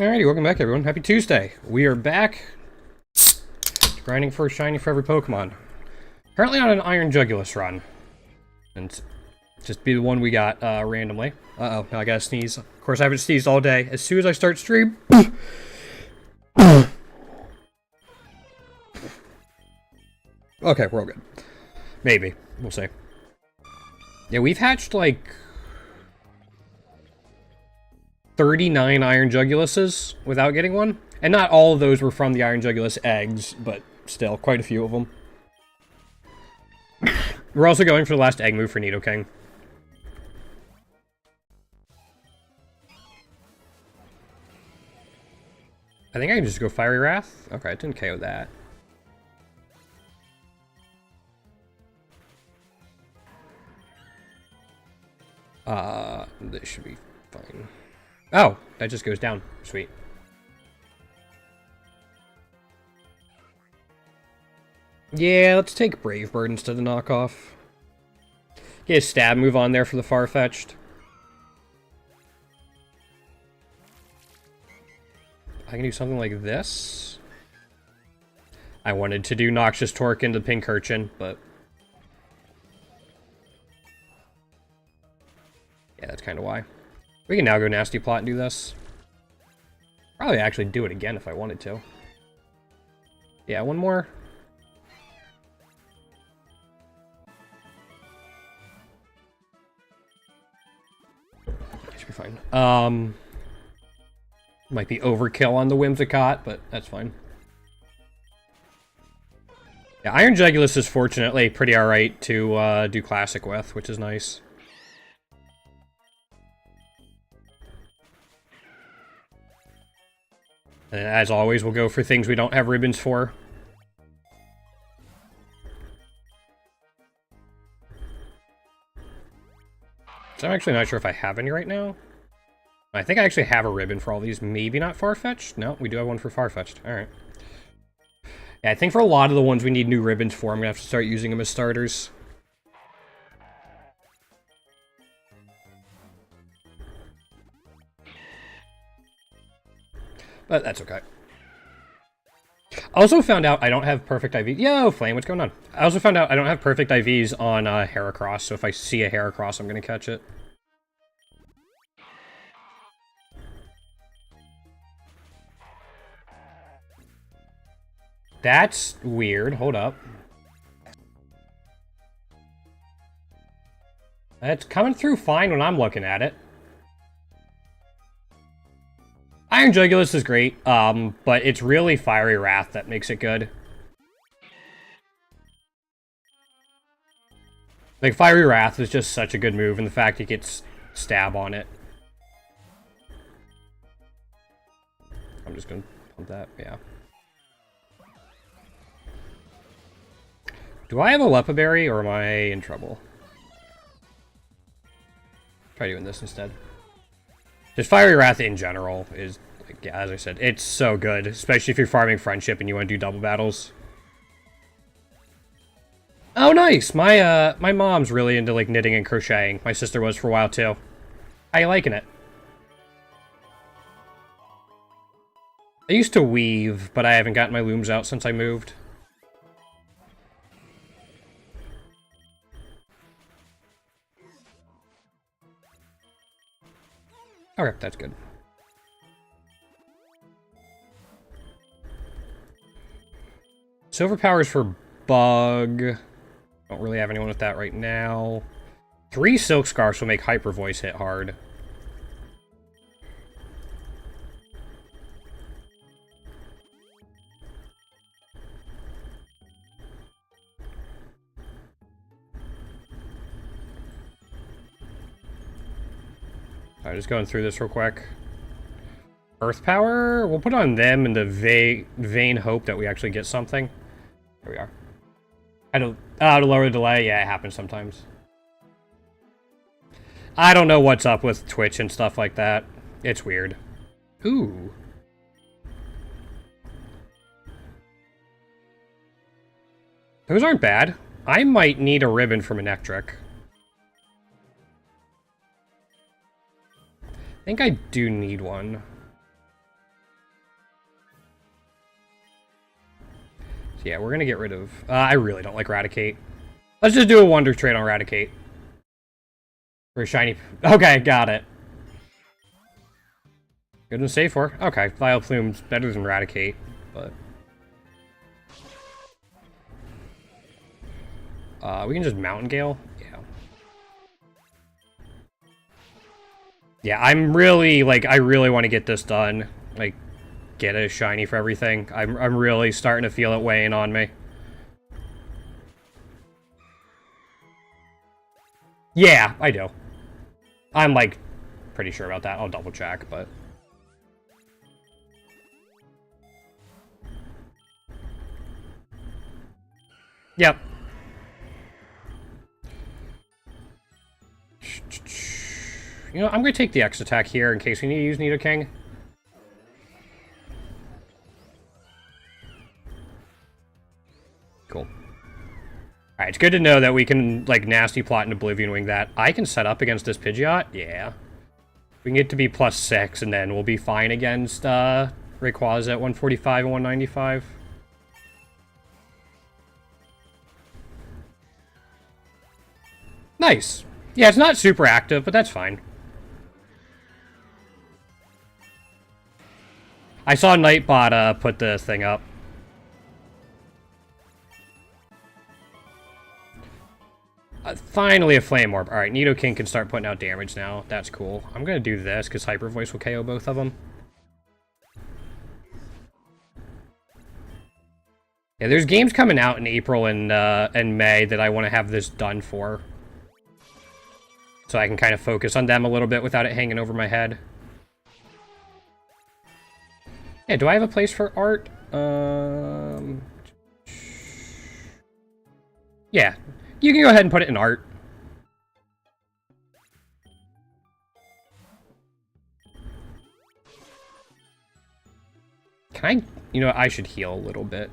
Alrighty, welcome back everyone. Happy Tuesday. We are back grinding for a shiny for every Pokemon. Currently on an Iron Jugulus run. And just be the one we got randomly. Uh-oh, now I gotta sneeze. Of course I haven't sneezed all day. As soon as I start stream... Okay, we're all good. Maybe. We'll see. Yeah, we've hatched like 39 Iron Juguluses without getting one. And not all of those were from the Iron Jugulus eggs, but still, quite a few of them. We're also going for the last egg move for Nidoking. I think I can just go Fiery Wrath. Okay, it didn't KO that. This should be fine. Oh, that just goes down. Sweet. Yeah, let's take Brave Bird instead of Knockoff. Get a stab move on there for the Farfetch'd. I can do something like this. I wanted to do Noxious Torque into Pincurchin, but... yeah, that's kind of why. We can now go Nasty Plot and do this. Probably actually do it again if I wanted to. Yeah, one more. Should be fine. Might be overkill on the Whimsicott, but that's fine. Yeah, Iron Jugulus is fortunately pretty alright to do Classic with, which is nice. And as always, we'll go for things we don't have ribbons for. So I'm actually not sure if I have any right now. I think I actually have a ribbon for all these. Maybe not Farfetch'd? No, we do have one for Farfetch'd. Alright. Yeah, I think for a lot of the ones we need new ribbons for, I'm going to have to start using them as starters. But that's okay. I also found out I don't have perfect IVs. Yo, Flame, what's going on? I also found out I don't have perfect IVs on Heracross, so if I see a Heracross, I'm going to catch it. That's weird. Hold up. It's coming through fine when I'm looking at it. Iron Jugulus is great, but it's really Fiery Wrath that makes it good. Like, Fiery Wrath is just such a good move, and the fact it gets stab on it. I'm just gonna pump that, yeah. Do I have a Leppa Berry, or am I in trouble? Try doing this instead. Just Fiery Wrath in general is, like, yeah, as I said, it's so good. Especially if you're farming Friendship and you want to do double battles. Oh, nice! My mom's really into, like, knitting and crocheting. My sister was for a while, too. How you liking it? I used to weave, but I haven't gotten my looms out since I moved. Okay, that's good. Silver Powers for Bug. Don't really have anyone with that right now. 3 Silk Scarfs will make Hyper Voice hit hard. Alright, just going through this real quick. Earth Power? We'll put on them in the vain hope that we actually get something. There we are. To lower the delay? Yeah, it happens sometimes. I don't know what's up with Twitch and stuff like that. It's weird. Ooh. Those aren't bad. I might need a ribbon from Electric. I think I do need one. So yeah, we're gonna get rid of... I really don't like Raticate. Let's just do a Wonder Trade on Raticate. For a shiny... Okay, got it. Good and safe for. Okay, Vileplume's better than Raticate, but... we can just Mountain Gale? Yeah. Yeah, I'm really, like, I really want to get this done. Like, get a shiny for everything. I'm really starting to feel it weighing on me. Yeah, I do. I'm, like, pretty sure about that. I'll double check, but... Yep. You know, I'm going to take the X attack here in case we need to use Nidoking. Cool. Alright, it's good to know that we can, like, Nasty Plot and Oblivion Wing that. I can set up against this Pidgeot? Yeah. We can get to be +6, and then we'll be fine against, Rayquaza at 145 and 195. Nice. Yeah, it's not super active, but that's fine. I saw Nightbot put the thing up. Finally a Flame Orb. Alright, Nidoking can start putting out damage now. That's cool. I'm gonna do this, because Hyper Voice will KO both of them. Yeah, there's games coming out in April and May that I want to have this done for. So I can kind of focus on them a little bit without it hanging over my head. Yeah, do I have a place for art? Yeah, you can go ahead and put it in art. Can I... You know, I should heal a little bit.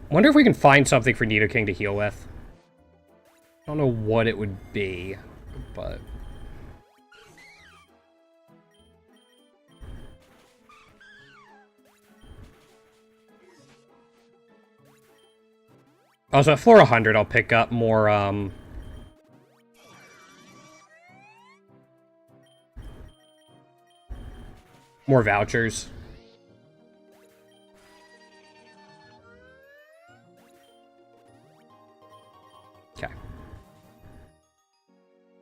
Wonder if we can find something for Nidoking to heal with. I don't know what it would be, but... Also, at floor 100, I'll pick up more, more vouchers. Okay.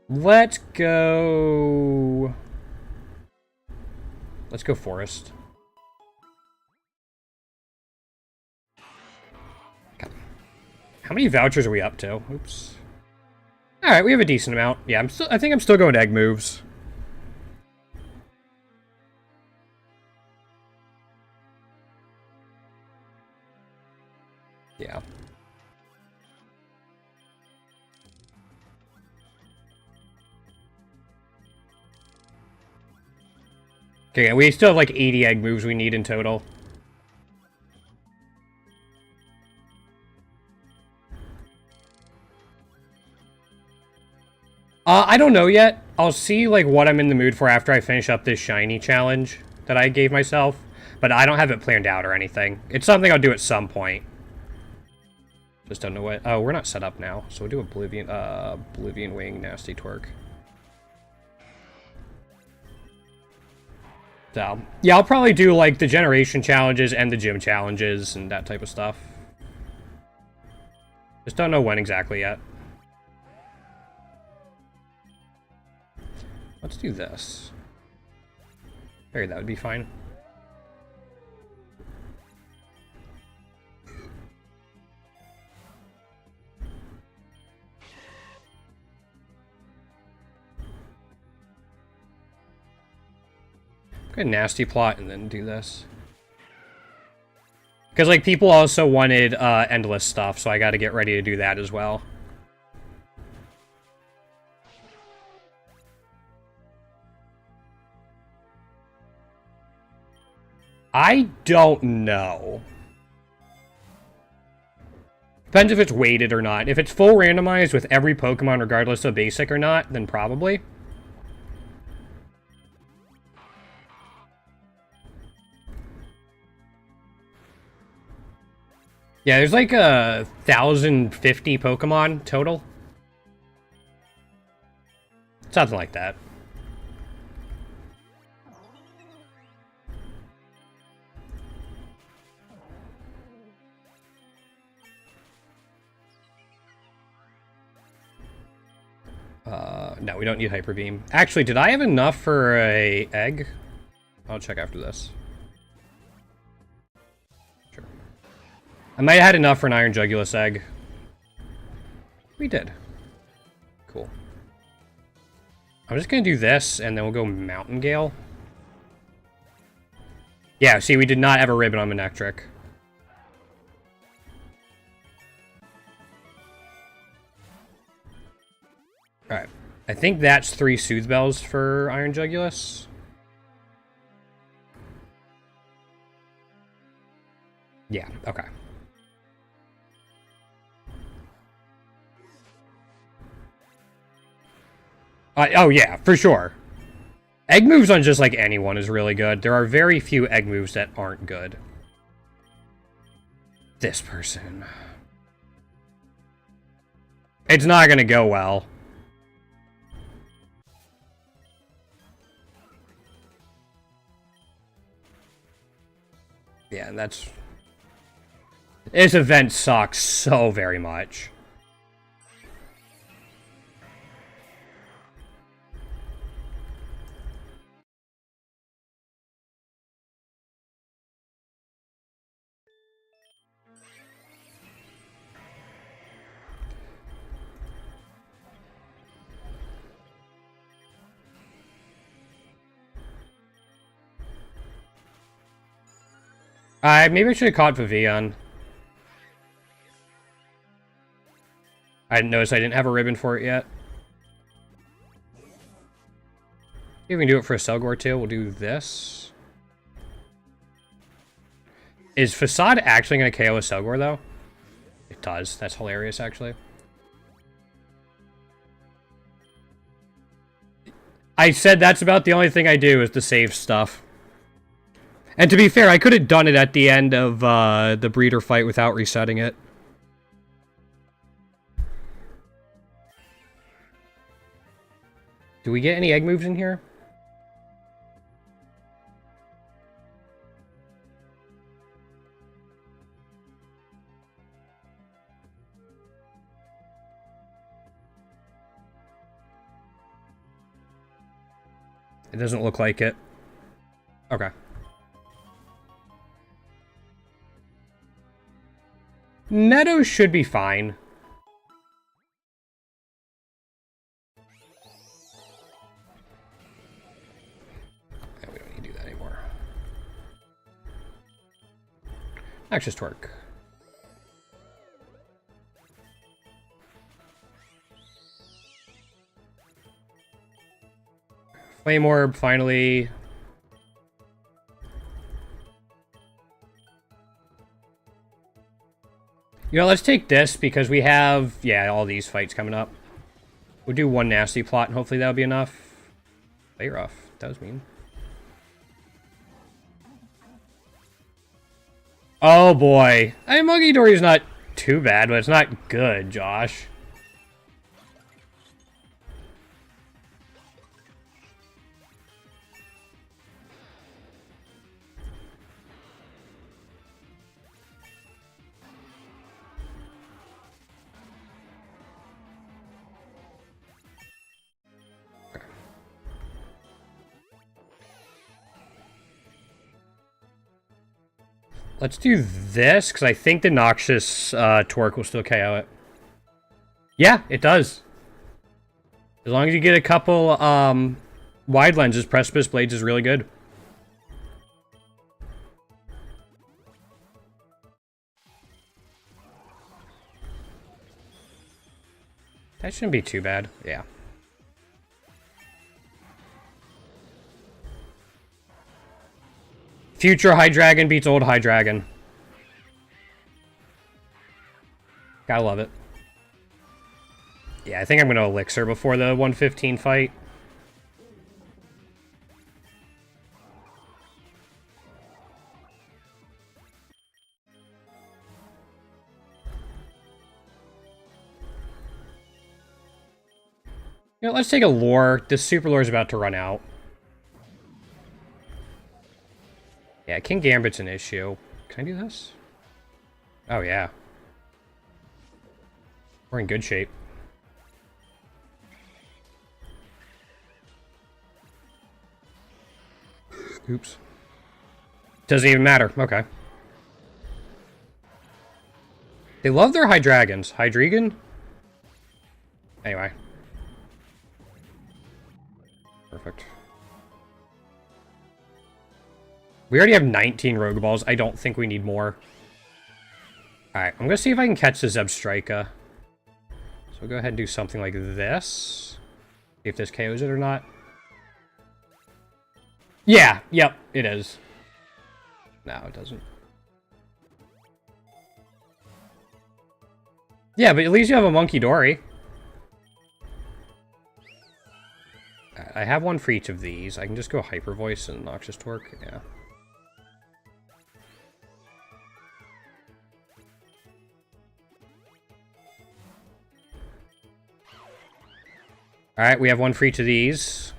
Let's go... Let's go Forest. Okay. How many vouchers are we up to? Oops. Alright, we have a decent amount. Yeah, I think I'm still going egg moves. Yeah. Okay, we still have like 80 egg moves we need in total. I don't know yet. I'll see like what I'm in the mood for after I finish up this shiny challenge that I gave myself. But I don't have it planned out or anything. It's something I'll do at some point. Just don't know what... Oh, we're not set up now. So we'll do Oblivion Wing, Nasty Twerk. So, yeah, I'll probably do, like, the generation challenges and the gym challenges and that type of stuff. Just don't know when exactly yet. Let's do this. Maybe that would be fine. Go Nasty Plot and then do this. Because, like, people also wanted endless stuff, so I gotta get ready to do that as well. I don't know. Depends if it's weighted or not. If it's full randomized with every Pokemon regardless of basic or not, then probably. Yeah, there's like 1,050 Pokemon total. Something like that. No, we don't need Hyper Beam. Actually, did I have enough for a egg? I'll check after this. Sure. I might have had enough for an Iron Jugulus egg. We did. Cool. I'm just gonna do this, and then we'll go Mountain Gale. Yeah, see, we did not have a Ribbon on Manectric. Alright. I think that's 3 Soothe Bells for Iron Jugulus. Yeah, okay. Oh yeah, for sure. Egg moves on just like anyone is really good. There are very few egg moves that aren't good. This person. It's not gonna go well. Yeah, and that's... This event sucks so very much. Maybe I should have caught Vivian. I didn't notice I didn't have a ribbon for it yet. You can do it for a Selgor too. We'll do this. Is Facade actually going to KO a Selgor though? It does. That's hilarious, actually. I said that's about the only thing I do is to save stuff. And to be fair, I could have done it at the end of the breeder fight without resetting it. Do we get any egg moves in here? It doesn't look like it. Okay. Meadows should be fine. Yeah, we don't need to do that anymore. Access Twerk. Flame Orb, finally. You know, let's take this because we have, yeah, all these fights coming up. We'll do one nasty plot and hopefully that'll be enough. Play rough. That was mean. Oh boy. I mean, Muggidori's not too bad, but it's not good, Josh. Let's do this, because I think the Noxious Twerk will still KO it. Yeah, it does. As long as you get a couple wide lenses, Precipice Blades is really good. That shouldn't be too bad, yeah. Future Hydreigon beats old Hydreigon. Gotta love it. Yeah, I think I'm gonna Elixir before the 115 fight. You know, let's take a lore. This super lore is about to run out. Yeah, King Gambit's an issue. Can I do this? Oh, yeah. We're in good shape. Oops. Doesn't even matter. Okay. They love their Hydreigons. Hydreigon? Anyway. Perfect. We already have 19 Rogue Balls. I don't think we need more. Alright, I'm gonna see if I can catch the Zebstrika. So we'll go ahead and do something like this. See if this KOs it or not. Yeah, yep, it is. No, it doesn't. Yeah, but at least you have a Monkey Dory. I have one for each of these. I can just go Hyper Voice and Noxious Torque. Yeah. Alright, we have one for each of these.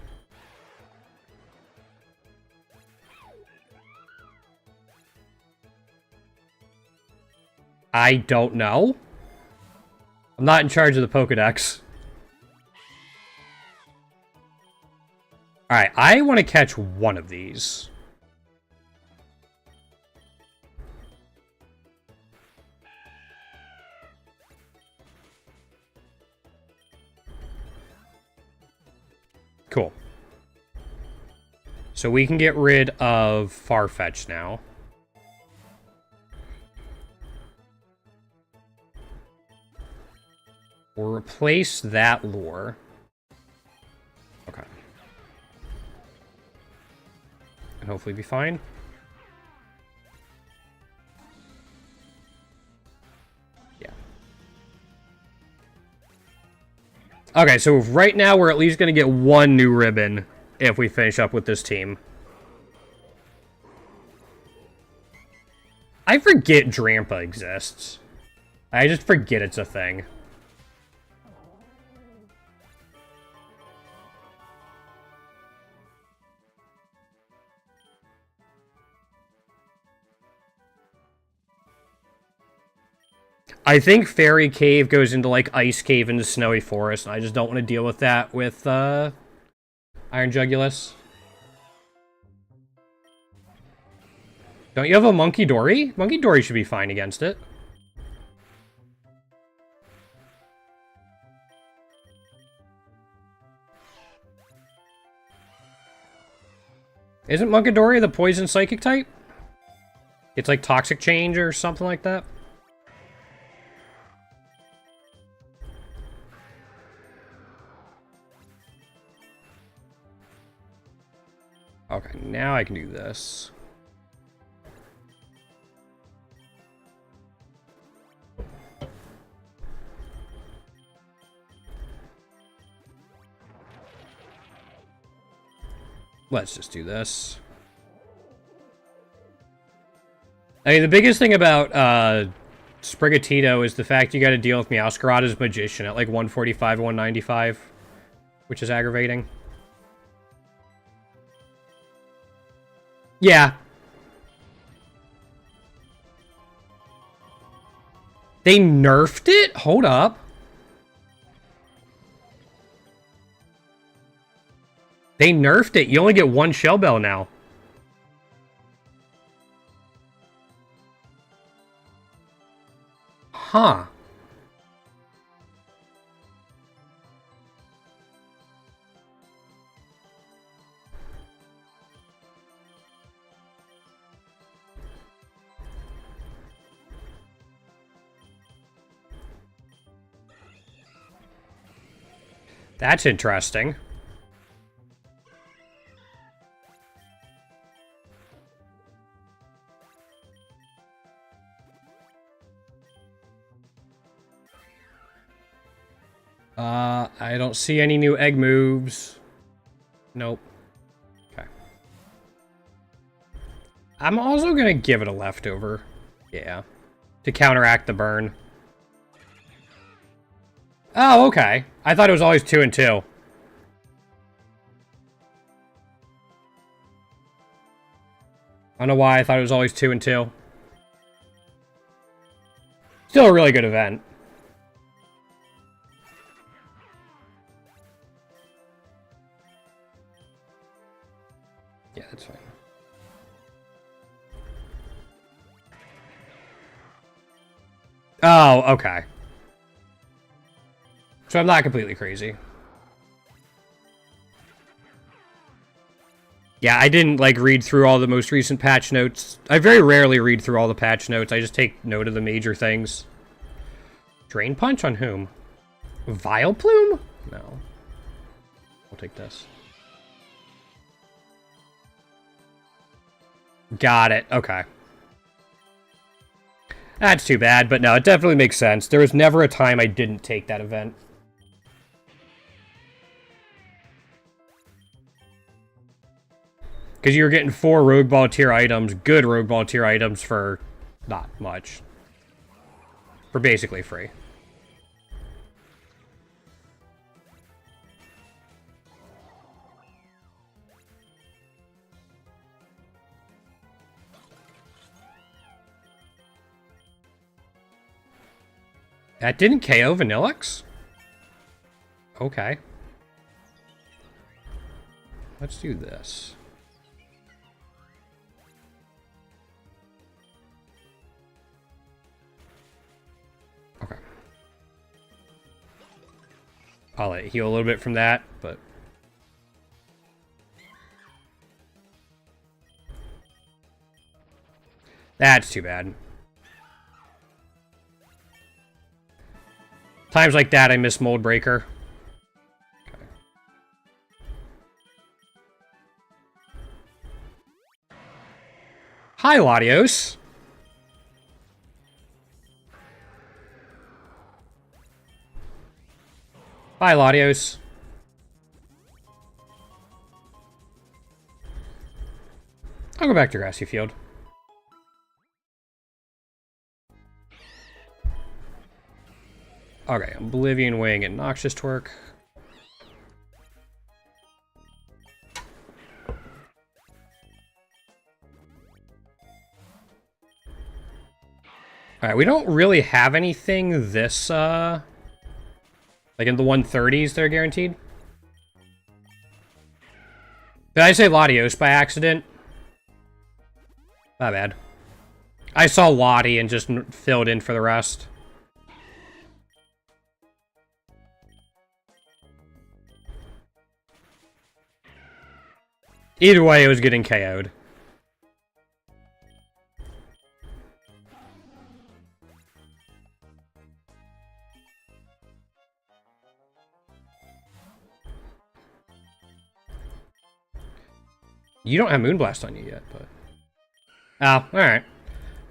I don't know. I'm not in charge of the Pokedex. Alright, I want to catch one of these. Cool. So we can get rid of Farfetch now. We'll replace that lore. Okay. And hopefully be fine. Yeah. Okay, so right now we're at least going to get one new ribbon if we finish up with this team. I forget Drampa exists. I just forget it's a thing. I think Fairy Cave goes into, like, Ice Cave into Snowy Forest, and I just don't want to deal with that with, Iron Jugulus. Don't you have a Monkey Dory? Monkey Dory should be fine against it. Isn't Munkidori the poison psychic type? It's like Toxic Change or something like that? Okay, now I can do this. Let's just do this. I mean, the biggest thing about Sprigatito is the fact you gotta deal with Meowscarada's Magician at like 145, 195, which is aggravating. Yeah. They nerfed it? Hold up. They nerfed it. You only get one Shell Bell now. Huh. That's interesting. I don't see any new egg moves. Nope. Okay. I'm also gonna give it a leftover. Yeah. To counteract the burn. Oh, okay. I thought it was always 2 and 2. I don't know why I thought it was always 2 and 2. Still a really good event. Yeah, that's fine. Oh, okay. So I'm not completely crazy. Yeah, I didn't, like, read through all the most recent patch notes. I very rarely read through all the patch notes. I just take note of the major things. Drain Punch on whom? Vileplume? No. We'll take this. Got it. Okay. That's too bad, but no, it definitely makes sense. There was never a time I didn't take that event. Because you were getting 4 Rogue Ball tier items, good Rogue Ball tier items for not much. For basically free. That didn't KO Vanillix? Okay. Let's do this. Okay. I'll let it heal a little bit from that, but... That's too bad. Times like that, I miss Mold Breaker. Okay. Hi, Latios. Bye, Latios. I'll go back to Grassy Field. Okay, Oblivion Wing and Noxious Twerk. Alright, we don't really have anything this, like in the 130s that are guaranteed. Did I say Latios by accident? Not bad. I saw Lottie and just filled in for the rest. Either way, it was getting KO'd. You don't have Moonblast on you yet, but... Oh, alright.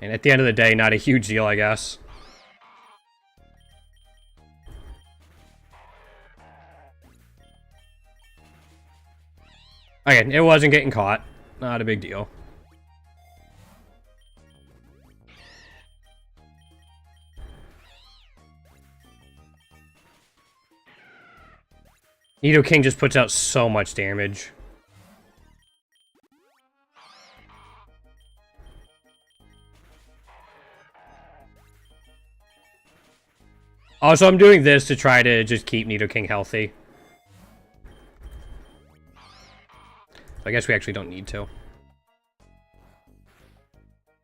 And at the end of the day, not a huge deal, I guess. Okay, it wasn't getting caught. Not a big deal. Nidoking just puts out so much damage. Also, I'm doing this to try to just keep Nidoking healthy. I guess we actually don't need to.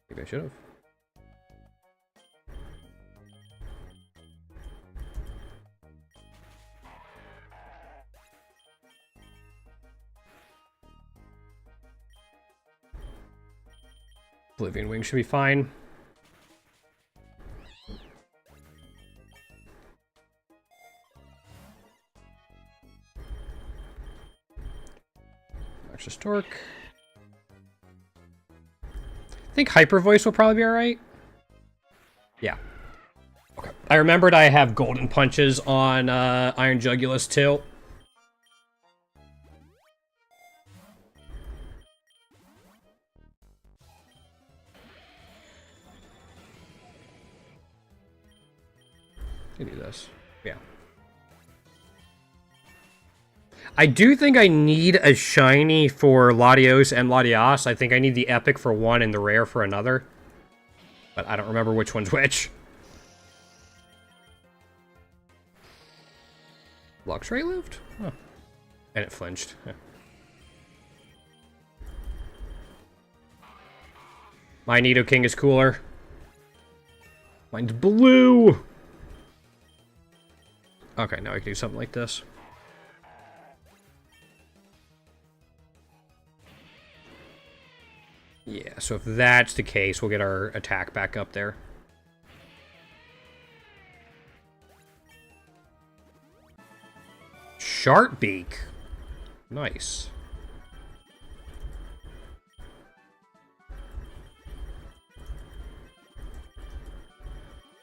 Maybe I should have. Oblivion Wing should be fine. Noxious Torque. I think Hyper Voice will probably be alright. Yeah. Okay. I remembered I have Golden Punches on Iron Jugulus too. I do this. Yeah. I do think I need a shiny for Latios and Latias. I think I need the epic for one and the rare for another. But I don't remember which one's which. Luxray lived? Oh. And it flinched. Yeah. My Nidoking is cooler. Mine's blue! Okay, now I can do something like this. Yeah, so if that's the case, we'll get our attack back up there. Sharpbeak. Nice.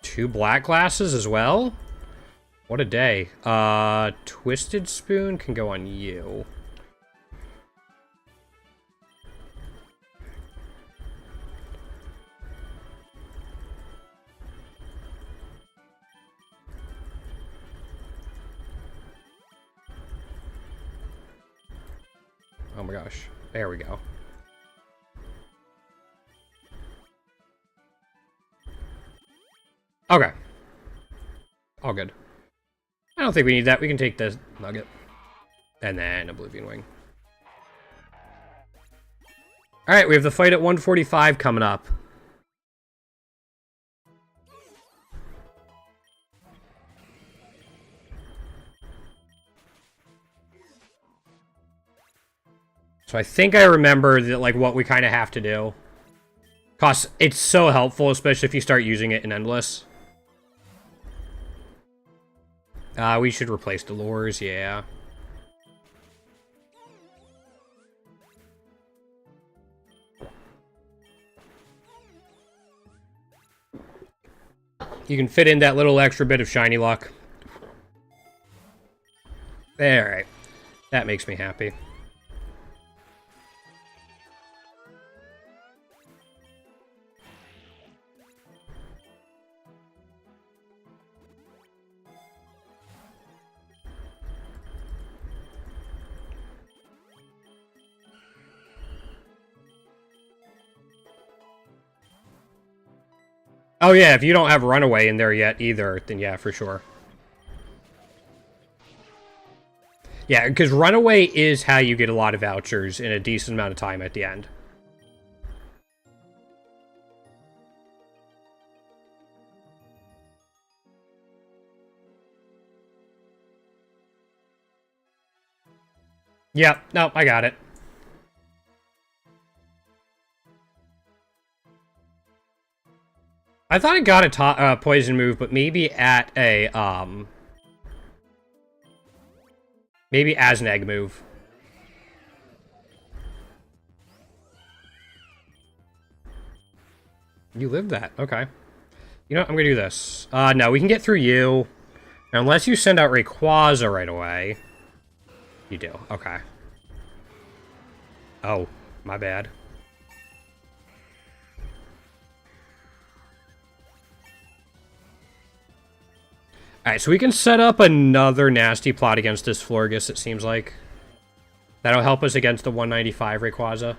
Two black glasses as well? What a day. Twisted Spoon can go on you. Oh my gosh. There we go. Okay. All good. I don't think we need that. We can take the nugget. And then Oblivion Wing. Alright, we have the fight at 145 coming up. So I think I remember that, like, what we kind of have to do. Cause it's so helpful, especially if you start using it in Endless. We should replace Dolores, yeah. You can fit in that little extra bit of shiny luck. Alright. That makes me happy. Oh yeah, if you don't have Runaway in there yet either, then yeah, for sure. Yeah, because Runaway is how you get a lot of vouchers in a decent amount of time at the end. Yeah, no, I got it. I thought it got a poison move, but maybe at a, maybe as an egg move. You lived that. Okay. You know what? I'm gonna do this. No, we can get through you. Unless you send out Rayquaza right away. You do. Okay. Oh, my bad. Alright, so we can set up another nasty plot against this Florges, it seems like. That'll help us against the 195 Rayquaza.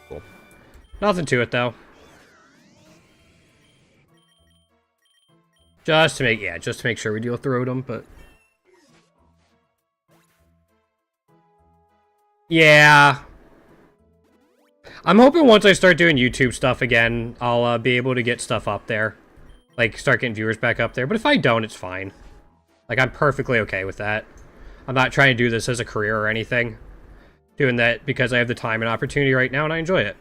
Cool. Nothing to it, though. Just to make sure we deal with the Rotom, but... Yeah. I'm hoping once I start doing YouTube stuff again, I'll be able to get stuff up there. Like, start getting viewers back up there. But if I don't, it's fine. Like, I'm perfectly okay with that. I'm not trying to do this as a career or anything. Doing that because I have the time and opportunity right now, and I enjoy it.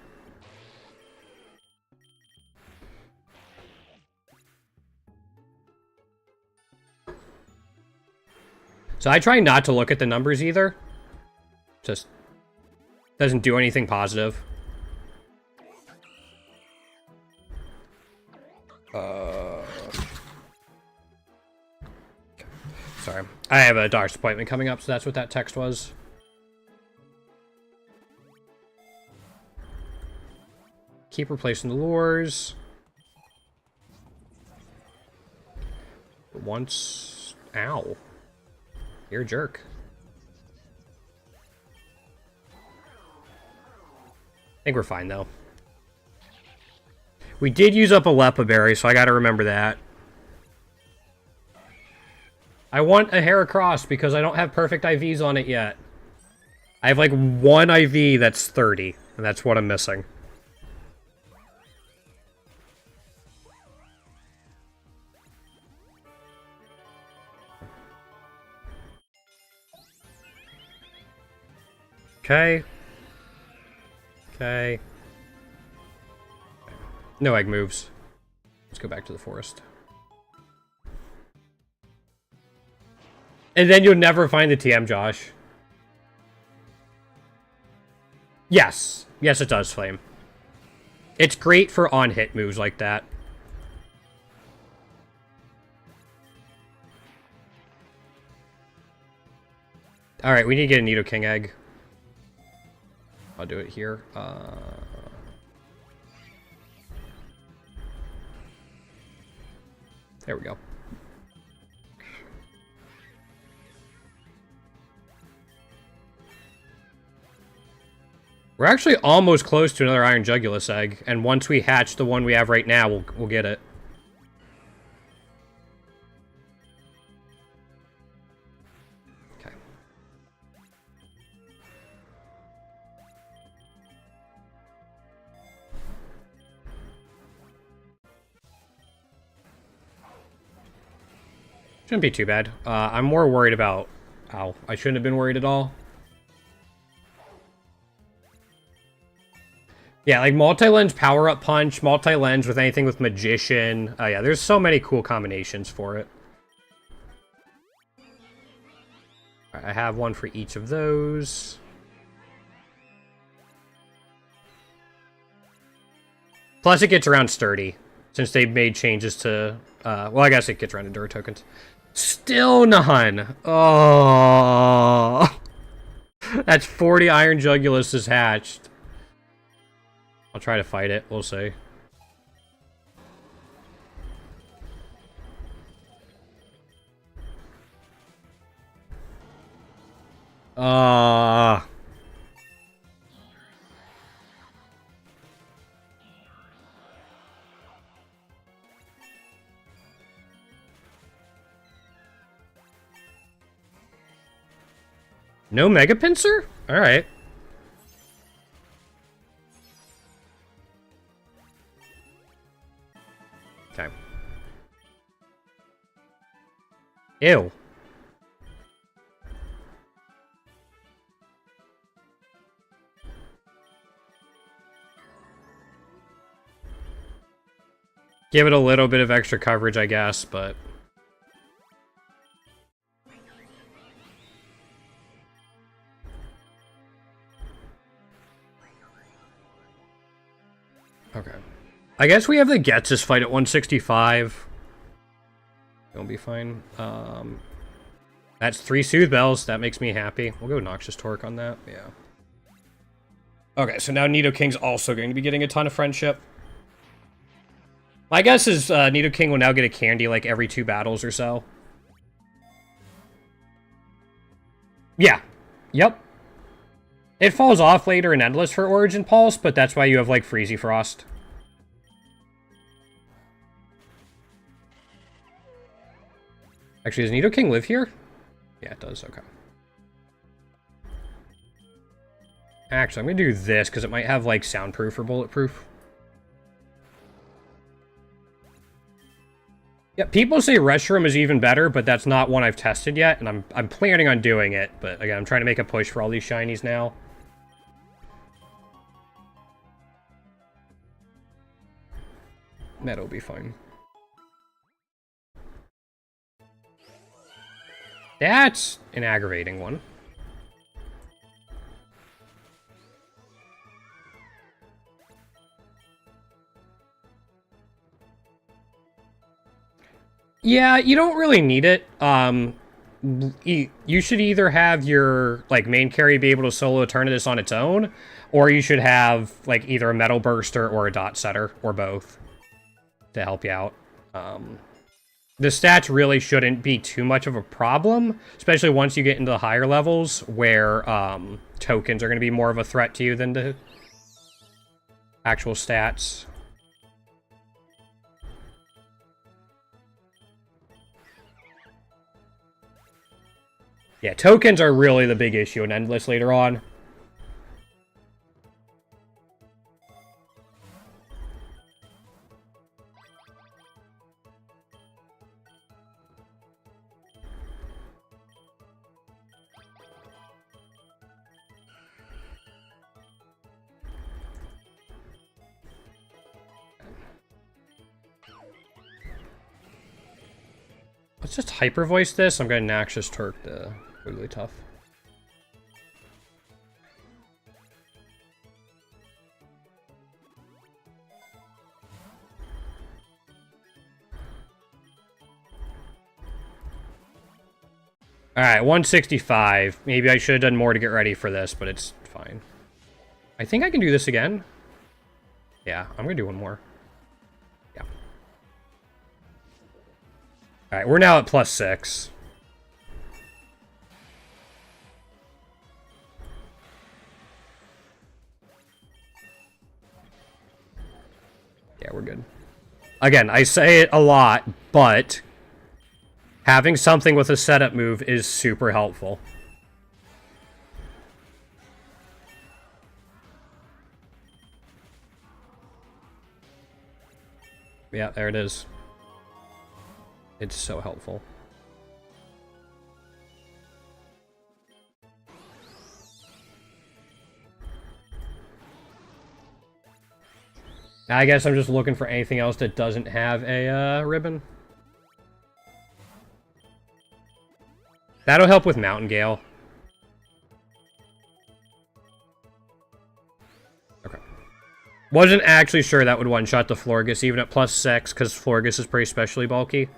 So I try not to look at the numbers either. Just doesn't do anything positive. Sorry. I have a doctor's appointment coming up, so that's what that text was. Keep replacing the lures. Once... Ow. You're a jerk. I think we're fine, though. We did use up a Lepa Berry, so I gotta remember that. I want a Heracross because I don't have perfect IVs on it yet. I have, like, one IV that's 30, and that's what I'm missing. Okay. Okay. No egg moves. Let's go back to the forest. And then you'll never find the TM, Josh. Yes. Yes, it does, Flame. It's great for on-hit moves like that. Alright, we need to get a Nidoking egg. I'll do it here. There we go. We're actually almost close to another Iron Jugulus egg, and once we hatch the one we have right now, we'll get it. Okay. Shouldn't be too bad. I'm more worried about... Ow. I shouldn't have been worried at all. Yeah, like multi-lens power-up punch, multi-lens with anything with magician. Oh yeah, there's so many cool combinations for it. Right, I have one for each of those. Plus it gets around sturdy, since they made changes to... well, I guess it gets around Endura tokens. Still none! Oh, that's 40 Iron Juguluses hatched. I'll try to fight it, we'll see. No Mega Pinsir? Alright. Okay. Ew. Give it a little bit of extra coverage, I guess, but... Okay. I guess we have the Getsus fight at 165. It'll be fine. That's 3 Soothe Bells. That makes me happy. We'll go Noxious Torque on that. Yeah. Okay, so now Nidoking's also going to be getting a ton of friendship. My guess is Nidoking will now get a candy like every 2 battles or so. Yeah. Yep. It falls off later in Endless for Origin Pulse, but that's why you have, like, Freezy Frost. Actually, does Nidoking live here? Yeah, it does. Okay. Actually, I'm going to do this, because it might have, like, Soundproof or Bulletproof. Yeah, people say Reshiram is even better, but that's not one I've tested yet, and I'm planning on doing it, but again, I'm trying to make a push for all these shinies now. That'll be fine. That's an aggravating one. Yeah, you don't really need it. You should either have your, like, main carry be able to solo Eternatus on its own, or you should have, like, either a Metal Burster or a Dot Setter, or both, to help you out. The stats really shouldn't be too much of a problem, especially once you get into the higher levels where tokens are going to be more of a threat to you than the actual stats. Yeah, tokens are really the big issue in Endless later on. Let's just hyper voice this. I'm going to Naxos Turk the really tough. Alright, 165. Maybe I should have done more to get ready for this, but it's fine. I think I can do this again. Yeah, I'm going to do one more. Yeah. Alright, we're now at +6. Yeah, we're good. Again, I say it a lot, but having something with a setup move is super helpful. Yeah, there it is. It's so helpful. I guess I'm just looking for anything else that doesn't have a ribbon. That'll help with Mountain Gale. Okay. Wasn't actually sure that would one-shot the Florges even at +6, because Florges is pretty specially bulky.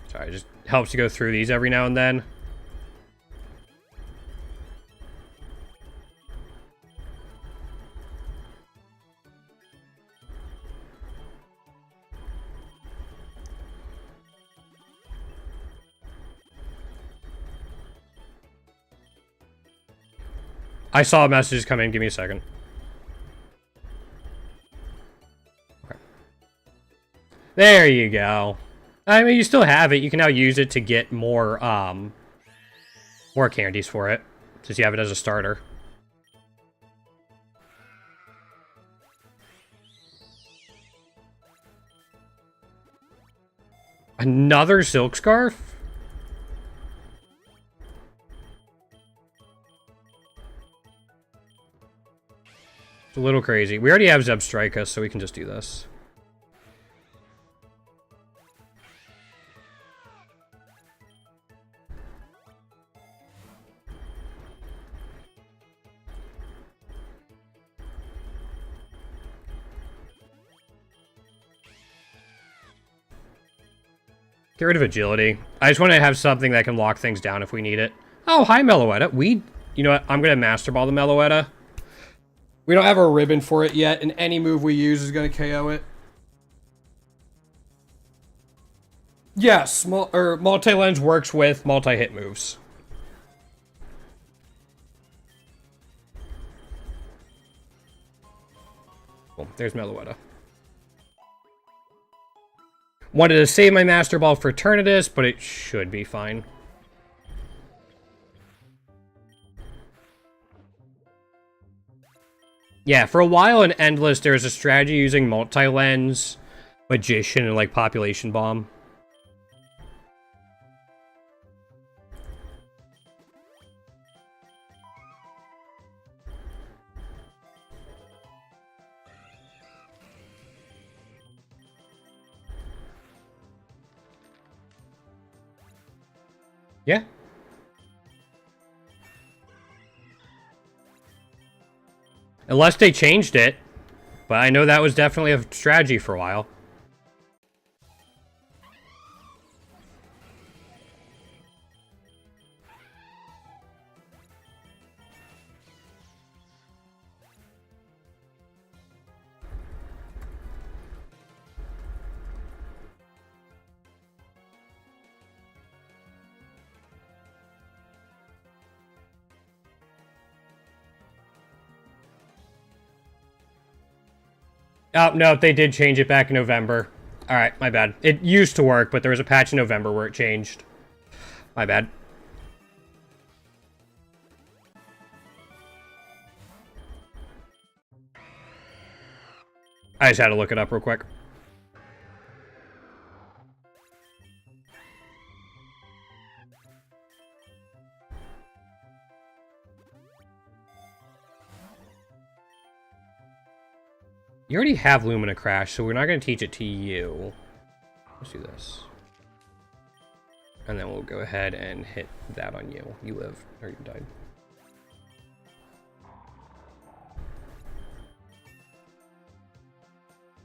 Sorry, it just helps you go through these every now and then. I saw messages come in. Give me a second. Okay. There you go. I mean, you still have it. You can now use it to get more candies for it, since you have it as a starter. Another Silk Scarf? It's a little crazy. We already have Zebstrika, so we can just do this. Get rid of agility. I just want to have something that can lock things down if we need it. Oh, hi, Meloetta. You know what? I'm going to Master Ball the Meloetta. We don't have a ribbon for it yet, and any move we use is going to KO it. Yes, multi-lens works with multi-hit moves. Cool. There's Meloetta. Wanted to save my Master Ball for Eternatus, but it should be fine. Yeah, for a while in Endless, there was a strategy using multi-lens, Magician, and, like, Population Bomb. Yeah. Unless they changed it. But I know that was definitely a strategy for a while. Oh, no, they did change it back in November. Alright, my bad. It used to work, but there was a patch in November where it changed. My bad. I just had to look it up real quick. You already have Lumina Crash, so we're not going to teach it to you. Let's do this. And then we'll go ahead and hit that on you. You live, or you died.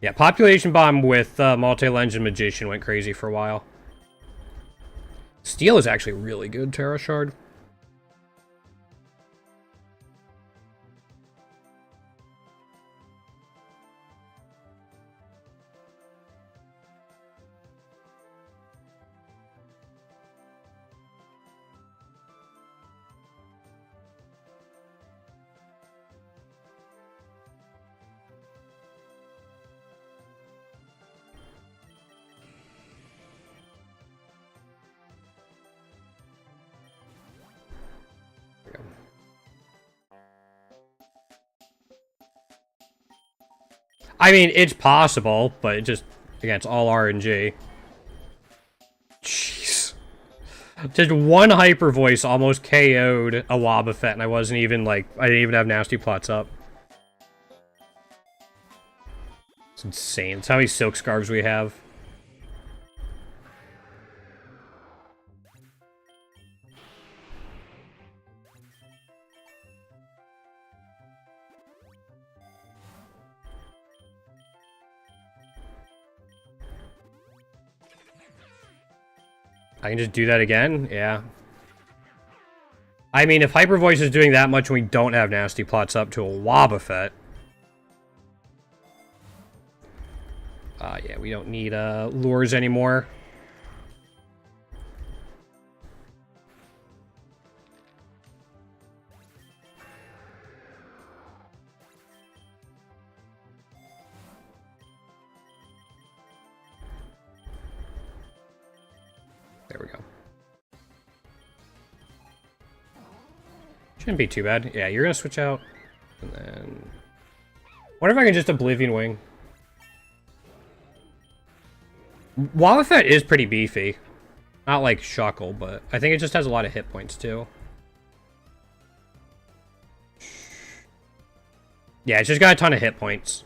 Yeah, Population Bomb with Multi-Legend Magician went crazy for a while. Steel is actually really good, Terra Shard. I mean, it's possible, but it just, again, it's all RNG. Jeez. Just one Hyper Voice almost KO'd a Wobbuffet, and I wasn't even, like, I didn't even have Nasty Plots up. It's insane. It's how many Silk Scarves we have. I can just do that again? Yeah. I mean, if Hyper Voice is doing that much and we don't have Nasty Plots up to a Wobbuffet... yeah, we don't need lures anymore. There we go. Shouldn't be too bad. Yeah, you're gonna switch out. And then... what if I can just Oblivion Wing? Wobbuffet is pretty beefy. Not like Shuckle, but I think it just has a lot of hit points too. Yeah, it's just got a ton of hit points.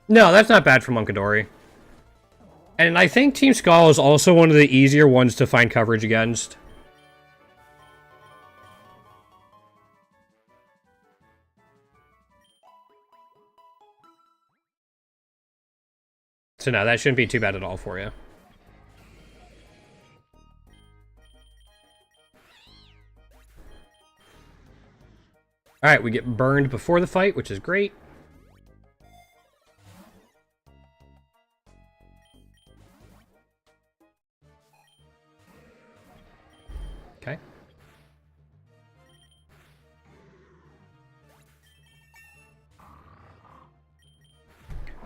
No, that's not bad for Munkidori. And I think Team Skull is also one of the easier ones to find coverage against. So no, that shouldn't be too bad at all for you. Alright, we get burned before the fight, which is great. Okay.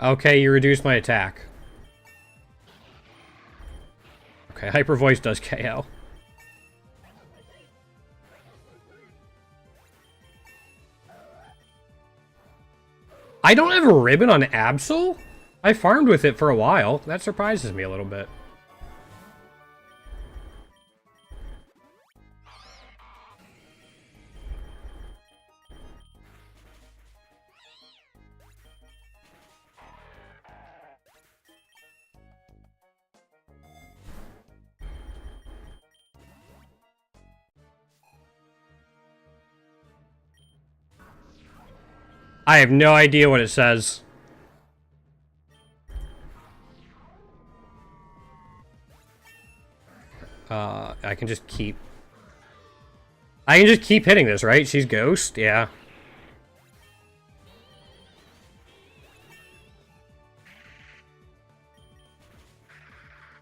Okay, you reduced my attack. Okay, Hyper Voice does KO. I don't have a ribbon on Absol? I farmed with it for a while. That surprises me a little bit. I have no idea what it says. I can just keep... I can just keep hitting this, right? She's Ghost? Yeah.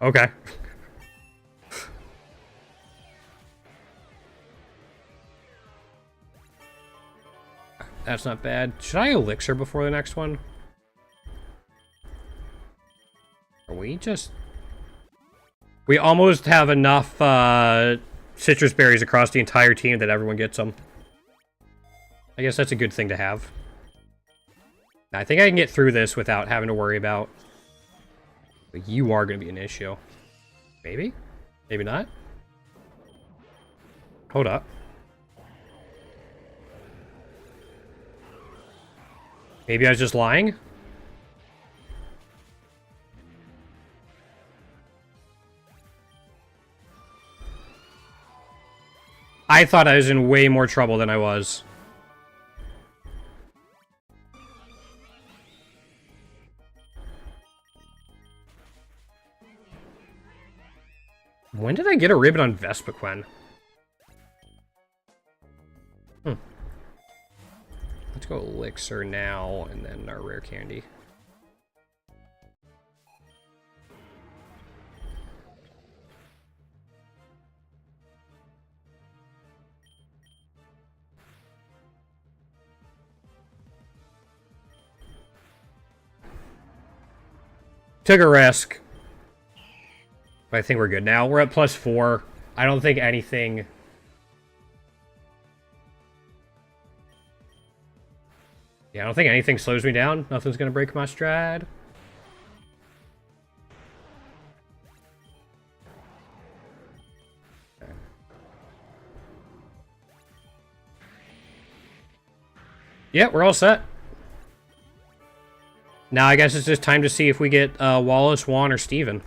Okay. That's not bad. Should I elixir before the next one? Are we just... We almost have enough citrus berries across the entire team that everyone gets them. I guess that's a good thing to have. I think I can get through this without having to worry about... But you are going to be an issue. Maybe? Maybe not? Hold up. Maybe I was just lying? I thought I was in way more trouble than I was. When did I get a ribbon on Vespiquen? Let's go elixir now, and then our rare candy. Took a risk. But I think we're good now. We're at +4. I don't think anything... Yeah, I don't think anything slows me down. Nothing's gonna break my stride. Okay. Yeah, we're all set. Now I guess it's just time to see if we get Wallace, Juan, or Steven.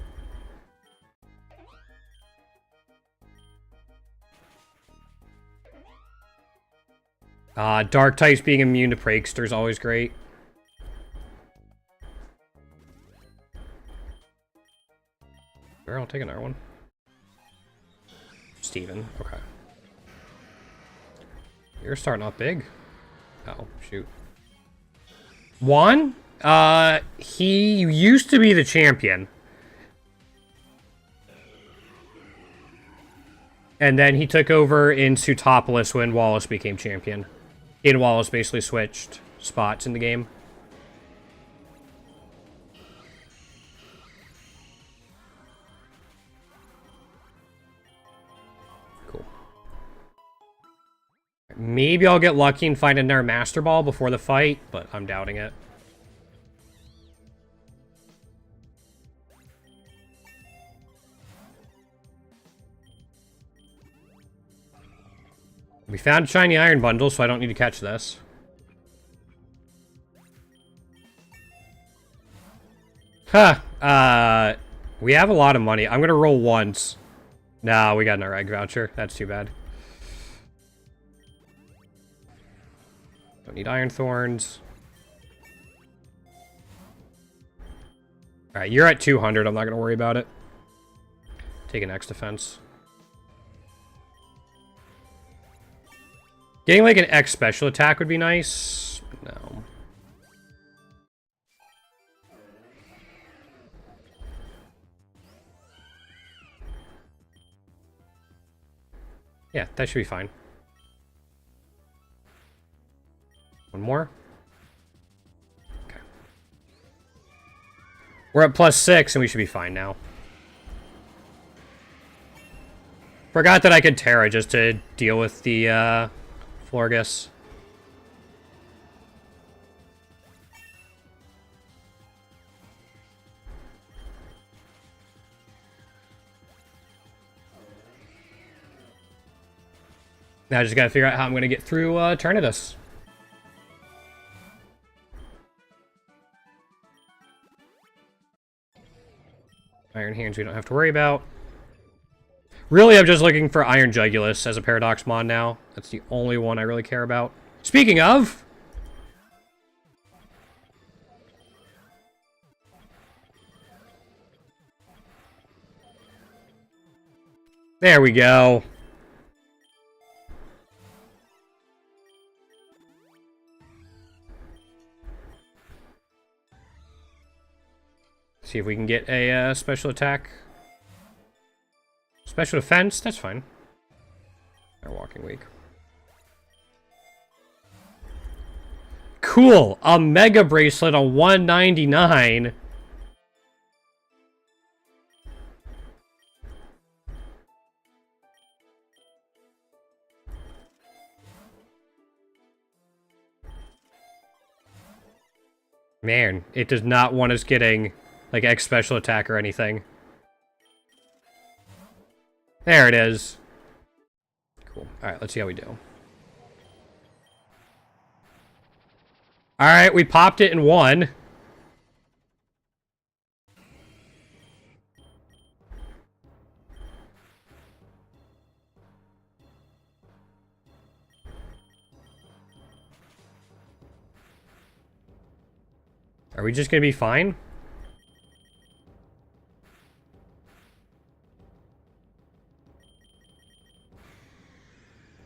Dark types being immune to Prankster is always great. Sure, I'll take another one. Steven, okay. You're starting off big. Oh, shoot. Juan? He used to be the champion. And then he took over in Sutopolis when Wallace became champion. He and Wallace basically switched spots in the game. Cool. Maybe I'll get lucky and find another Master Ball before the fight, but I'm doubting it. We found a shiny iron bundle, so I don't need to catch this. Huh. We have a lot of money. I'm gonna roll once. No, we got an egg voucher. That's too bad. Don't need iron thorns. Alright, you're at 200. I'm not gonna worry about it. Take an X defense. Getting like an X special attack would be nice. No. Yeah, that should be fine. One more. Okay. We're at +6 and we should be fine now. Forgot that I could Terra just to deal with the Florges. Now I just gotta figure out how I'm gonna get through Eternatus. Iron Hands we don't have to worry about. Really, I'm just looking for Iron Jugulus as a Paradox Mon now. That's the only one I really care about. Speaking of... There we go. See if we can get a special attack Special defense, that's fine. Our walking weak. Cool! A Mega Bracelet on 199. Man, it does not want us getting, like, X special attack or anything. There it is. Cool. Alright, let's see how we do. Alright, we popped it and won. Are we just gonna be fine?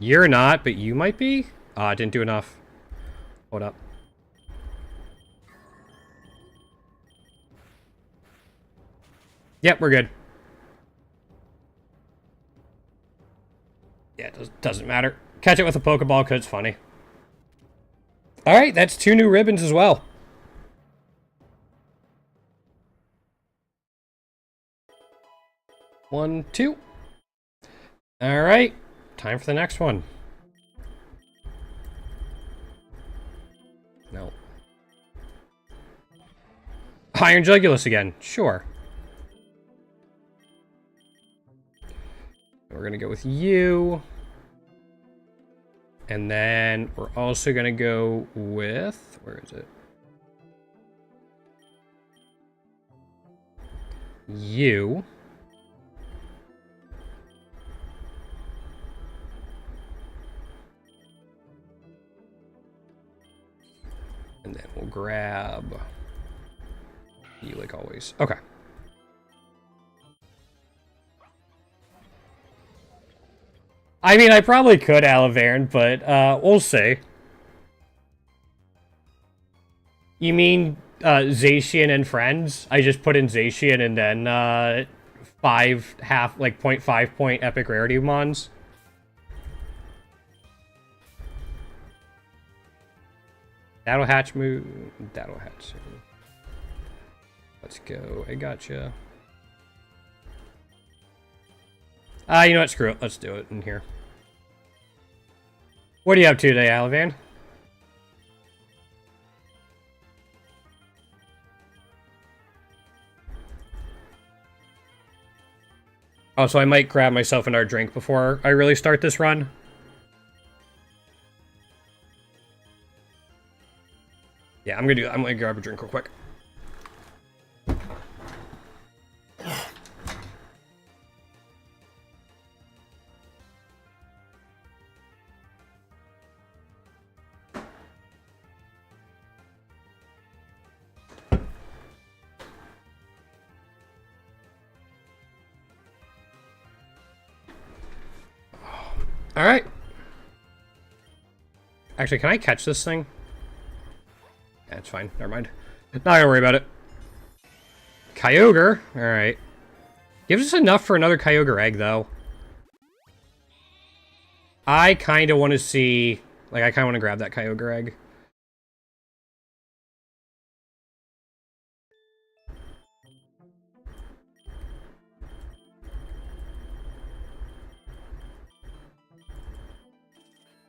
You're not, but you might be? Ah, didn't do enough. Hold up. Yep, we're good. Yeah, it doesn't matter. Catch it with a Pokeball because it's funny. Alright, that's 2 new ribbons as well. One, two. Alright, time for the next one. No. Iron Jugulus again, sure. We're gonna go with you. And then we're also gonna go with, where is it? You. And then we'll grab you like always. Okay. I mean, I probably could Alavarn, but we'll see. You mean Zacian and friends? I just put in Zacian and then 0.5 point epic rarity mons. That'll hatch move. That'll hatch soon. Let's go. I gotcha. You know what? Screw it. Let's do it in here. What are you up to today, Alavan? Oh, so I might grab myself another drink before I really start this run. Yeah, I'm gonna do that. I'm gonna grab a drink real quick. All right. Actually, can I catch this thing? Yeah, it's fine. Never mind. Not gonna worry about it. Kyogre. All right. Gives us enough for another Kyogre egg, though. I kind of want to see... Like, I kind of want to grab that Kyogre egg.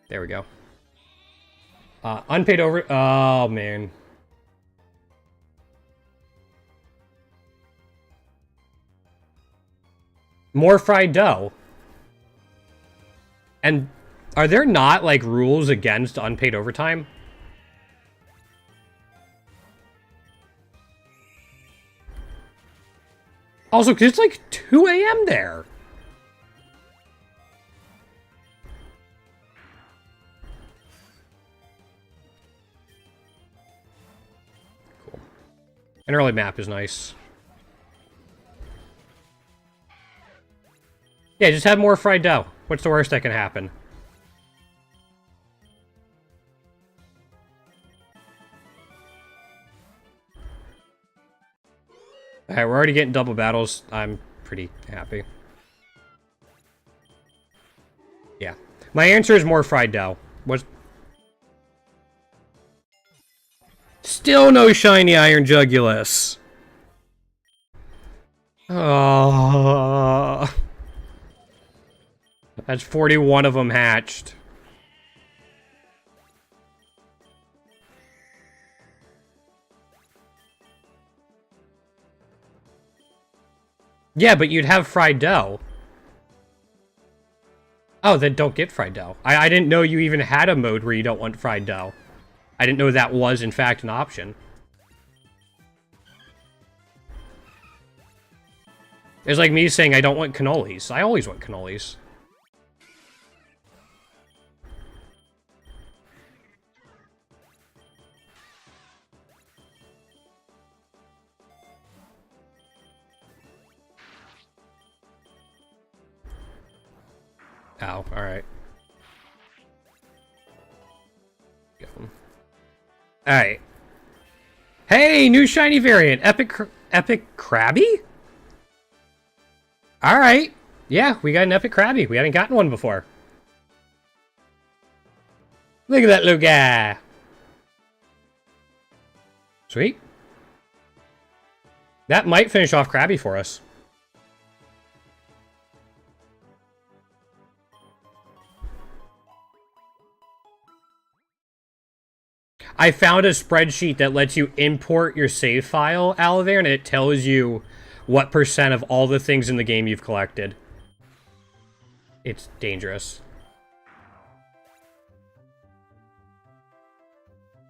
There we go. Unpaid over... Oh, man. More fried dough. And are there not, like, rules against unpaid overtime? Also, because it's like 2 a.m. there. Cool. An early map is nice. Yeah, just have more fried dough. What's the worst that can happen? Alright, we're already getting double battles. I'm pretty happy. Yeah. My answer is more fried dough. What's... Still no shiny Iron Jugulus. Oh. That's 41 of them hatched. Yeah, but you'd have fried dough. Oh, then don't get fried dough. I didn't know you even had a mode where you don't want fried dough. I didn't know that was, in fact, an option. It's like me saying I don't want cannolis. I always want cannolis. Oh, alright. Alright. Hey, new shiny variant. Epic Krabby? Alright. Yeah, we got an Epic Krabby. We hadn't gotten one before. Look at that little guy. Sweet. That might finish off Krabby for us. I found a spreadsheet that lets you import your save file, Alivair, and it tells you what % of all the things in the game you've collected. It's dangerous.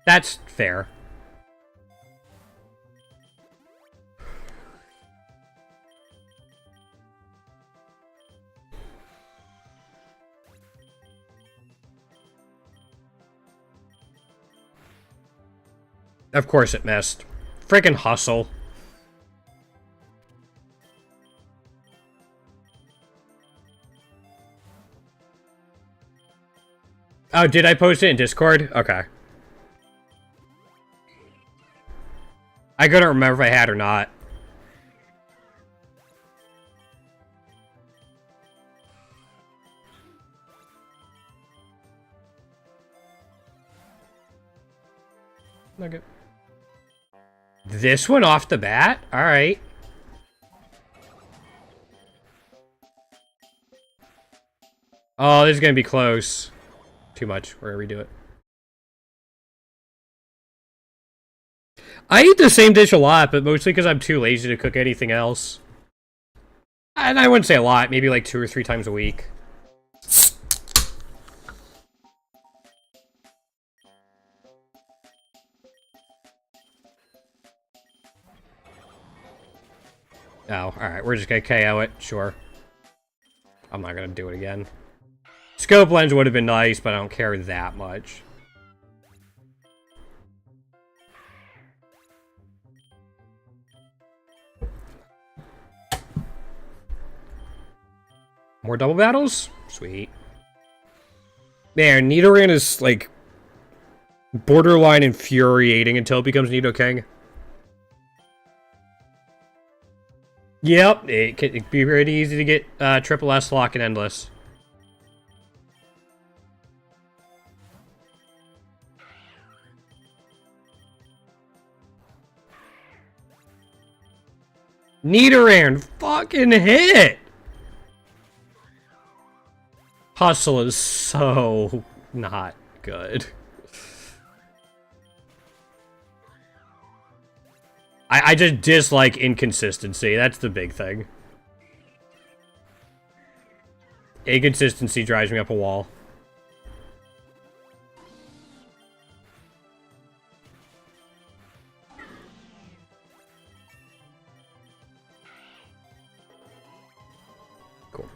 That's fair. Of course it missed. Freaking hustle. Oh, did I post it in Discord? Okay. I couldn't remember if I had or not. Okay. This one off the bat? Alright. Oh, this is gonna be close. Too much. We're gonna redo it. I eat the same dish a lot, but mostly because I'm too lazy to cook anything else. And I wouldn't say a lot, maybe like 2 or 3 times a week. Oh, alright, we're just gonna KO it, sure. I'm not gonna do it again. Scope lens would have been nice, but I don't care that much. More double battles? Sweet. Man, Nidoran is, like, borderline infuriating until it becomes Nidoking. Yep, it can be pretty easy to get triple S lock and endless. Nidoran fucking hit! Hustle is so not good. I just dislike inconsistency. That's the big thing. Inconsistency drives me up a wall. Cool.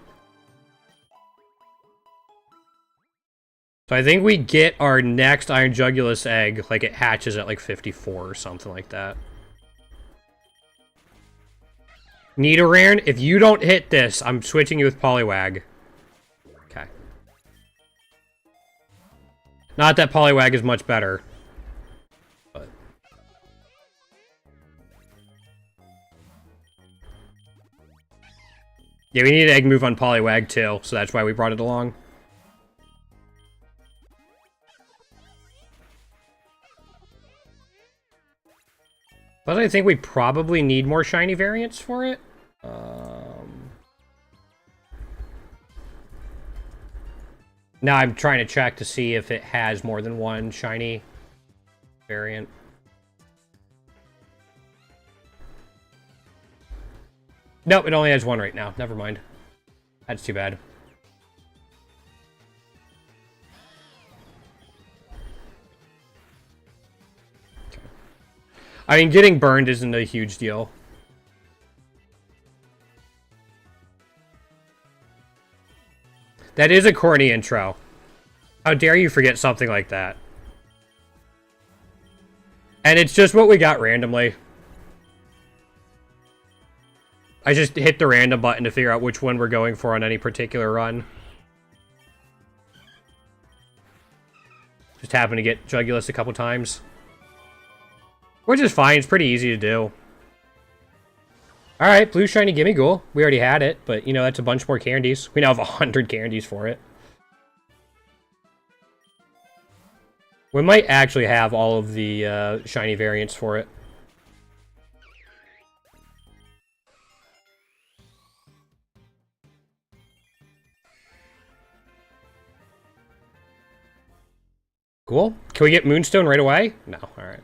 So I think we get our next Iron Jugulus egg, like it hatches at like 54 or something like that. Nidoran, if you don't hit this, I'm switching you with Poliwag. Okay. Not that Poliwag is much better. But. Yeah, we need an egg move on Poliwag too, so that's why we brought it along. Plus, I think we probably need more shiny variants for it. Now I'm trying to check to see if it has more than one shiny variant. Nope, it only has one right now. Never mind. That's too bad. Okay. I mean, getting burned isn't a huge deal. That is a corny intro. How dare you forget something like that? And it's just what we got randomly. I just hit the random button to figure out which one we're going for on any particular run. Just happened to get Jugulus a couple times. Which is fine, it's pretty easy to do. Alright, blue shiny Gimmighoul. We already had it, but you know, that's a bunch more candies. We now have 100 candies for it. We might actually have all of the shiny variants for it. Cool. Can we get Moonstone right away? No, alright.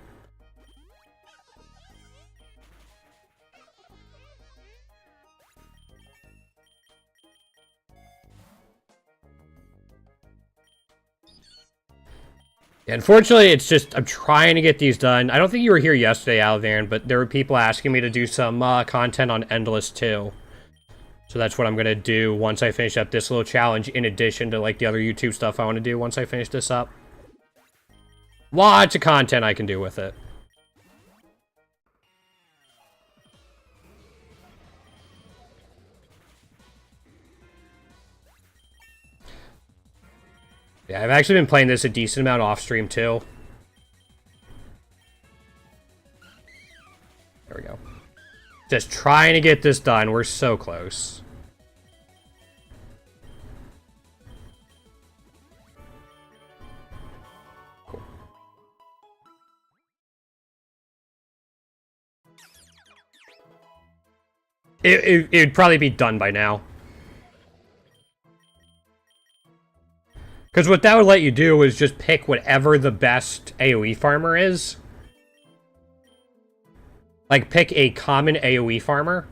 Yeah, unfortunately, it's just, I'm trying to get these done. I don't think you were here yesterday, Alvan, but there were people asking me to do some content on Endless 2. So that's what I'm going to do once I finish up this little challenge, in addition to, like, the other YouTube stuff I want to do once I finish this up. Lots of content I can do with it. Yeah, I've actually been playing this a decent amount off stream too. There we go. Just trying to get this done. We're so close. Cool. It'd probably be done by now. Because what that would let you do is just pick whatever the best AoE farmer is. Like, pick a common AoE farmer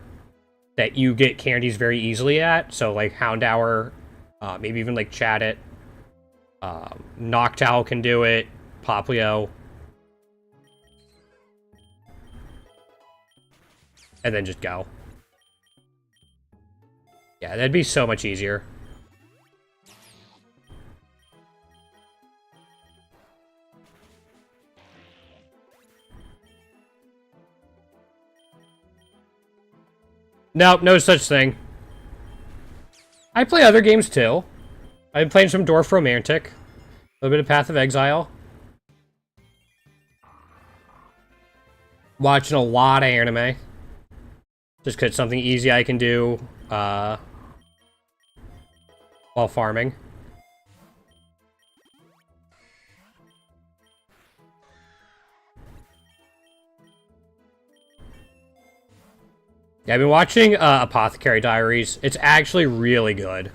that you get candies very easily at. So, like, Houndour, maybe even, like, Chatot. Noctowl can do it. Poplio. And then just go. Yeah, that'd be so much easier. Nope, no such thing. I play other games too. I've been playing some Dwarf Romantic. A little bit of Path of Exile. Watching a lot of anime. Just because it's something easy I can do while farming. Yeah, I've been watching Apothecary Diaries. It's actually really good.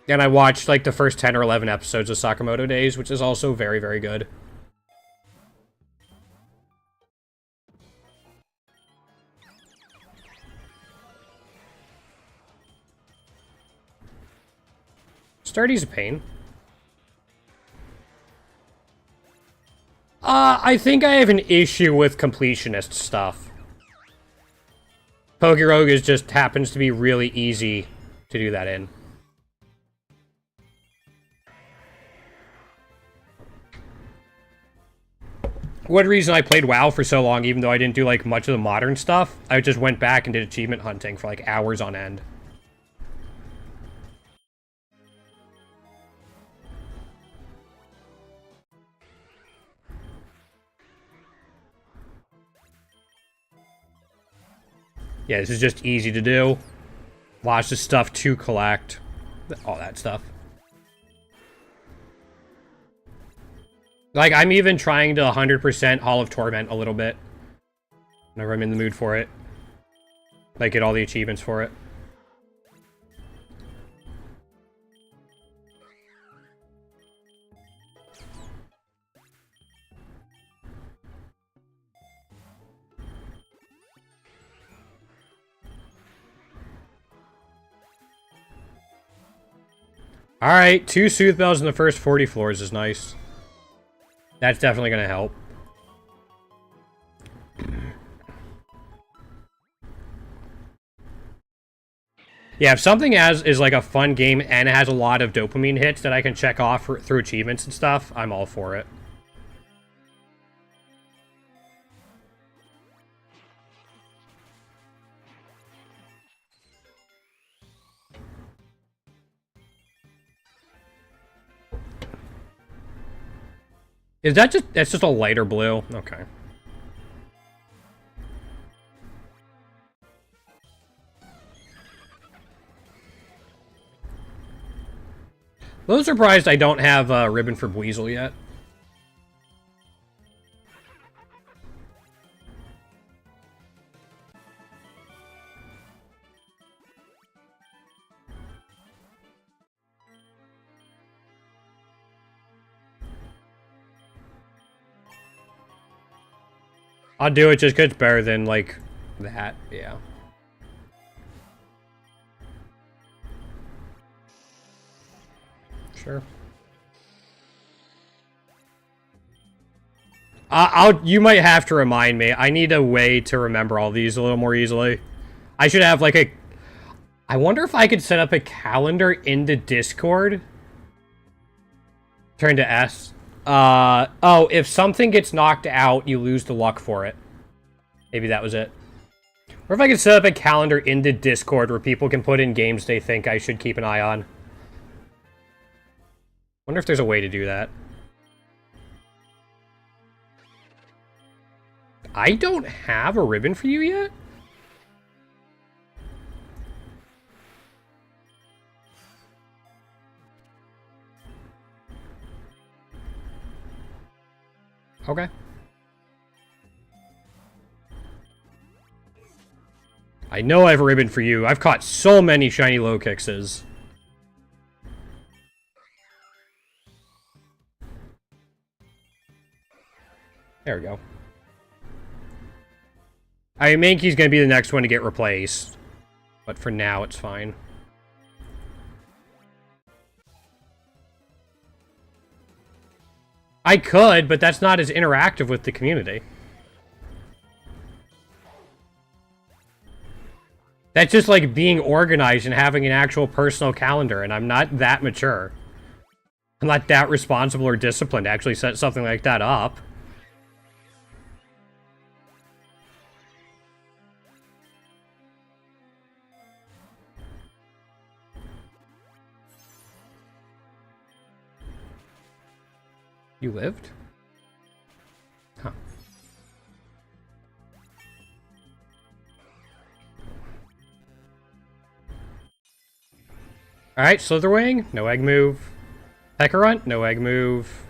And I watched like the first 10 or 11 episodes of Sakamoto Days, which is also very, very good. Sturdy's a pain. I think I have an issue with completionist stuff. Pokerogue is just happens to be really easy to do that in. One reason I played WoW for so long, even though I didn't do like much of the modern stuff, I just went back and did achievement hunting for like hours on end. Yeah, this is just easy to do. Lots of stuff to collect. All that stuff. Like, I'm even trying to 100% Hall of Torment a little bit. Whenever I'm in the mood for it. Like, get all the achievements for it. Alright, 2 Sooth Bells in the first 40 floors is nice. That's definitely going to help. Yeah, if something is like a fun game and it has a lot of dopamine hits that I can check off through achievements and stuff, I'm all for it. Is that just... That's just a lighter blue? Okay. A little surprised I don't have a ribbon for Buizel yet. I'll do it just because it's better than, like, that. Yeah. Sure. You might have to remind me. I need a way to remember all these a little more easily. I should have, like, a... I wonder if I could set up a calendar into Discord. Turn to S. Oh, if something gets knocked out, you lose the luck for it. Maybe that was it. Or if I could set up a calendar into Discord where people can put in games they think I should keep an eye on. Wonder if there's a way to do that. I don't have a ribbon for you yet? Okay. I know I have a ribbon for you. I've caught so many shiny low kicks. There we go. I mean, Mankey's gonna be the next one to get replaced. But for now, it's fine. I could, but that's not as interactive with the community. That's just like being organized and having an actual personal calendar, and I'm not that mature. I'm not that responsible or disciplined to actually set something like that up. You lived? Huh. Alright, Slitherwing, no egg move. Pekarunt, no egg move.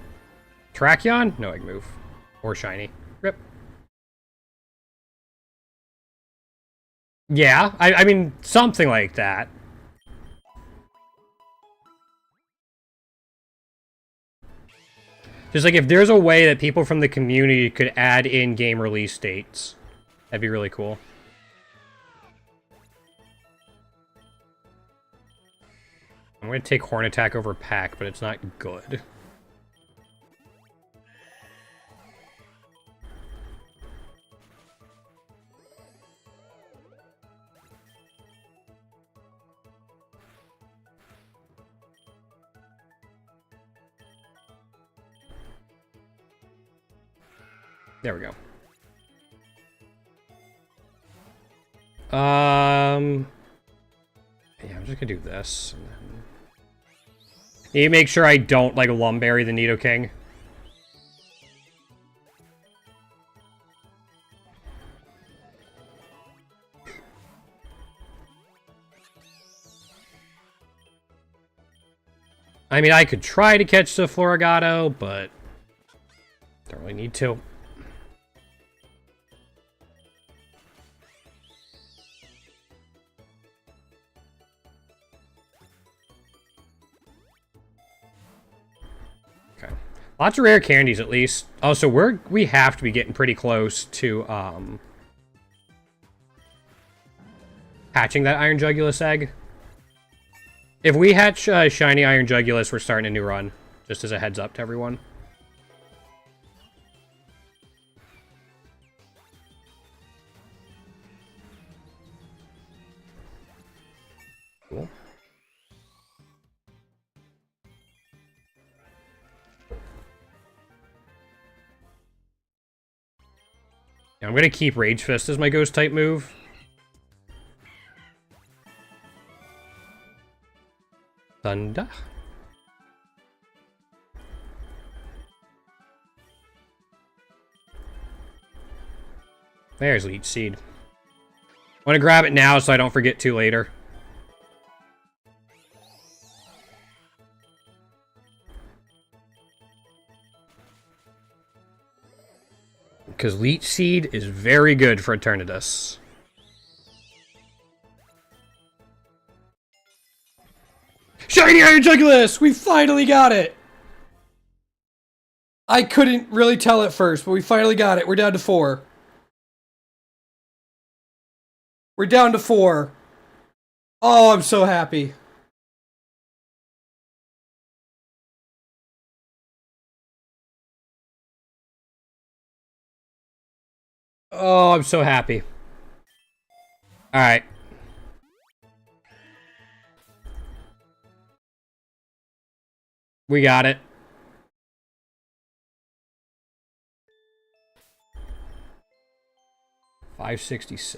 Terrakion, no egg move. Or shiny. Rip. Yeah, I mean, something like that. Just like if there's a way that people from the community could add in game release dates, that'd be really cool. I'm going to take Horn Attack over Pack, but it's not good. There we go. Yeah, I'm just gonna do this. And then... Need to make sure I don't, like, Lumberry the Nidoking. I mean, I could try to catch the Floragato, but... Really need to. Okay. Lots of rare candies, at least. Oh, so we have to be getting pretty close to, hatching that Iron Jugulus egg. If we hatch shiny Iron Jugulus, we're starting a new run. Just as a heads up to everyone. Cool. Yeah, I'm gonna keep Rage Fist as my ghost type move. Thunder. There's Leech Seed. I want to grab it now so I don't forget to later. Because Leech Seed is very good for Eternatus. Shiny Iron Jugulus! We finally got it! I couldn't really tell at first, but we finally got it. We're down to 4. We're down to 4. Oh, I'm so happy. Oh, I'm so happy. Alright. We got it. $566.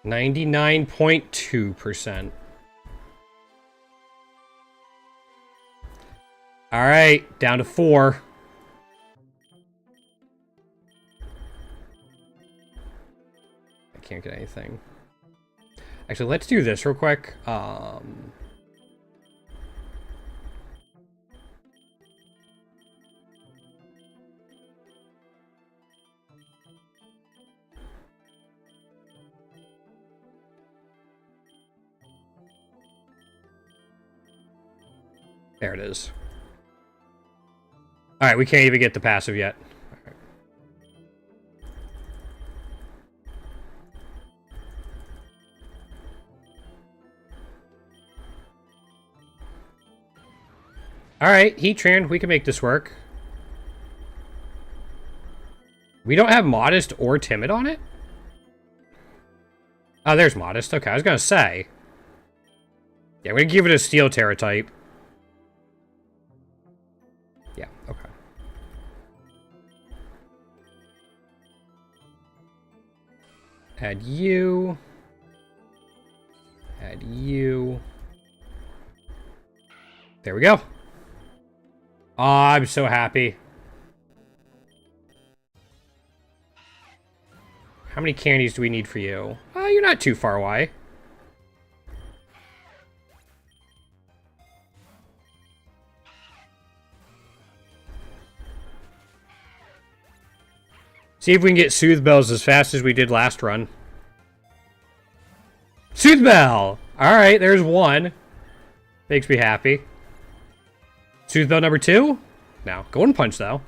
$99.2%. All right, down to 4. I can't get anything. Actually, let's do this real quick. There it is. All right, we can't even get the passive yet. All right, Heatran, we can make this work. We don't have Modest or Timid on it? Oh, there's Modest. Okay, I was going to say. Yeah, we're going to give it a Steel Terra type. Yeah, okay. Add you. Add you. There we go. Oh, I'm so happy. How many candies do we need for you? You're not too far away. See if we can get Soothe Bells as fast as we did last run. Soothe Bell! Alright, there's 1. Makes me happy. Soothe Bell number 2? No. Golden Punch, though.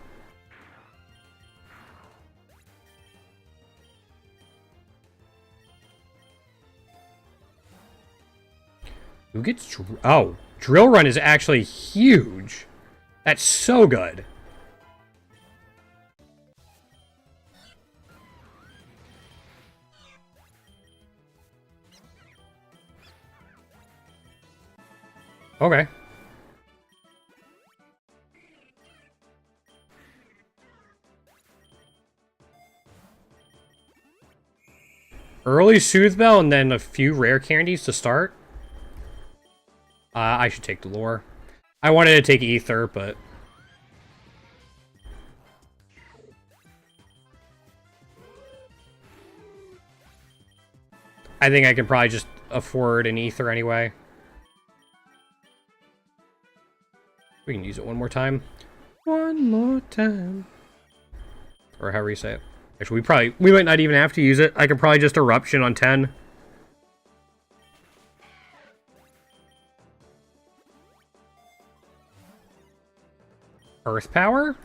Who gets... Oh, Drill Run is actually huge. That's so good. Okay. Early Soothe Bell and then a few rare candies to start. I should take the lore. I wanted to take Ether, but... I think I can probably just afford an ether anyway. We can use it one more time. One more time. Or however you say it. Actually, we might not even have to use it. I could probably just Eruption on 10. Earth Power?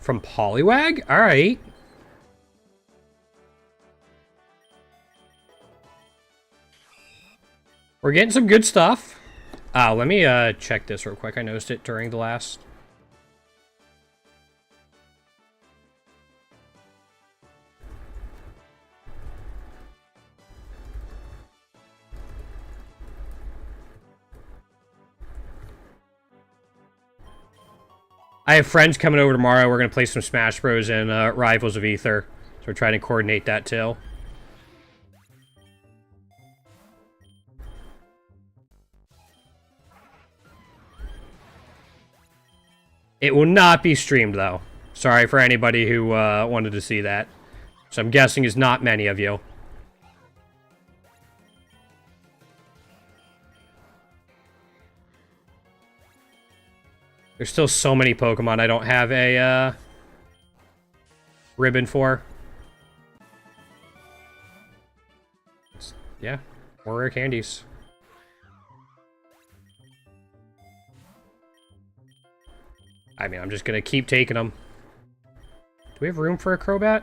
From Poliwag? Alright. We're getting some good stuff. Let me check this real quick. I noticed it during the last. I have friends coming over tomorrow. We're going to play some Smash Bros. And Rivals of Aether. So we're trying to coordinate that too. It will not be streamed, though. Sorry for anybody who wanted to see that. So I'm guessing is not many of you. There's still so many Pokemon I don't have a ribbon for. Yeah, more rare candies. I mean, I'm just gonna keep taking them. Do we have room for a Crobat?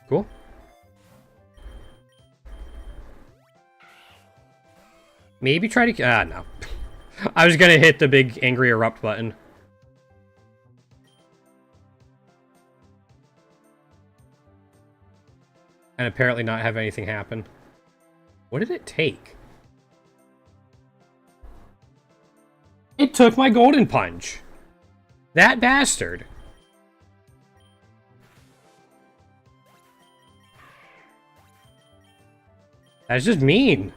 Cool. Maybe try to... no. I was gonna hit the big angry erupt button. And apparently not have anything happen. What did it take? It took my Golden Punch. That bastard. That's just mean.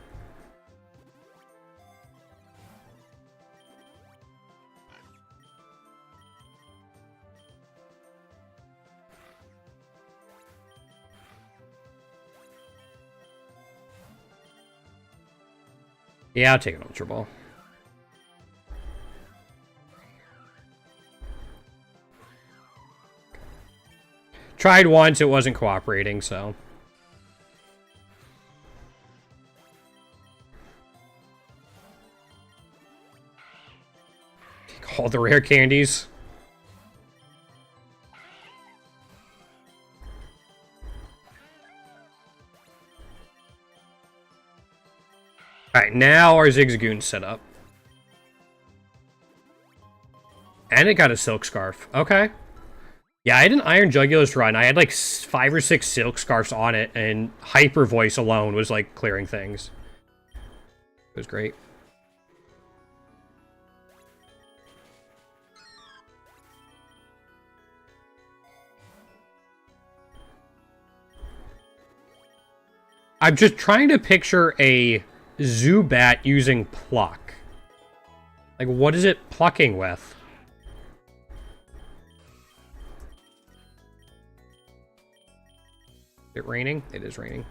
Yeah, I'll take an Ultra Ball. Tried once, it wasn't cooperating, so... Take all the rare candies. Alright, now our Zigzagoon's set up. And it got a Silk Scarf. Okay. Yeah, I had an Iron Jugulus run. I had like 5 or 6 Silk Scarfs on it, and Hyper Voice alone was like clearing things. It was great. I'm just trying to picture a Zubat using Pluck. Like, what is it plucking with? Is it raining? It is raining.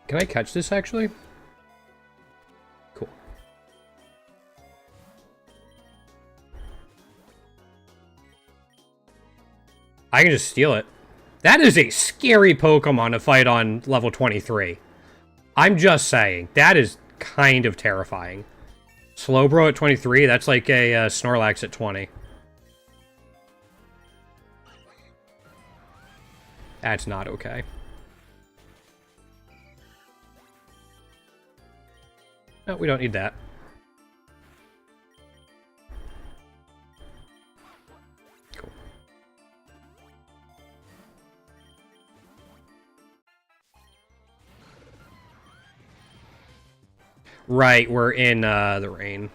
Can I catch this, actually? Cool. I can just steal it. That is a scary Pokemon to fight on level 23. I'm just saying. That is kind of terrifying. Slowbro at 23, that's like a Snorlax at 20. That's not okay. No, we don't need that. Cool. Right, we're in the rain.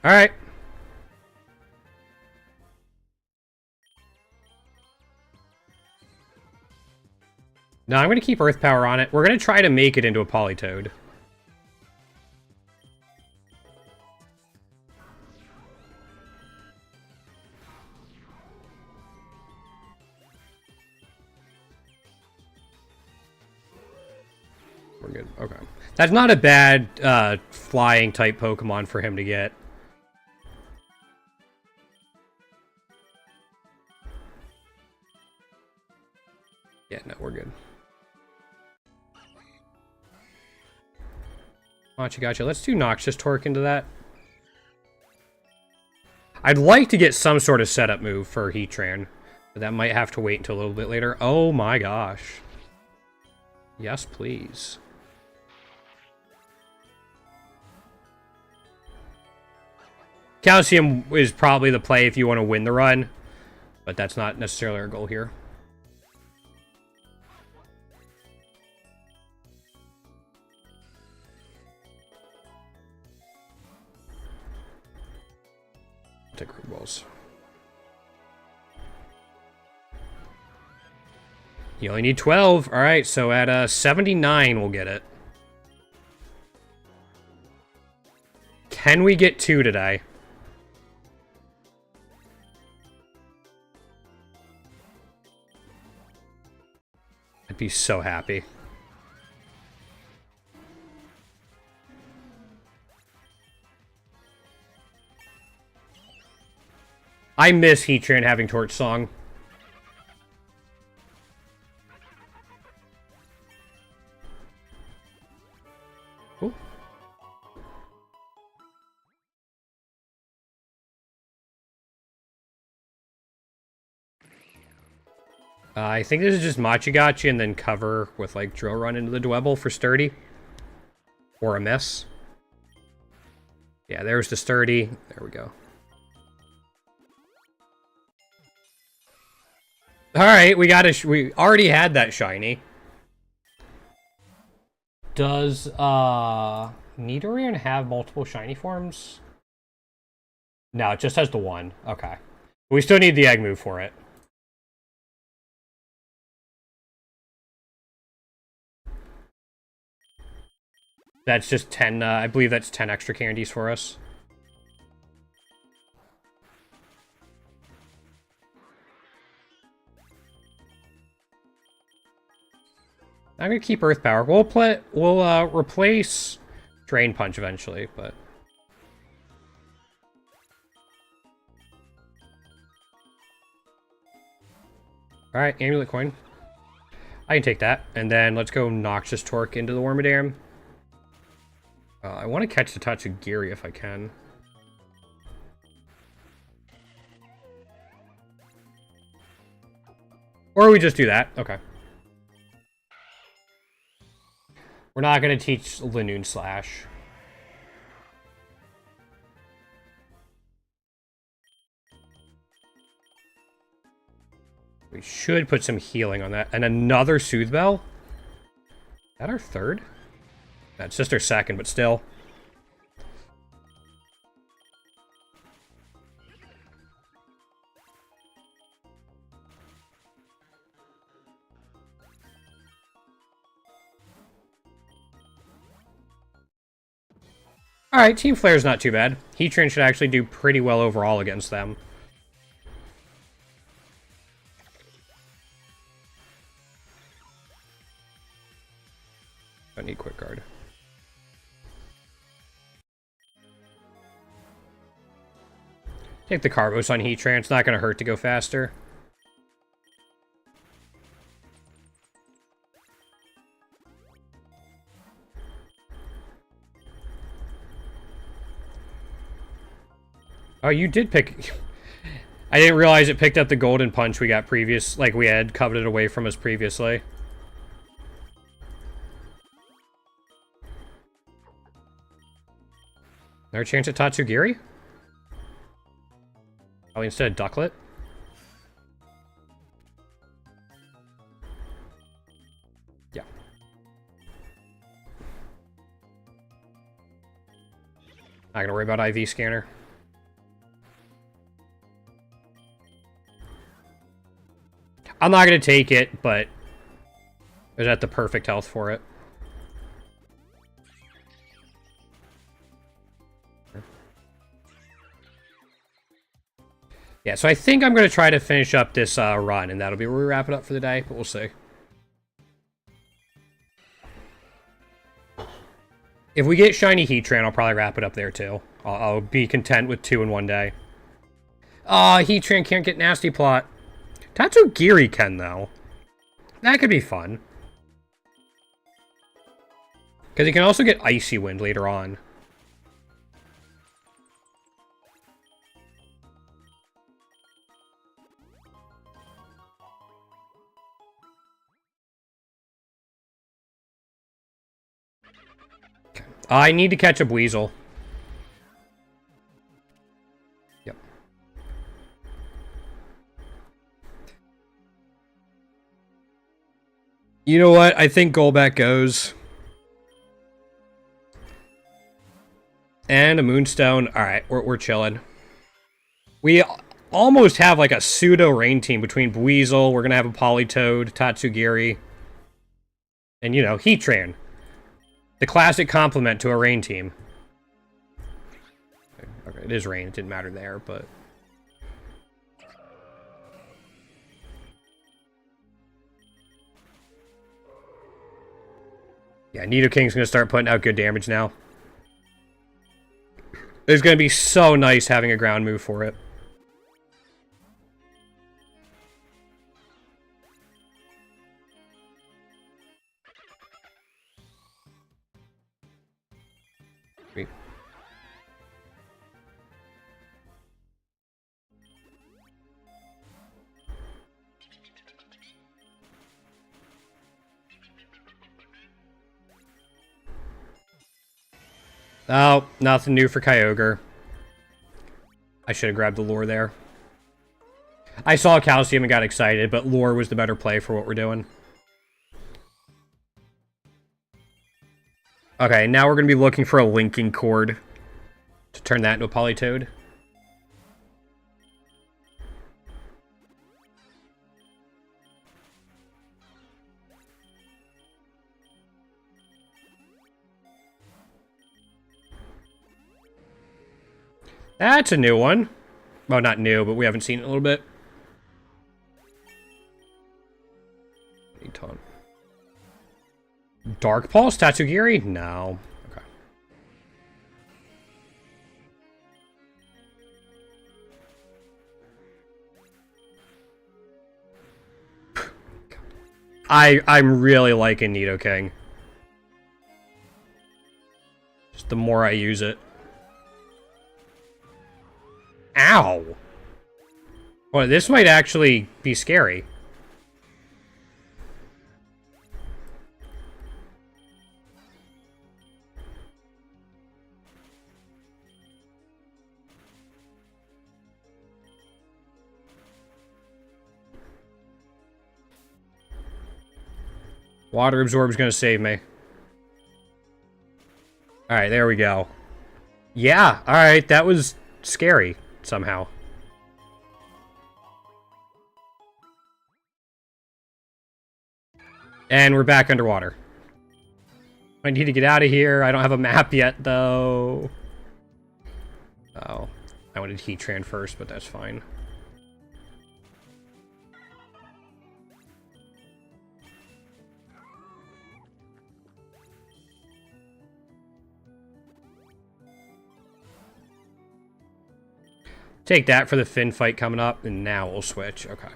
All right. No, I'm going to keep Earth Power on it. We're going to try to make it into a Politoed. We're good. Okay. That's not a bad flying type Pokemon for him to get. Yeah, no, we're good. Gotcha. Let's do Noxious Torque into that. I'd like to get some sort of setup move for Heatran, but that might have to wait until a little bit later. Oh my gosh. Yes, please. Calcium is probably the play if you want to win the run, but that's not necessarily our goal here. Take Root Balls. You only need 12. Alright, so at 79 we'll get it. Can we get 2 today? I'd be so happy. I miss Heatran having Torch Song. Ooh. I think this is just Machigachi and then cover with like Drill Run into the Dwebble for Sturdy. Or a Miss. Yeah, there's the Sturdy. There we go. Alright, we already had that shiny. Does Nidoran have multiple shiny forms? No, it just has the one. Okay. We still need the egg move for it. That's just 10, I believe that's 10 extra candies for us. I'm gonna keep Earth Power. We'll replace Drain Punch eventually, but all right, Amulet Coin. I can take that, and then let's go Noxious Torque into the Wormadam. I want to catch the touch of Geary if I can. Or we just do that. Okay. We're not going to teach Linoon Slash. We should put some healing on that. And another Soothe Bell? Is that our third? That's just our second, but still. Alright, Team Flare's not too bad. Heatran should actually do pretty well overall against them. I need Quick Guard. Take the Carbos on Heatran. It's not going to hurt to go faster. Oh, you did pick... I didn't realize it picked up the Golden Punch we got previous... Like, we had coveted away from us previously. Another chance at Tatsugiri? Oh, instead of Ducklet? Yeah. Not gonna worry about IV scanner. I'm not gonna take it, but Is that the perfect health for it? Yeah, so I think I'm going to try to finish up this run, and that'll be where we wrap it up for the day, but we'll see. If we get Shiny Heatran, I'll probably wrap it up there, too. I'll be content with 2 in one day. Heatran can't get Nasty Plot. Tatsugiri can, though. That could be fun. Because he can also get Icy Wind later on. I need to catch up Weasel. Yep. You know what? I think Golbat goes. And a Moonstone. Alright, we're chilling. We almost have like a pseudo-rain team between Weasel. We're going to have a Politoed, Tatsugiri. And, you know, Heatran. The classic complement to a rain team. Okay, it is rain. It didn't matter there, but... Yeah, Nidoking's going to start putting out good damage now. It's going to be so nice having a ground move for it. Oh, nothing new for Kyogre. I should have grabbed the lure there. I saw Calcium and got excited, but lure was the better play for what we're doing. Okay, now we're going to be looking for a linking cord to turn that into a Politoed. That's a new one. Well, not new, but we haven't seen it in a little bit. Dark Pulse? Tatsugiri? No. Okay. I'm really liking Nidoking. Just the more I use it. Ow! Well, this might actually be scary. Water Absorb's gonna save me. Alright, there we go. Yeah, alright, that was scary, somehow. And we're back underwater. I need to get out of here. I don't have a map yet, though. Oh. I wanted Heatran first, but that's fine. Take that for the Finn fight coming up, and now we'll switch. Okay.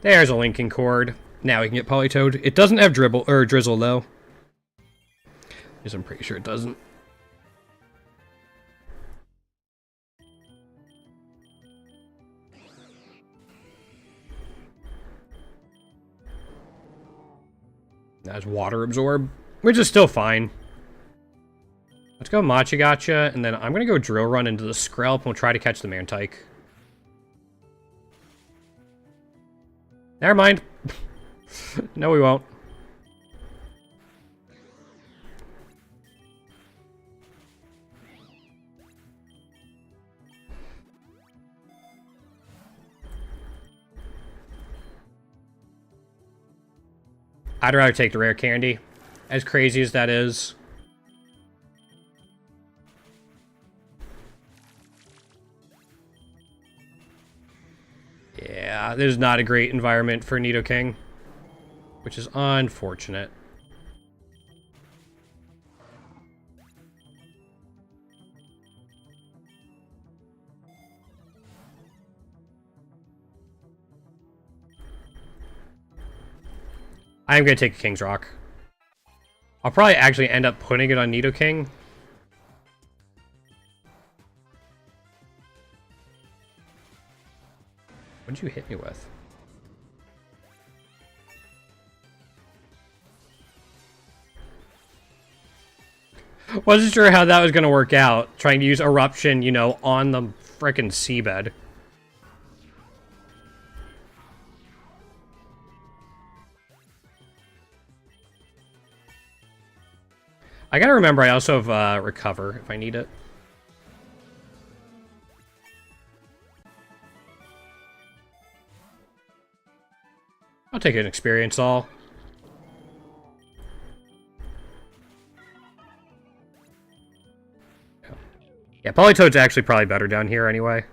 There's a linking cord. Now we can get Politoed. It doesn't have Dribble or Drizzle though. Because I'm pretty sure it doesn't. That's Water Absorb, which is still fine. Let's go Machigacha, and then I'm going to go Drill Run into the Skrelp, and we'll try to catch the Mantike. Never mind. No, we won't. I'd rather take the rare candy, as crazy as that is. Yeah, this is not a great environment for Nidoking, which is unfortunate. I'm going to take a King's Rock. I'll probably actually end up putting it on Nidoking. What'd you hit me with? Wasn't sure how that was going to work out. Trying to use Eruption, you know, on the frickin' seabed. I gotta remember I also have Recover if I need it. I'll take an Experience All. Yeah, Politoed's actually probably better down here anyway.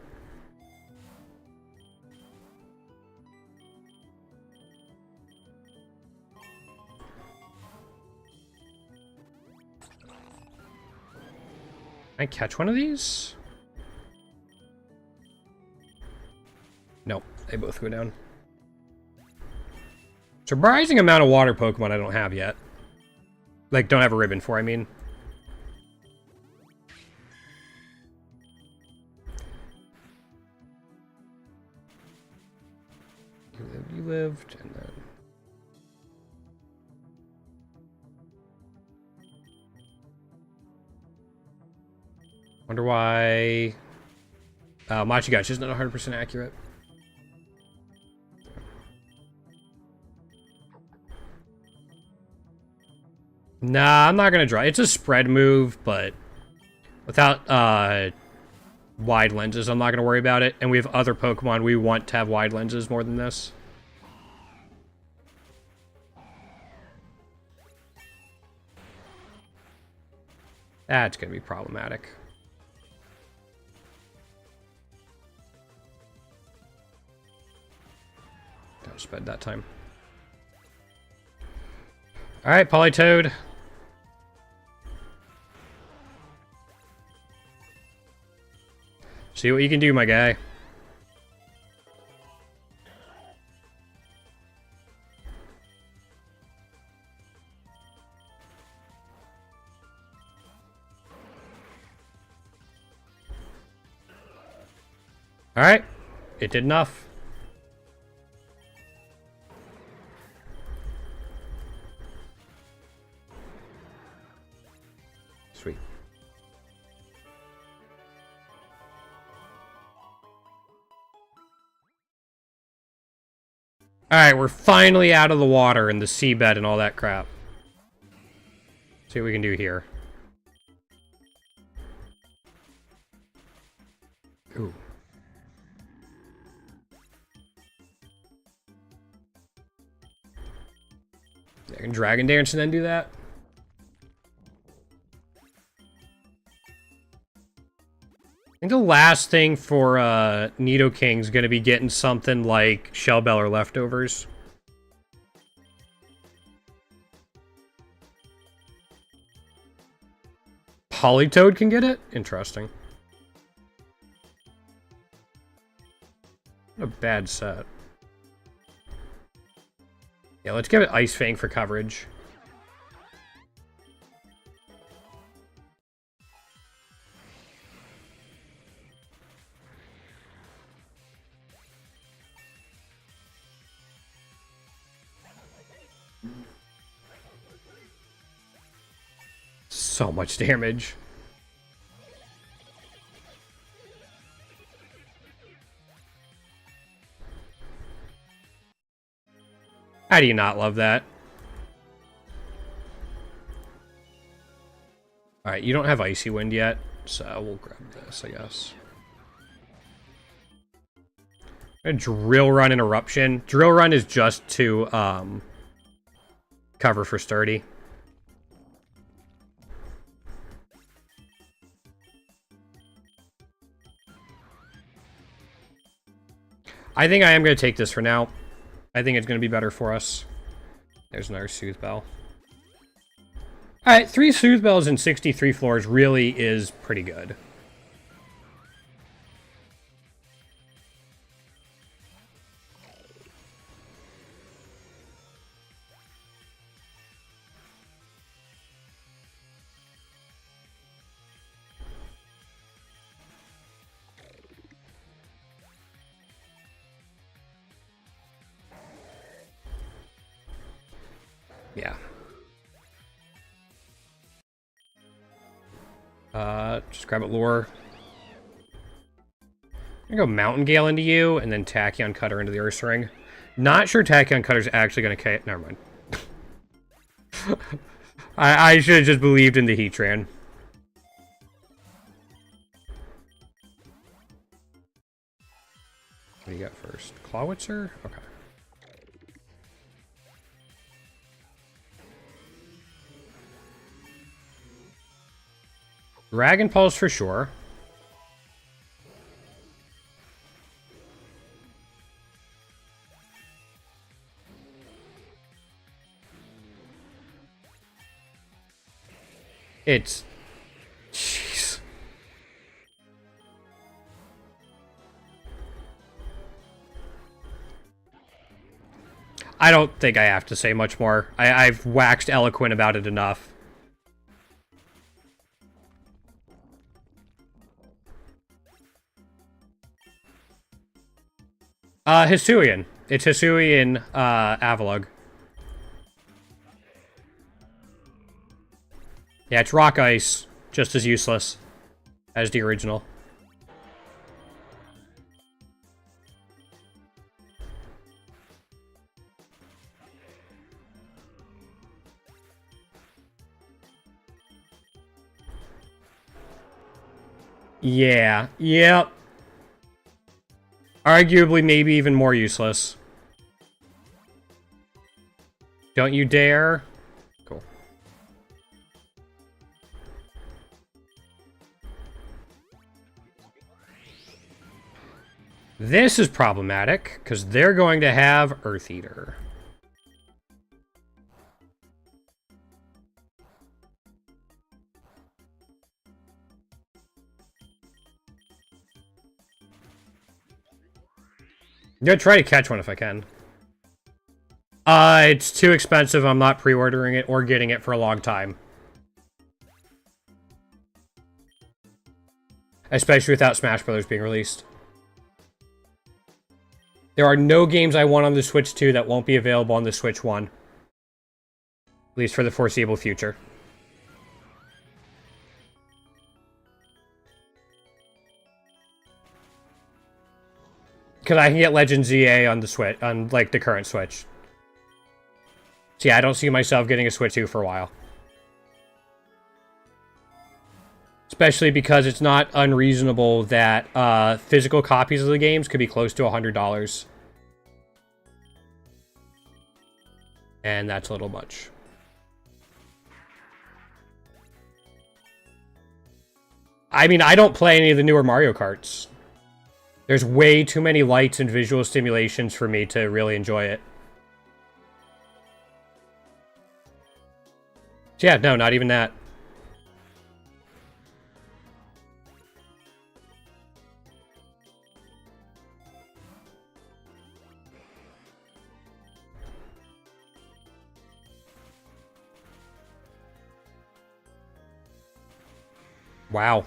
Can I catch one of these? Nope, they both go down. Surprising amount of water Pokemon I don't have yet. Like, don't have a ribbon for, I mean. You lived, and then... Wonder why... Machigash isn't 100% accurate. Nah, I'm not gonna draw. It's a spread move, but without wide lenses, I'm not gonna worry about it. And we have other Pokemon we want to have wide lenses more than this. That's gonna be problematic. Don't sped that time. Alright, Politoed. See what you can do, my guy. Alright. It did enough. Sweet. Alright, we're finally out of the water and the seabed and all that crap. See what we can do here. Ooh. I can Dragon Dance and then do that. I think the last thing for Nidoking is going to be getting something like Shell Bell or Leftovers. Politoed can get it? Interesting. What a bad set. Yeah, let's give it Ice Fang for coverage. So much damage. How do you not love that? Alright, you don't have Icy Wind yet, so we'll grab this, I guess. A Drill Run and Eruption. Drill Run is just to Cover for sturdy. I think I am going to take this for now. I think it's going to be better for us. There's another Soothe Bell. Alright, 3 Soothe Bells and 63 floors really is pretty good. Yeah. Just grab it, Lure. I'm gonna go Mountain Gale into you, and then Tachyon Cutter into the Ursaring. Not sure Tachyon Cutter's actually gonna never mind. I should have just believed in the Heatran. What do you got first? Clawitzer? Okay. Dragon Pulse for sure. It's... Jeez. I don't think I have to say much more. I've waxed eloquent about it enough. Hisuian. It's Hisuian, Avalugg. Yeah, it's Rock Ice. Just as useless as the original. Yeah. Yep. Arguably, maybe even more useless. Don't you dare. Cool. This is problematic, because they're going to have Earth Eater. I'm gonna try to catch one if I can. It's too expensive. I'm not pre-ordering it or getting it for a long time. Especially without Smash Brothers being released. There are no games I want on the Switch 2 that won't be available on the Switch 1. At least for the foreseeable future. Because I can get Legend ZA on the Switch, on, like, the current Switch. So yeah, I don't see myself getting a Switch 2 for a while. Especially because it's not unreasonable that physical copies of the games could be close to $100. And that's a little much. I mean, I don't play any of the newer Mario Karts. There's way too many lights and visual stimulations for me to really enjoy it. So yeah, no, not even that. Wow.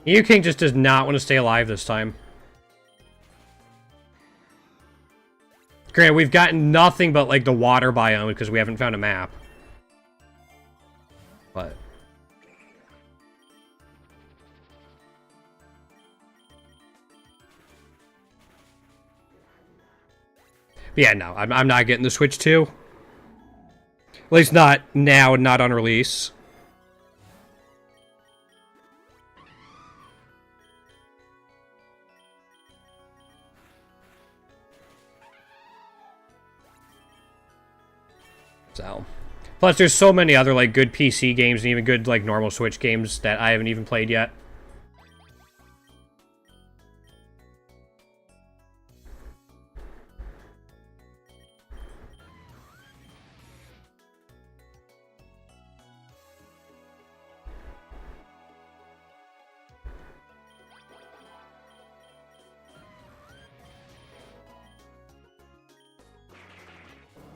King just does not want to stay alive this time. Granted, we've gotten nothing but, like, the water biome because we haven't found a map. But... But yeah, no, I'm not getting the Switch 2. At least not now and not on release. So, plus there's so many other like good PC games and even good like normal Switch games that I haven't even played yet.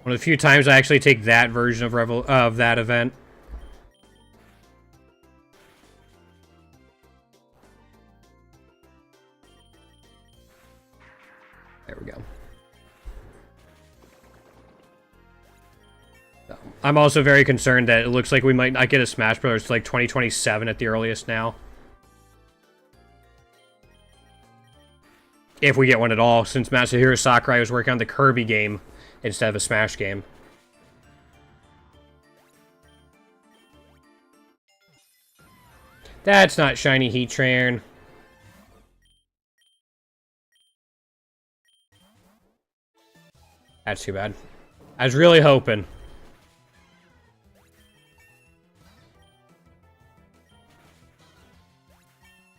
One of the few times I actually take that version of that event. There we go. So, I'm also very concerned that it looks like we might not get a Smash Bros. To like 2027 at the earliest now. If we get one at all, since Masahiro Sakurai was working on the Kirby game instead of a Smash game. That's not Shiny Heatran. That's too bad. I was really hoping.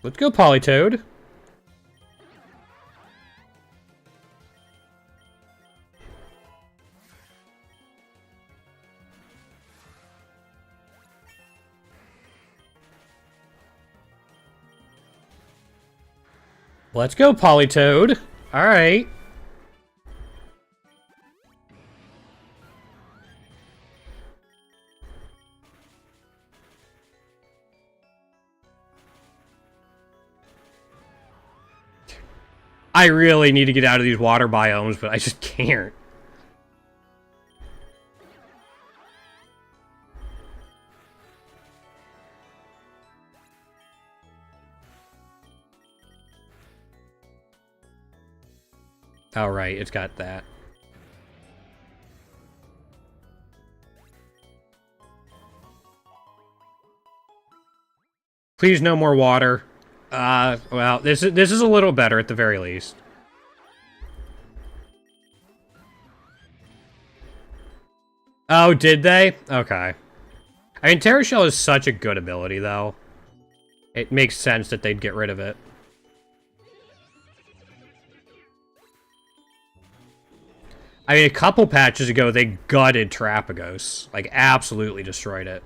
Let's go Politoed. Let's go, Politoed. Alright. I really need to get out of these water biomes, but I just can't. Oh, right, it's got that. Please, no more water. Well, this is a little better at the very least. Oh, did they? Okay. I mean, Terra Shell is such a good ability, though. It makes sense that they'd get rid of it. I mean, a couple patches ago, they gutted Terapagos. Like, absolutely destroyed it.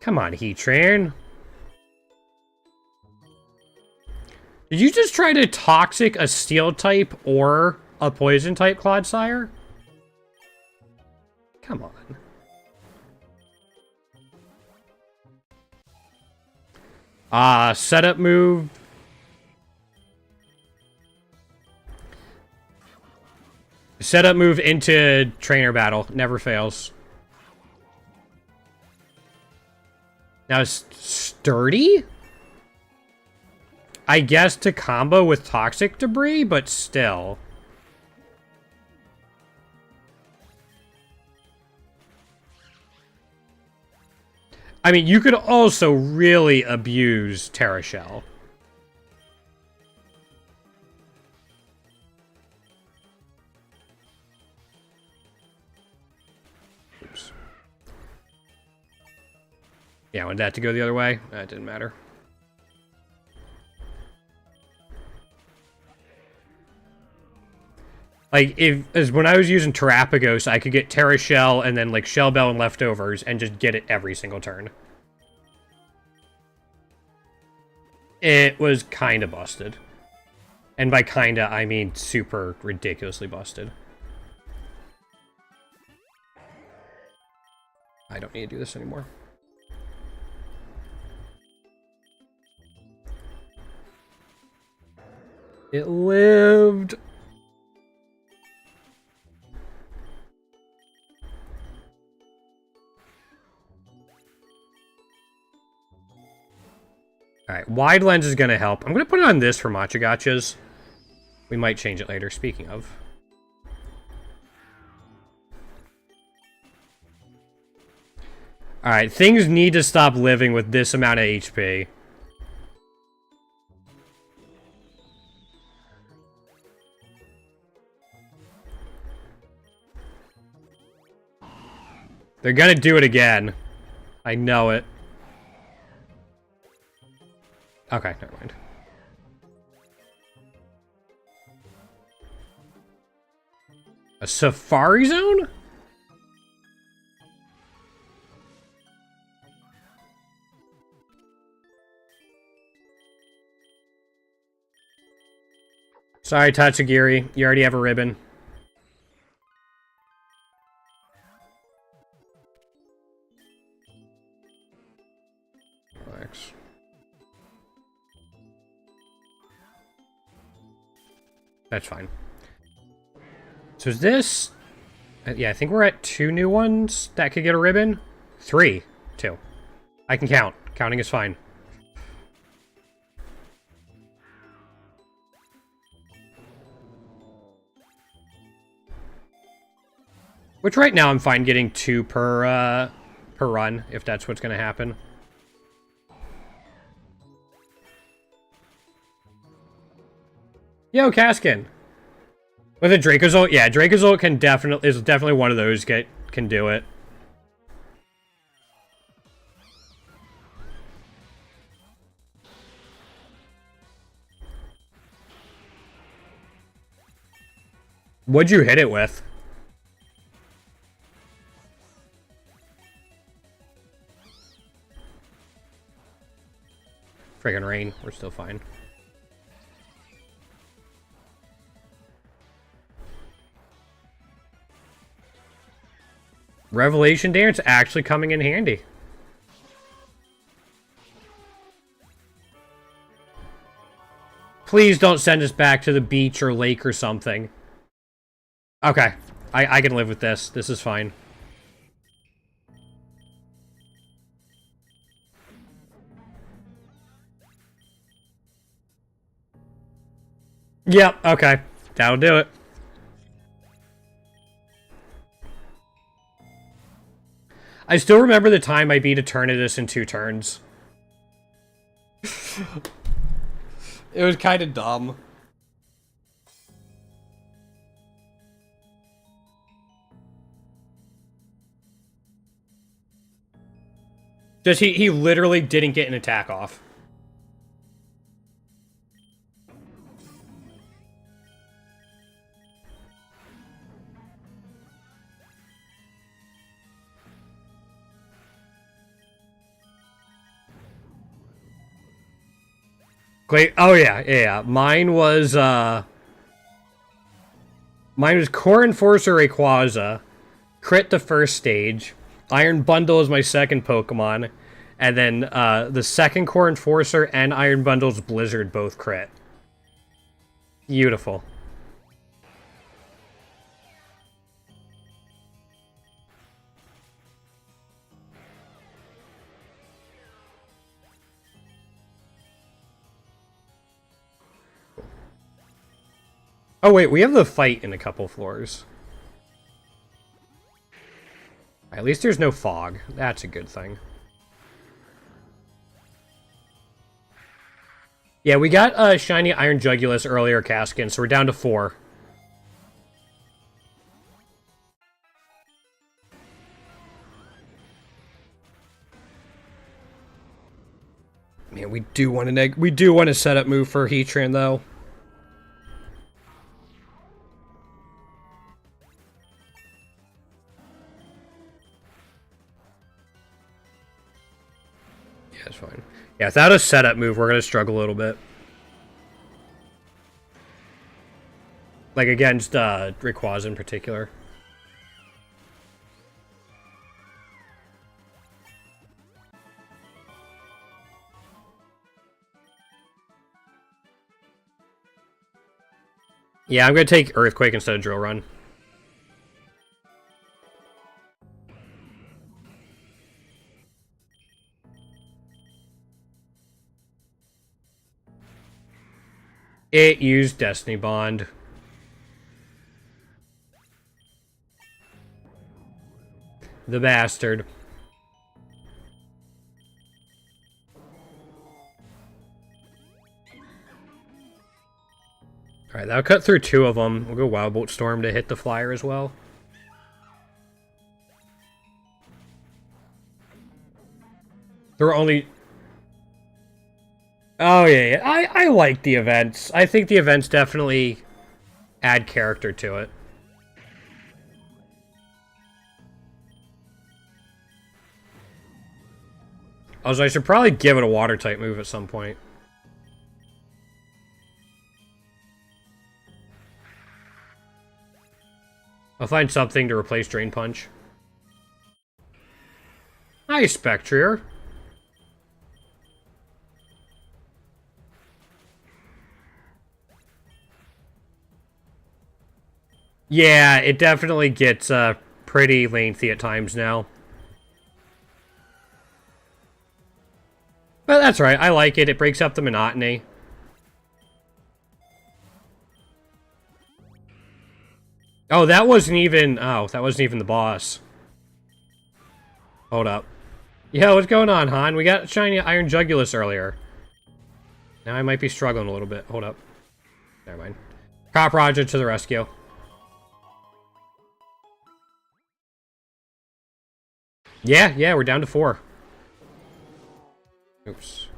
Come on, Heatran. Did you just try to Toxic a Steel-type or a Poison-type Clodsire? Come on. Setup move. Setup move into trainer battle. Never fails. Now, Sturdy? I guess to combo with Toxic Debris, but still. I mean, you could also really abuse Terra Shell. Oops. Yeah, I wanted that to go the other way. That didn't matter. Like, as when I was using Terapagos, I could get Terra Shell and then, like, Shell Bell and Leftovers and just get it every single turn. It was kind of busted. And by kinda, I mean super ridiculously busted. I don't need to do this anymore. It lived! Alright, wide lens is going to help. I'm going to put it on this for Machagachas. We might change it later, speaking of. Alright, things need to stop living with this amount of HP. They're gonna do it again. I know it. Okay, never mind. A Safari Zone? Sorry, Tatsugiri. You already have a ribbon. Relax. That's fine. So is this... yeah, I think we're at 2 new ones that could get a ribbon. 3. 2. I can count. Counting is fine. Which right now I'm fine getting 2 per run, if that's what's going to happen. Yo, Kaskin. With a Dracozolt, yeah, Dracozolt can is definitely one of those can do it. What'd you hit it with? Friggin' rain, we're still fine. Revelation Dance actually coming in handy. Please don't send us back to the beach or lake or something. Okay, I can live with this. This is fine. Yep, okay. That'll do it. I still remember the time I beat Eternatus in 2 turns. It was kind of dumb. Just he literally didn't get an attack off. Great. Oh yeah. Mine was Core Enforcer Rayquaza, crit the first stage. Iron Bundle is my second Pokemon, and then the second Core Enforcer and Iron Bundle's Blizzard both crit. Beautiful. Oh wait, we have the fight in a couple floors. At least there's no fog. That's a good thing. Yeah, we got shiny Iron Jugulus earlier, Kaskin, so we're down to 4. Man, we do want a setup move for Heatran though. That's fine. Yeah, without a setup move, we're going to struggle a little bit. Like, against Rayquaza in particular. Yeah, I'm going to take Earthquake instead of Drill Run. It used Destiny Bond. The bastard. Alright, that'll cut through 2 of them. We'll go Wild Bolt Storm to hit the flyer as well. There were only... Oh, yeah. I like the events. I think the events definitely add character to it. Also, I should probably give it a water-type move at some point. I'll find something to replace Drain Punch. Hi, Spectrier. Yeah, it definitely gets pretty lengthy at times now. But that's right, I like it. It breaks up the monotony. Oh, that wasn't even... Oh, that wasn't even the boss. Hold up. Yeah, what's going on, Han? We got shiny Iron Jugulus earlier. Now I might be struggling a little bit. Hold up. Never mind. Cop Roger to the rescue. Yeah, we're down to 4. Oops.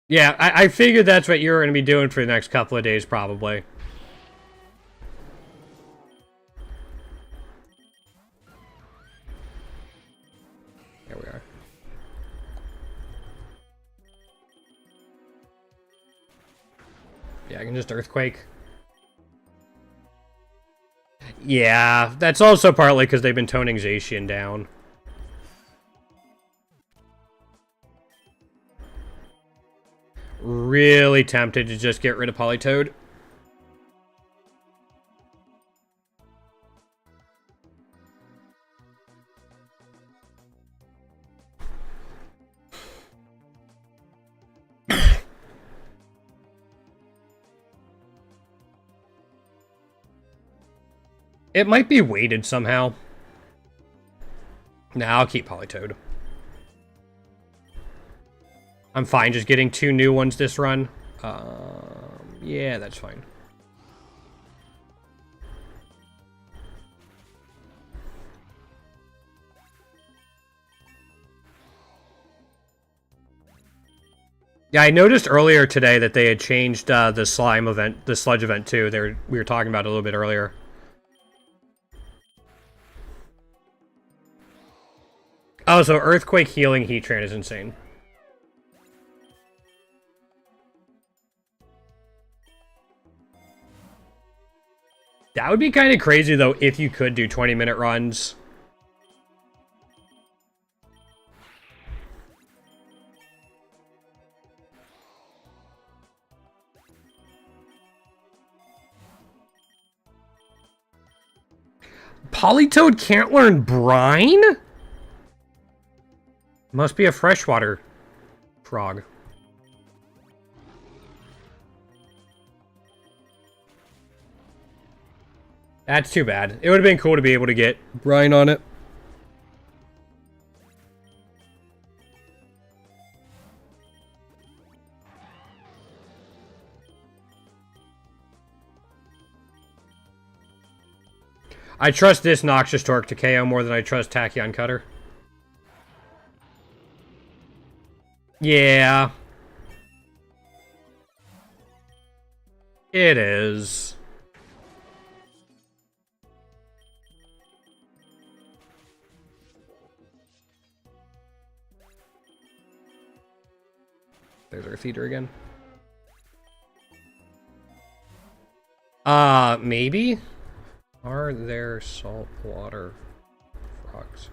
Yeah, I figured that's what you were going to be doing for the next couple of days, probably. There we are. Yeah, I can just Earthquake. Yeah, that's also partly because they've been toning Zacian down. Really tempted to just get rid of Politoed. It might be weighted somehow. Nah, I'll keep Politoed. I'm fine just getting 2 new ones this run. Yeah, that's fine. Yeah, I noticed earlier today that they had changed the slime event, the sludge event too. We were talking about it a little bit earlier. Oh, so Earthquake healing Heatran is insane. That would be kind of crazy, though, if you could do 20-minute runs. Politoed can't learn Brine? Must be a freshwater frog. That's too bad. It would have been cool to be able to get Brine on it. I trust this Noxious Torque to KO more than I trust Tachyon Cutter. Yeah. It is. There's our feeder again. Maybe? Are there saltwater frogs?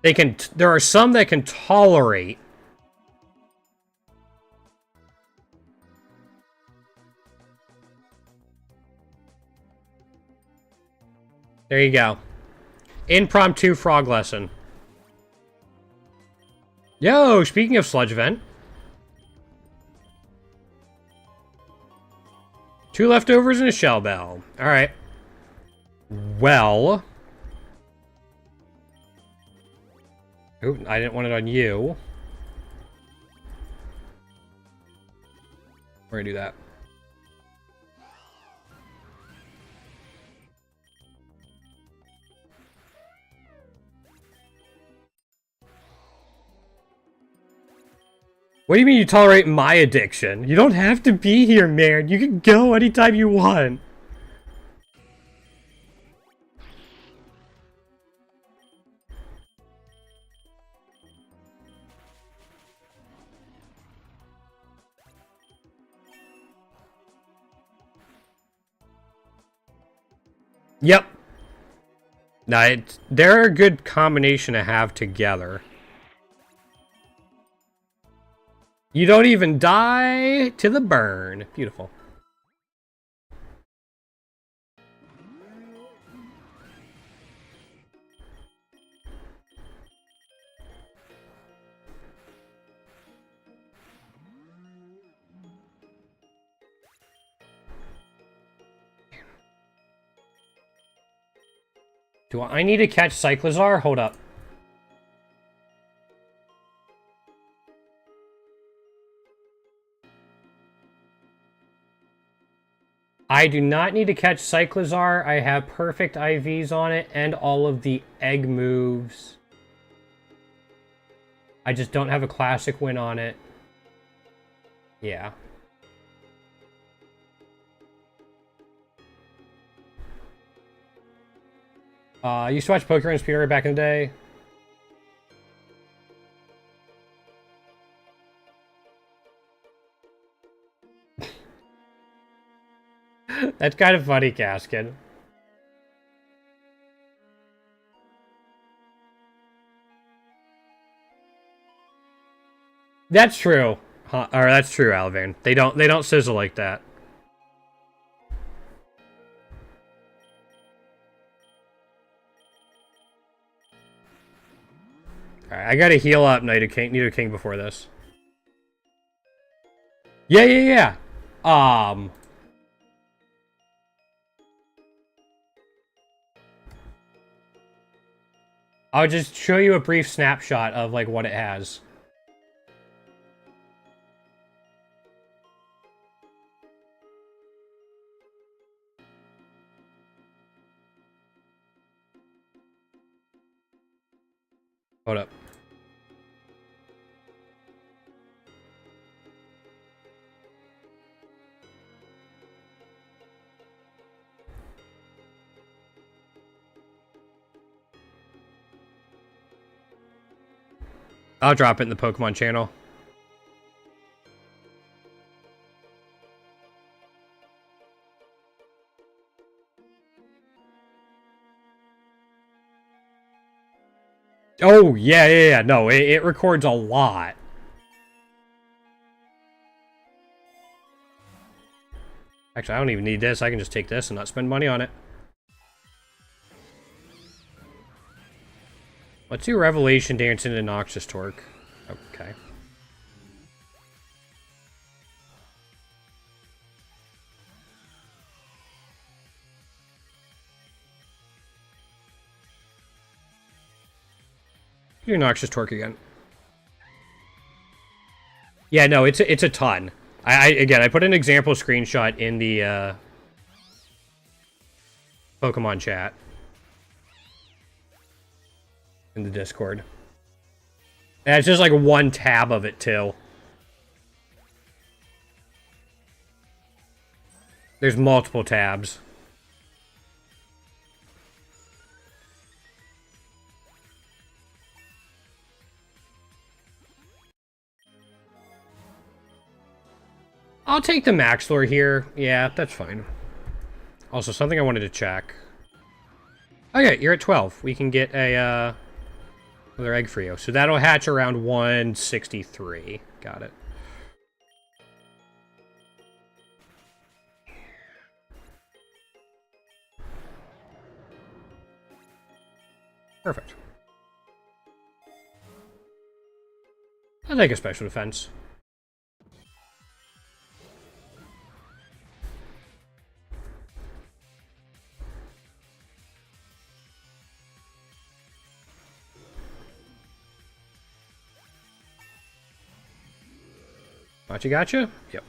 They can, there are some that can tolerate. There you go. Impromptu frog lesson. Yo, speaking of sludge event. 2 leftovers and a shell bell. Alright. Well. Ooh, I didn't want it on you. We're gonna do that. What do you mean you tolerate my addiction? You don't have to be here, man. You can go anytime you want. Yep. Nah, they're a good combination to have together. You don't even die to the burn. Beautiful. Do I need to catch Cyclizar? Hold up. I do not need to catch Cyclizar. I have perfect IVs on it and all of the egg moves. I just don't have a classic win on it. Yeah. I used to watch Pokemon Speedrun back in the day. That's kind of funny, Caskin. That's true. Or that's true, Alvin. They don't sizzle like that. Alright, I gotta heal up Nidoking before this. Yeah. I'll just show you a brief snapshot of, like, what it has. Hold up. I'll drop it in the Pokemon channel. Oh, yeah. No, it records a lot. Actually, I don't even need this. I can just take this and not spend money on it. Let's do Revelation Dance into Noxious Torque. Okay. Do Noxious Torque again. Yeah, no, it's a ton. Again, I put an example screenshot in the Pokemon chat. In the Discord. And it's just like one tab of it, too. There's multiple tabs. I'll take the Max Lure here. Yeah, that's fine. Also, something I wanted to check. Okay, you're at 12. We can get a, another egg for you. So that'll hatch around 163. Got it. Perfect. I'll take a special defense. Gotcha? Yep.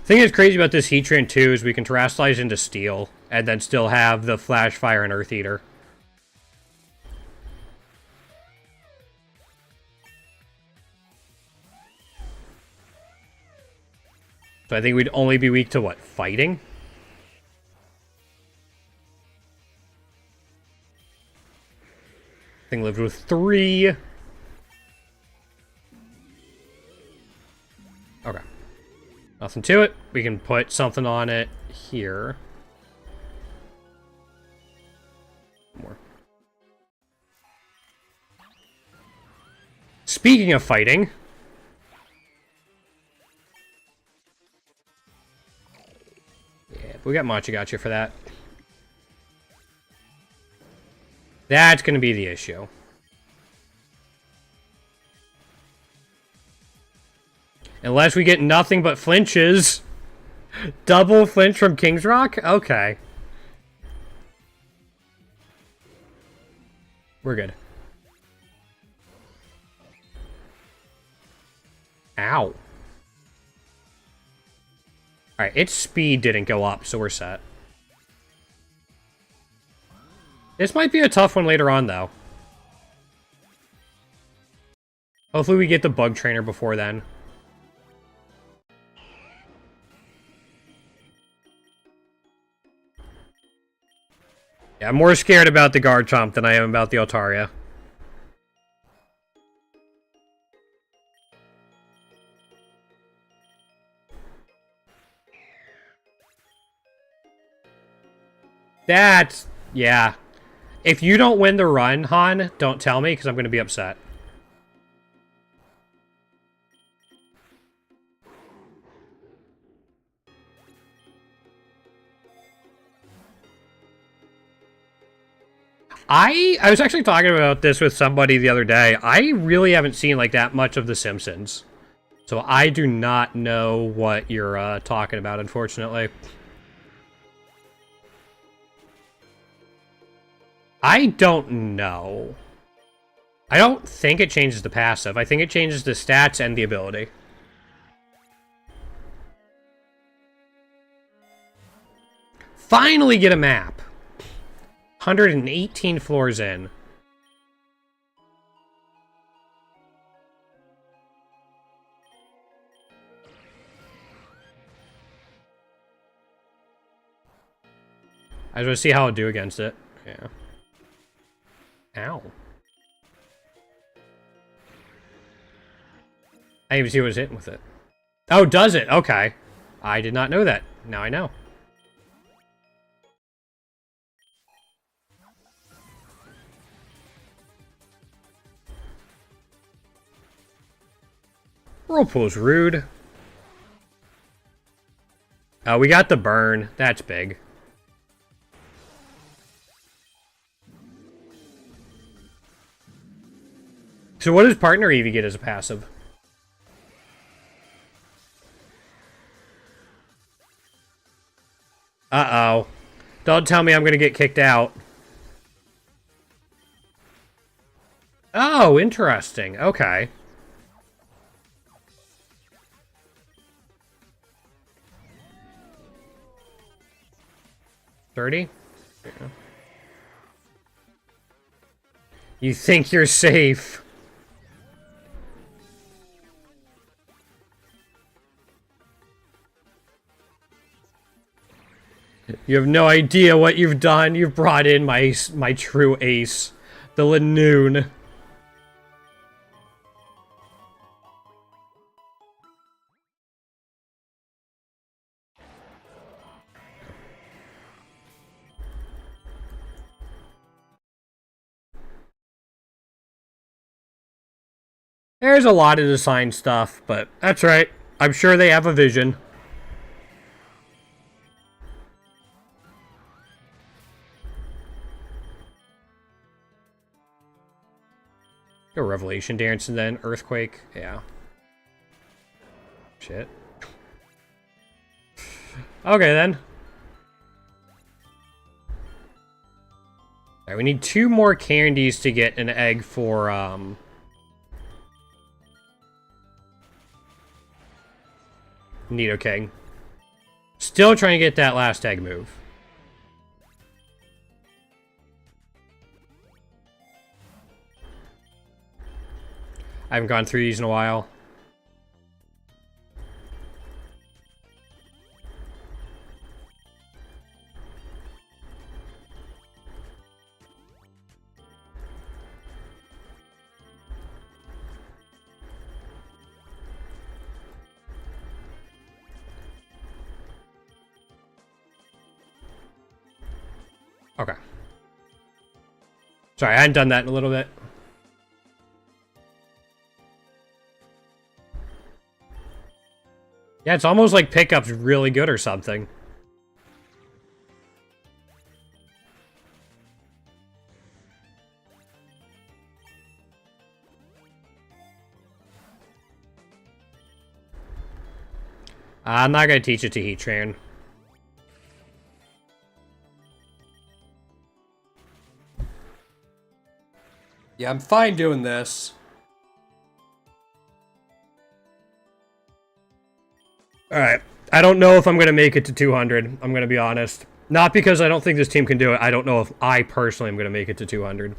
Thing that's crazy about this Heatran too is we can terrestrialize into Steel and then still have the Flash, Fire, and Earth Eater. So I think we'd only be weak to what? Fighting? Thing lived with 3. Okay. Nothing to it. We can put something on it here. More. Speaking of fighting. Yeah, but we got Machigotcha for that. That's going to be the issue. Unless we get nothing but flinches. Double flinch from King's Rock? Okay. We're good. Ow. Alright, its speed didn't go up, so we're set. This might be a tough one later on, though. Hopefully we get the Bug Trainer before then. Yeah, I'm more scared about the Garchomp than I am about the Altaria. That's... yeah. If you don't win the run, Han, don't tell me, because I'm going to be upset. I was actually talking about this with somebody the other day. I really haven't seen, like, that much of The Simpsons. So I do not know what you're talking about, unfortunately. I don't know. I don't think it changes the passive. I think it changes the stats and the ability. Finally get a map. 118 floors in. I just want to see how I'll do against it. Yeah. Ow. I didn't even see what was hitting with it. Oh, does it? Okay. I did not know that. Now I know. Whirlpool's rude. Oh, we got the burn. That's big. So what does Partner Eevee get as a passive? Uh-oh. Don't tell me I'm going to get kicked out. Oh, interesting. Okay. $30? Yeah. You think you're safe? You have no idea what you've done. You've brought in my true ace, the Lanoon. There's a lot of design stuff, but that's right. I'm sure they have a vision. Go Revelation Dance and then Earthquake. Yeah. Shit. Okay, then. Alright, we need 2 more candies to get an egg for, Nidoking. Still trying to get that last egg move. I haven't gone through these in a while. Okay. Sorry, I hadn't done that in a little bit. Yeah, it's almost like pickup's really good or something. I'm not gonna teach it to Heatran. Yeah, I'm fine doing this. Alright. I don't know if I'm gonna make it to 200, I'm gonna be honest. Not because I don't think this team can do it, I don't know if I personally am gonna make it to 200.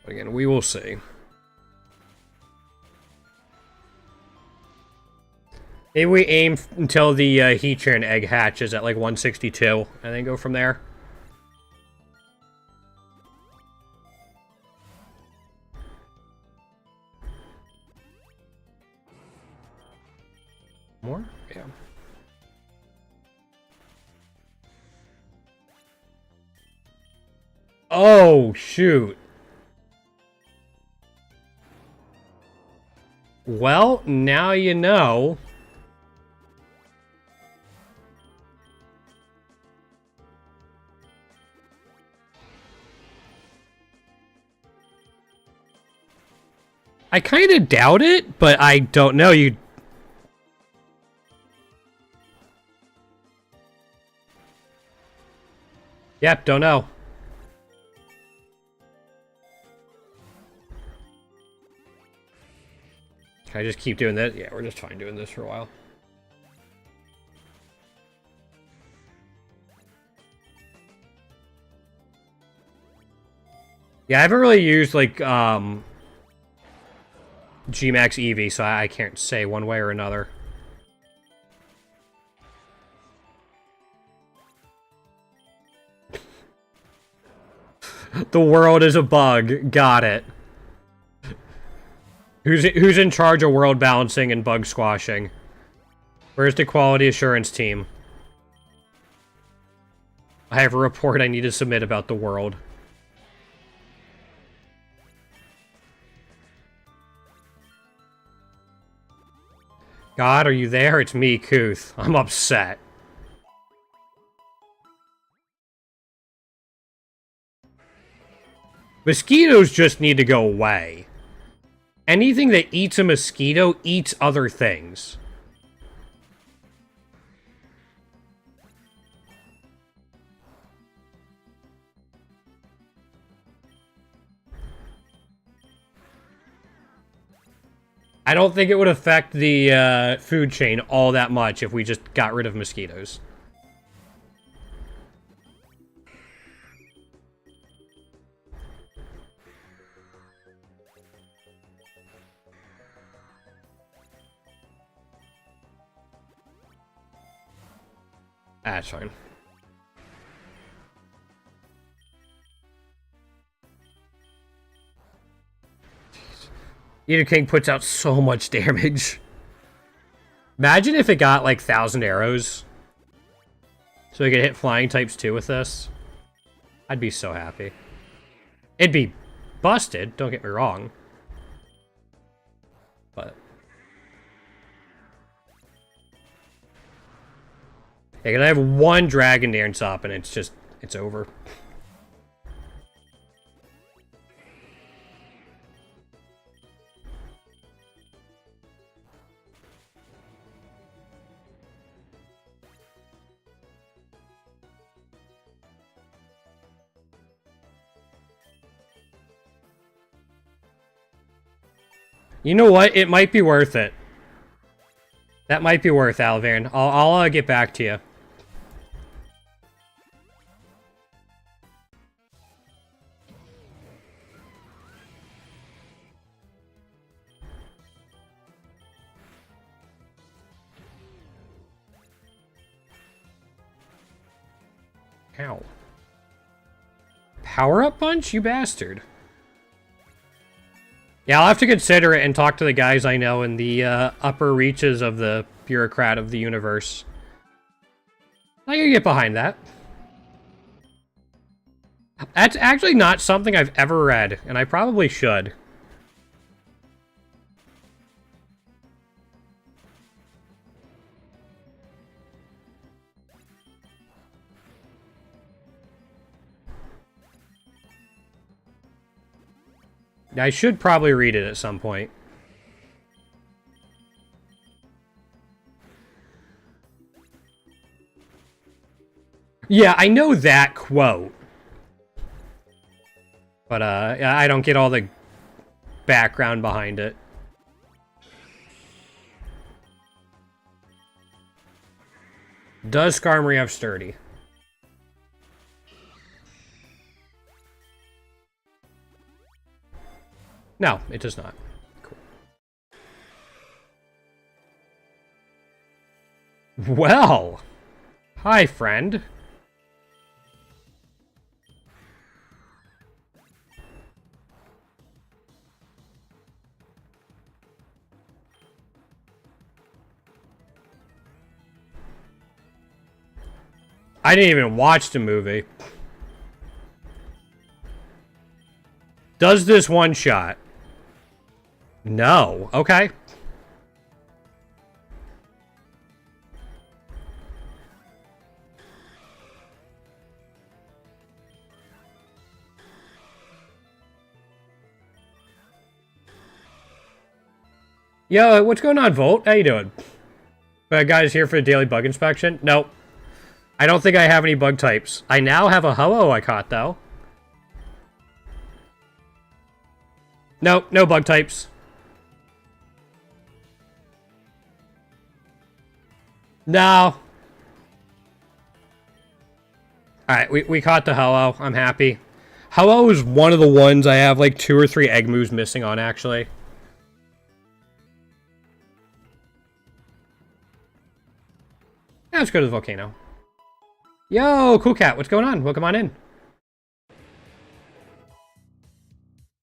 But again, we will see. Maybe we aim until the Heatran egg hatches at like 162, and then go from there. More? Yeah. Oh, shoot. Well, now you know. I kind of doubt it, but I don't know. You. Yep, don't know. Can I just keep doing that? Yeah, we're just fine doing this for a while. Yeah, I haven't really used, like, Gmax Eevee, so I can't say one way or another. The world is a bug. Got it. Who's in charge of world balancing and bug squashing? Where's the quality assurance team? I have a report I need to submit about the world. God, are you there? It's me, Kuth. I'm upset. Mosquitoes just need to go away. Anything that eats a mosquito eats other things. I don't think it would affect the food chain all that much if we just got rid of mosquitoes. That's fine. Nidoking puts out so much damage. Imagine if it got like 1,000 arrows. So we could hit flying types too with this. I'd be so happy. It'd be busted, don't get me wrong. But yeah, cause I have one Dragon Dance up and it's over. You know what? It might be worth it. That might be worth Alvarin. I'll get back to you. Ow. Power-up punch, you bastard. Yeah, I'll have to consider it and talk to the guys I know in the upper reaches of the bureaucrat of the universe. I can get behind that. That's actually not something I've ever read, and I probably should. I should probably read it at some point. Yeah, I know that quote. But, I don't get all the background behind it. Does Skarmory have Sturdy? No, it does not. Cool. Well, hi, friend. I didn't even watch the movie. Does this one shot? No. Okay. Yo, what's going on, Volt? How you doing? Guys here for the daily bug inspection? Nope. I don't think I have any bug types. I now have a Ho-Oh I caught, though. Nope, no bug types. No. Alright, we caught the Ho-Oh. I'm happy. Ho-Oh is one of the ones I have like 2 or 3 egg moves missing on, actually. Yeah, let's go to the volcano. Yo, Cool Cat, what's going on? Welcome on in.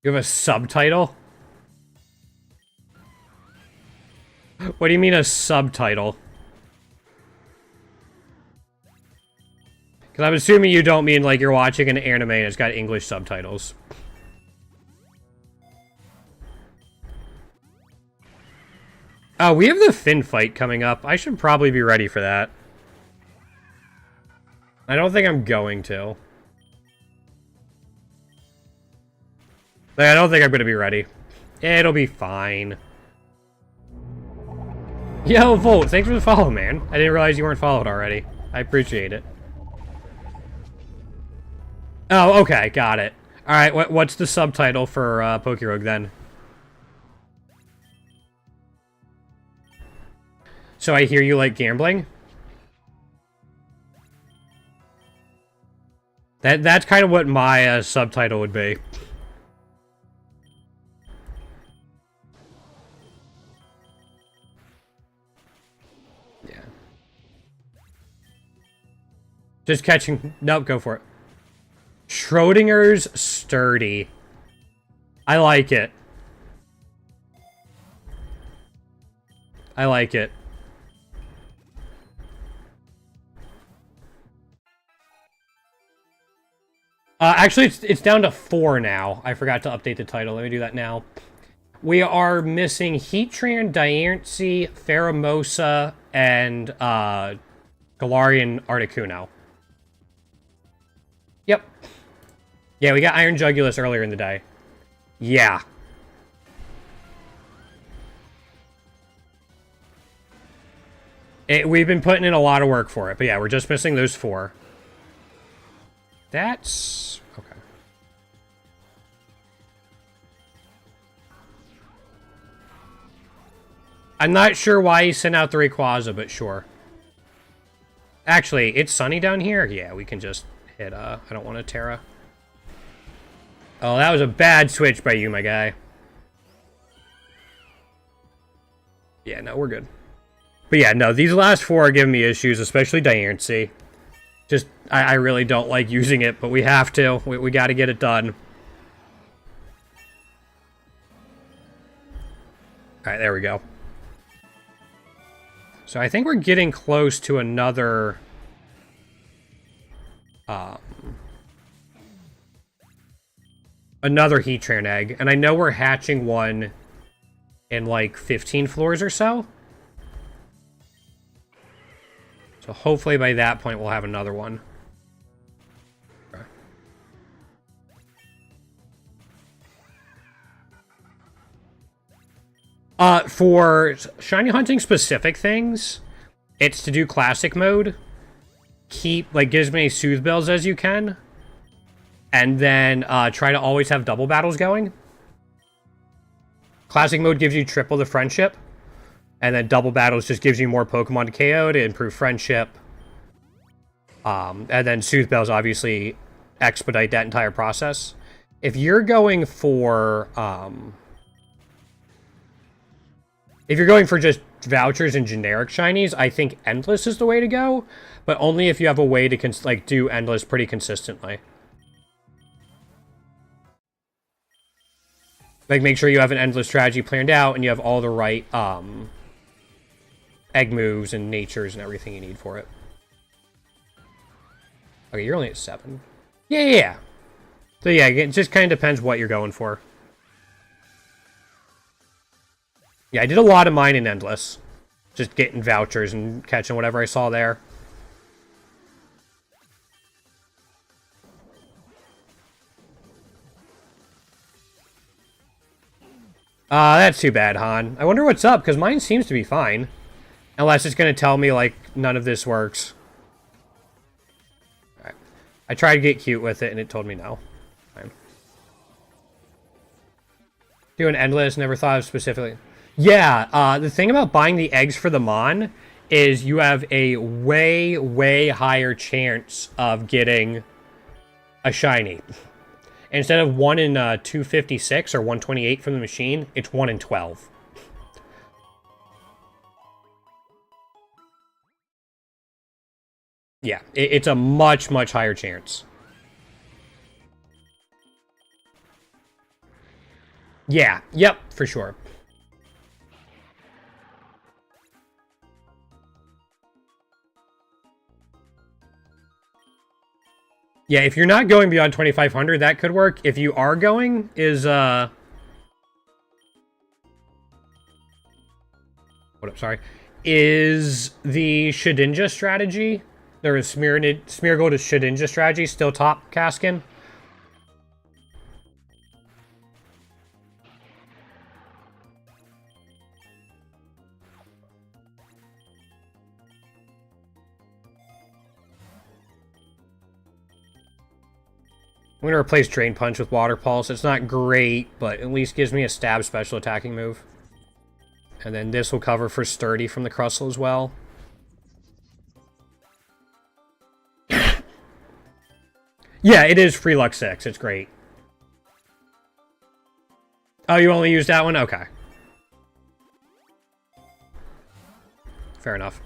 You have a subtitle? What do you mean a subtitle? Because I'm assuming you don't mean like you're watching an anime and it's got English subtitles. Oh, we have the Finn fight coming up. I should probably be ready for that. I don't think I'm going to. I don't think I'm going to be ready. It'll be fine. Yo, Volt, thanks for the follow, man. I didn't realize you weren't followed already. I appreciate it. Oh, okay, got it. Alright, what's the subtitle for Pokerogue then? So I hear you like gambling? That's kind of what my subtitle would be. Yeah. Just catching... Nope, go for it. Schrodinger's Sturdy. I like it. I like it. Actually, it's down to 4 now. I forgot to update the title. Let me do that now. We are missing Heatran, Diancie, Pheromosa, and Galarian Articuno. Yep. Yeah, we got Iron Jugulus earlier in the day. Yeah. We've been putting in a lot of work for it, but yeah, we're just missing those 4. That's... okay. I'm not sure why he sent out the Rayquaza, but sure. Actually, it's sunny down here? Yeah, we can just hit, I don't want to Terra. Oh, that was a bad switch by you, my guy. Yeah, no, we're good. But yeah, no, these last 4 are giving me issues, especially Diancie. Just, I really don't like using it, but we have to. We gotta get it done. Alright, there we go. So I think we're getting close to another... another Heatran egg. And I know we're hatching one in like 15 floors or so. So hopefully by that point we'll have another one. For shiny hunting specific things, it's to do classic mode. Keep, like, get as many Soothe Bells as you can. And then try to always have double battles going. Classic mode gives you triple the friendship. And then double battles just gives you more Pokemon to KO to improve friendship. And then Soothe Bells obviously expedite that entire process. If you're going for... if you're going for just vouchers and generic shinies, I think Endless is the way to go, but only if you have a way to like do Endless pretty consistently. Like, make sure you have an Endless strategy planned out and you have all the right egg moves and natures and everything you need for it. Okay, you're only at 7. Yeah. So yeah, it just kind of depends what you're going for. Yeah, I did a lot of mine in Endless. Just getting vouchers and catching whatever I saw there. That's too bad, Han. I wonder what's up, because mine seems to be fine. Unless it's going to tell me, like, none of this works. Alright. I tried to get cute with it, and it told me no. Fine. Doing Endless, never thought of specifically... Yeah, the thing about buying the eggs for the Mon is you have a way, way higher chance of getting a shiny. Instead of 1 in 256 or 128 from the machine, it's 1 in 12. Yeah, it's a much, much higher chance. Yeah, yep, for sure. Yeah, if you're not going beyond 2,500, that could work. If you are going, what up, sorry. Is the Shedinja strategy, there is Smeargle to Shedinja strategy, still top, Kaskin? I'm going to replace Drain Punch with Water Pulse. It's not great, but at least gives me a stab special attacking move. And then this will cover for Sturdy from the Crustle as well. Yeah, it is free luck 6. It's great. Oh, you only used that one? Okay. Fair enough.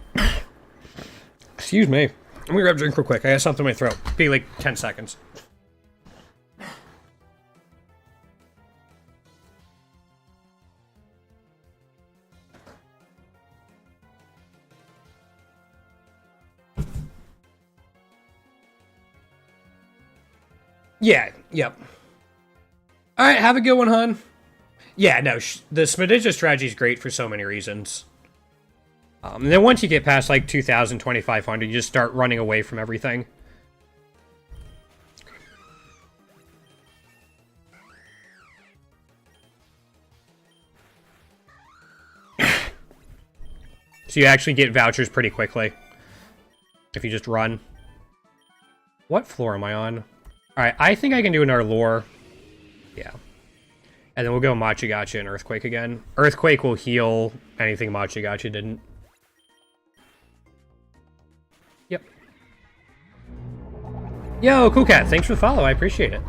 Excuse me. Let me grab a drink real quick. I got something in my throat. Be like 10 seconds. Yeah, yep. Alright, have a good one, hon. Yeah, no, the Smedinja strategy is great for so many reasons. And then once you get past, like, 2,000, 2,500, you just start running away from everything. So you actually get vouchers pretty quickly. If you just run. What floor am I on? Alright, I think I can do another lore. Yeah. And then we'll go Machigacha and Earthquake again. Earthquake will heal anything Machigacha didn't. Yep. Yo, Cool Cat, thanks for the follow. I appreciate it.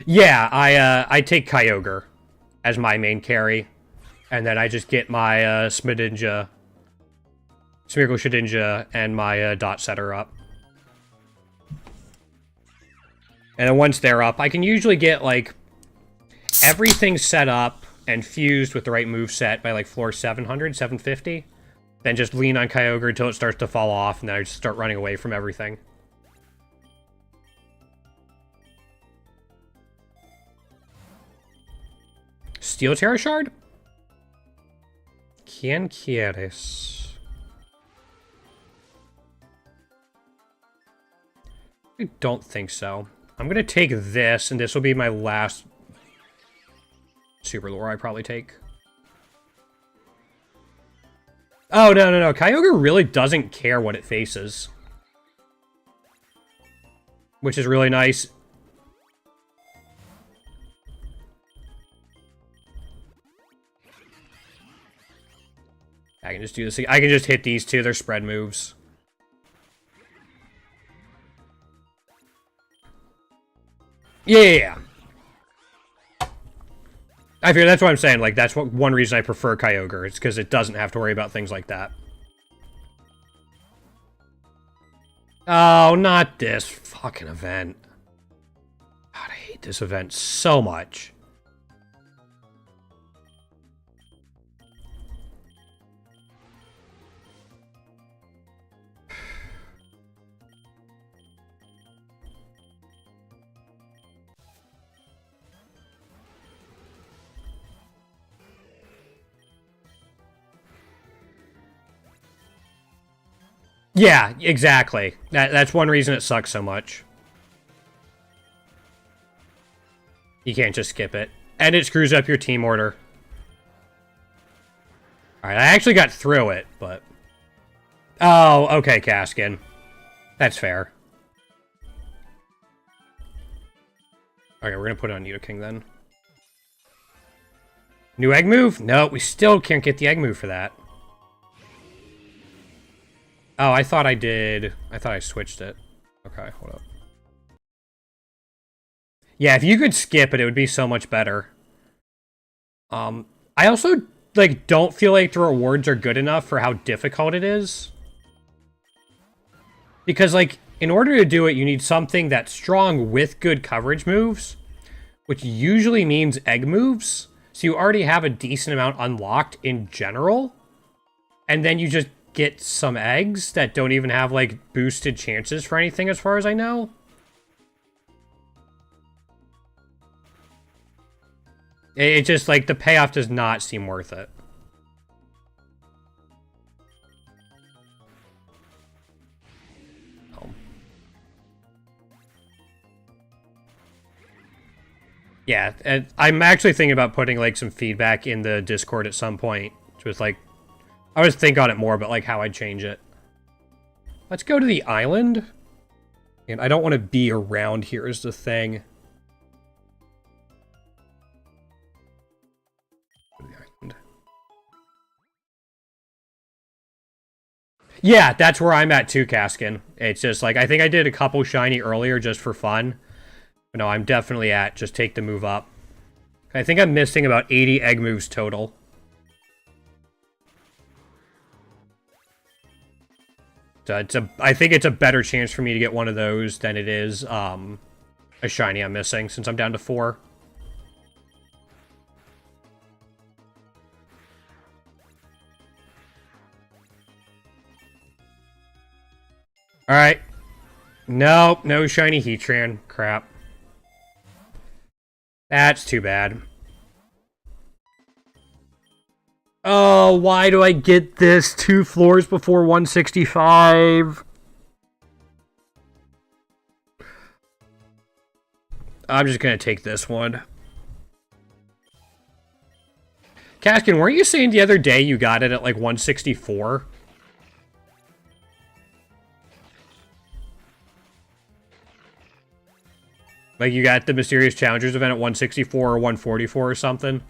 Yeah, I take Kyogre as my main carry. And then I just get my Smedinja, Smeargle Shedinja, and my Dot Setter up. And then once they're up, I can usually get, like, everything set up and fused with the right move set by, like, floor 700, 750. Then just lean on Kyogre until it starts to fall off, and then I just start running away from everything. Steel Terra Shard? Quien quieres? I don't think so. I'm gonna take this, and this will be my last Super Lure I probably take. Oh, no. Kyogre really doesn't care what it faces. Which is really nice. I can just do this. I can just hit these two. They're spread moves. Yeah. I figure that's what I'm saying. Like, that's one reason I prefer Kyogre. It's because it doesn't have to worry about things like that. Oh, not this fucking event. God, I hate this event so much. Yeah, exactly. That's one reason it sucks so much. You can't just skip it. And it screws up your team order. Alright, I actually got through it, but... Oh, okay, Kaskin. That's fair. Okay, we're gonna put it on Nidoking then. New egg move? No, we still can't get the egg move for that. Oh, I thought I did. I thought I switched it. Okay, hold up. Yeah, if you could skip it, it would be so much better. I also, like, don't feel like the rewards are good enough for how difficult it is. Because, like, in order to do it, you need something that's strong with good coverage moves, which usually means egg moves. So you already have a decent amount unlocked in general. And then you just get some eggs that don't even have, like, boosted chances for anything as far as I know. It just, like, the payoff does not seem worth it. Oh. Yeah, and I'm actually thinking about putting, like, some feedback in the Discord at some point. With, like, I always think on it more, but, like, how I'd change it. Let's go to the island. And I don't want to be around here is the thing. Yeah, that's where I'm at too, Kaskin. It's just, like, I think I did a couple shiny earlier just for fun. But no, I'm definitely at just take the move up. I think I'm missing about 80 egg moves total. So I think it's a better chance for me to get one of those than it is a shiny I'm missing, since I'm down to 4. Alright. Nope, no shiny Heatran. Crap. That's too bad. Oh, why do I get this 2 floors before 165? I'm just gonna take this one. Kaskin, weren't you saying the other day you got it at like 164? Like you got the Mysterious Challengers event at 164 or 144 or something?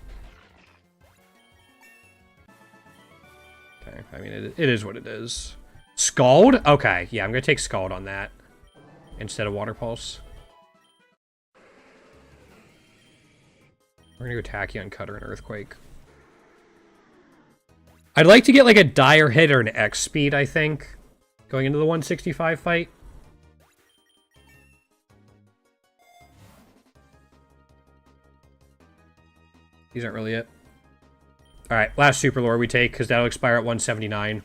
I mean, it is what it is. Scald? Okay, yeah, I'm going to take Scald on that instead of Water Pulse. We're going to go Tachyon, Cutter, and Earthquake. I'd like to get like a Dire Hit or an X Speed, I think, going into the 165 fight. These aren't really it. Alright, last Super Lore we take, because that'll expire at 179.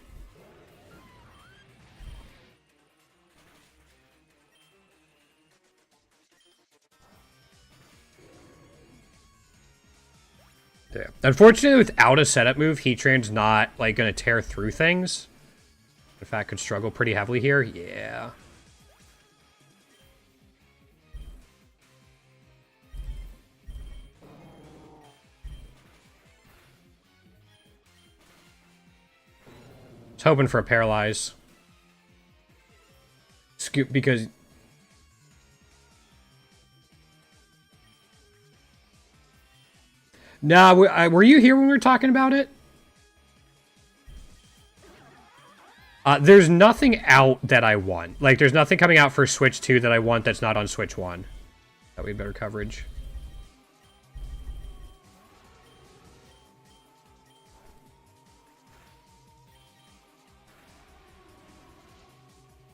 Yeah. Unfortunately, without a setup move, Heatran's not, like, gonna tear through things. In fact, could struggle pretty heavily here. Yeah. I was hoping for a Paralyze. Scoop, because... Nah, were you here when we were talking about it? There's nothing out that I want. Like, there's nothing coming out for Switch 2 that I want that's not on Switch 1. That would be better coverage.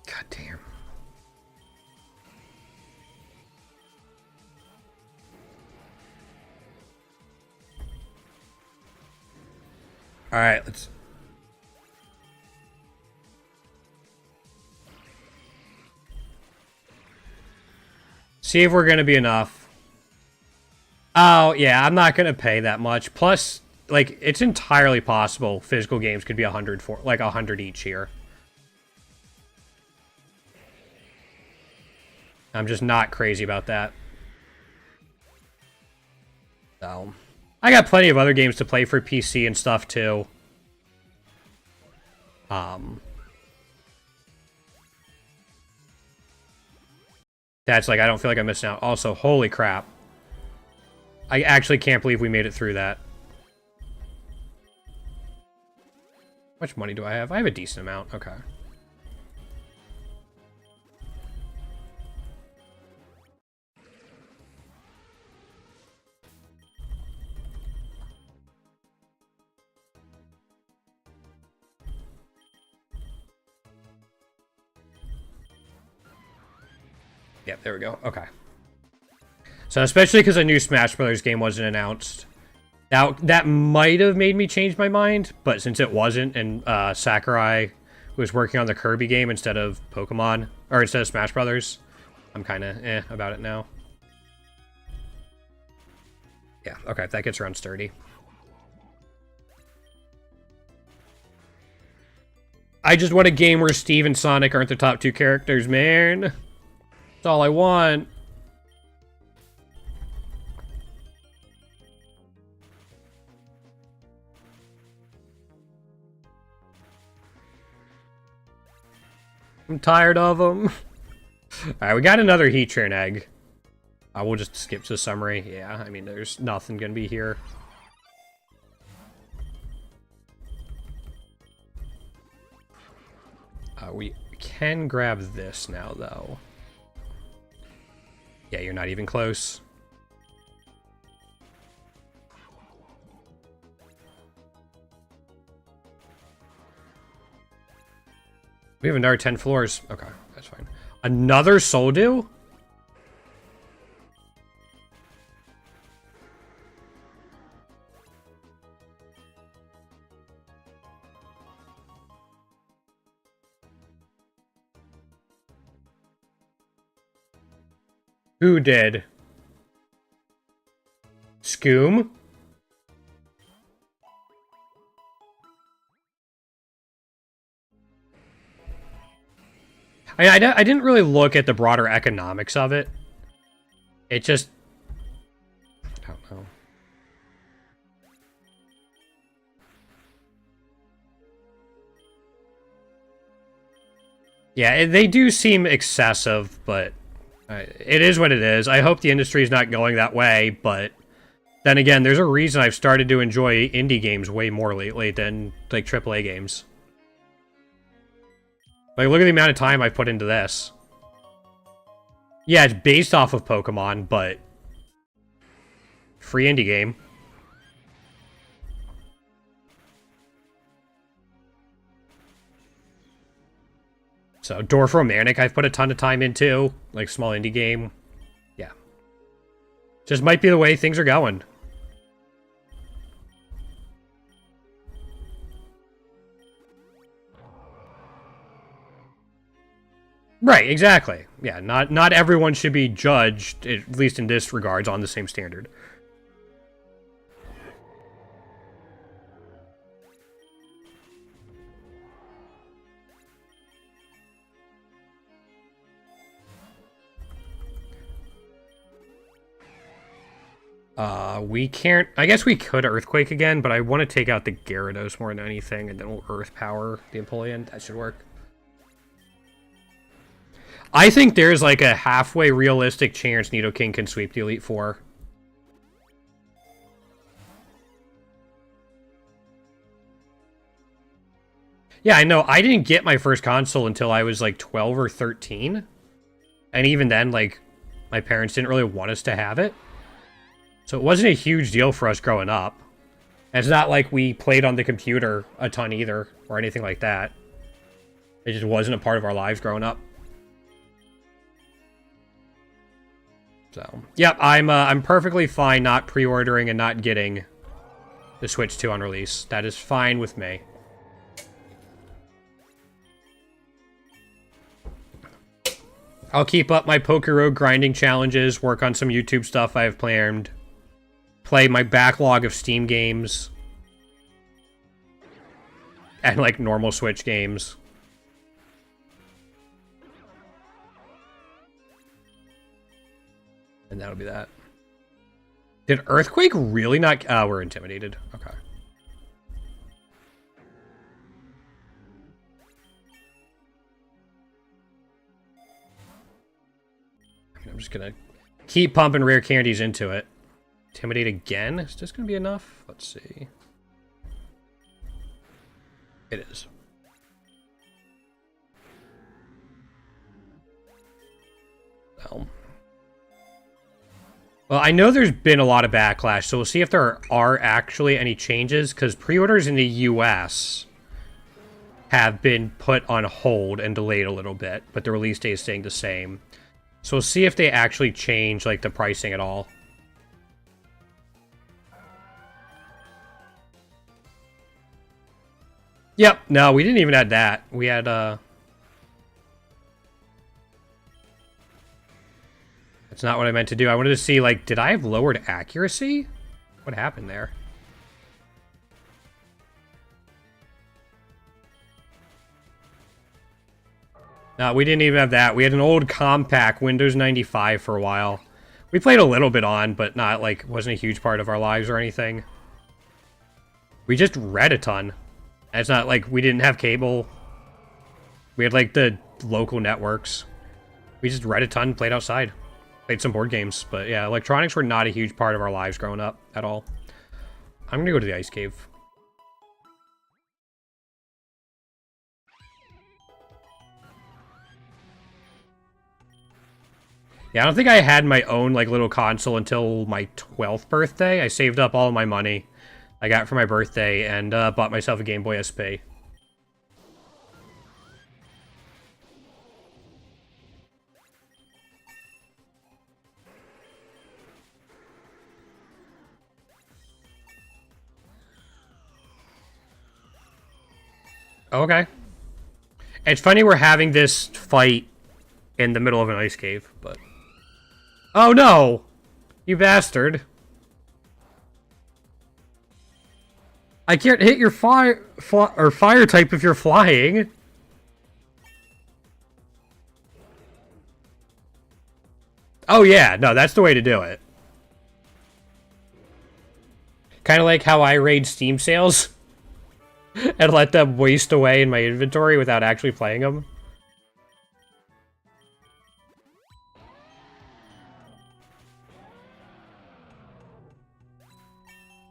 God damn. Alright, let's... see if we're gonna be enough. Oh, yeah, I'm not gonna pay that much. Plus, like, it's entirely possible physical games could be 100 for, like, 100 each here. I'm just not crazy about that. So... I got plenty of other games to play for PC and stuff, too. That's like, I don't feel like I'm missing out. Also, holy crap. I actually can't believe we made it through that. How much money do I have? I have a decent amount. Okay. Yep, there we go. Okay. So, especially because a new Smash Brothers game wasn't announced. Now, that might have made me change my mind, but since it wasn't, and Sakurai was working on the Kirby game instead of Pokemon, or instead of Smash Brothers, I'm kind of about it now. Yeah, okay, that gets around sturdy. I just want a game where Steve and Sonic aren't the top two characters, man. That's all I want. I'm tired of them. Alright, we got another Heatran egg. We'll just skip to the summary. Yeah, I mean, there's nothing gonna be here. We can grab this now, though. Yeah, you're not even close. We have another 10 floors. Okay, that's fine. Another Soldew? Who did? Scoom? I didn't really look at the broader economics of it. It just... I don't know. Yeah, they do seem excessive, but... it is what it is. I hope the industry is not going that way, but... then again, there's a reason I've started to enjoy indie games way more lately than, like, AAA games. Like, look at the amount of time I put into this. Yeah, it's based off of Pokemon, but... free indie game. So, Dwarf Romantic I've put a ton of time into. Like, small indie game. Yeah. Just might be the way things are going. Right, exactly. Yeah, not everyone should be judged, at least in this regards, on the same standard. We can't... I guess we could Earthquake again, but I want to take out the Gyarados more than anything, and then we'll Earth Power the Empoleon. That should work. I think there's like a halfway realistic chance Nidoking can sweep the Elite Four. Yeah, I know. I didn't get my first console until I was like 12 or 13. And even then, like, my parents didn't really want us to have it. So it wasn't a huge deal for us growing up. And it's not like we played on the computer a ton either, or anything like that. It just wasn't a part of our lives growing up. So, yep, I'm perfectly fine not pre-ordering and not getting the Switch 2 on release. That is fine with me. I'll keep up my Pokero grinding challenges, work on some YouTube stuff I have planned, play my backlog of Steam games, and, like, normal Switch games. And that'll be that. Did Earthquake really not... we're intimidated. Okay. I'm just gonna keep pumping rare candies into it. Intimidate again? Is this gonna be enough? Let's see. It is. Well, I know there's been a lot of backlash, so we'll see if there are actually any changes, because pre-orders in the US have been put on hold and delayed a little bit, but the release date is staying the same. So we'll see if they actually change, like, the pricing at all. Yep, no, we didn't even add that. We had, That's not what I meant to do. I wanted to see, like, did I have lowered accuracy? What happened there? No, we didn't even have that. We had an old compact Windows 95 for a while. We played a little bit on, but not, like, wasn't a huge part of our lives or anything. We just read a ton. And it's not like we didn't have cable. We had, like, the local networks. We just read a ton, played outside. Played some board games, but yeah, electronics were not a huge part of our lives growing up at all. I'm gonna go to the ice cave. Yeah, I don't think I had my own, like, little console until my 12th birthday. I saved up all of my money I got for my birthday and bought myself a Game Boy SP. Okay. It's funny we're having this fight in the middle of an ice cave, but... Oh no! You bastard. I can't hit your fire type if you're flying. Oh yeah, no, that's the way to do it. Kind of like how I raid Steam sales. And let them waste away in my inventory without actually playing them.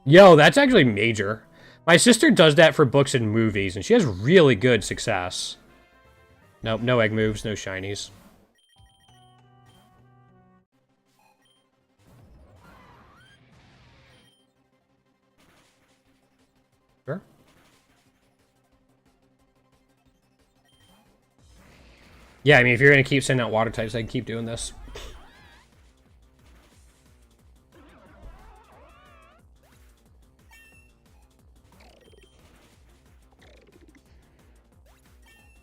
Yo, that's actually major. My sister does that for books and movies, and she has really good success. Nope, no egg moves, no shinies. Sure. Yeah, I mean, if you're going to keep sending out water types, I can keep doing this.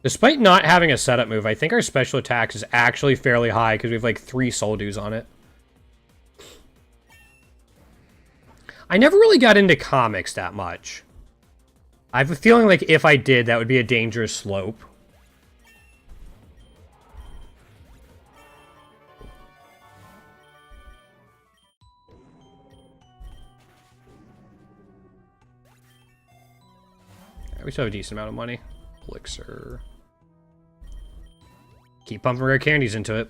Despite not having a setup move, I think our special attack is actually fairly high because we have like 3 Soul Dews on it. I never really got into comics that much. I have a feeling like if I did, that would be a dangerous slope. We still have a decent amount of money. Elixir. Keep pumping rare candies into it.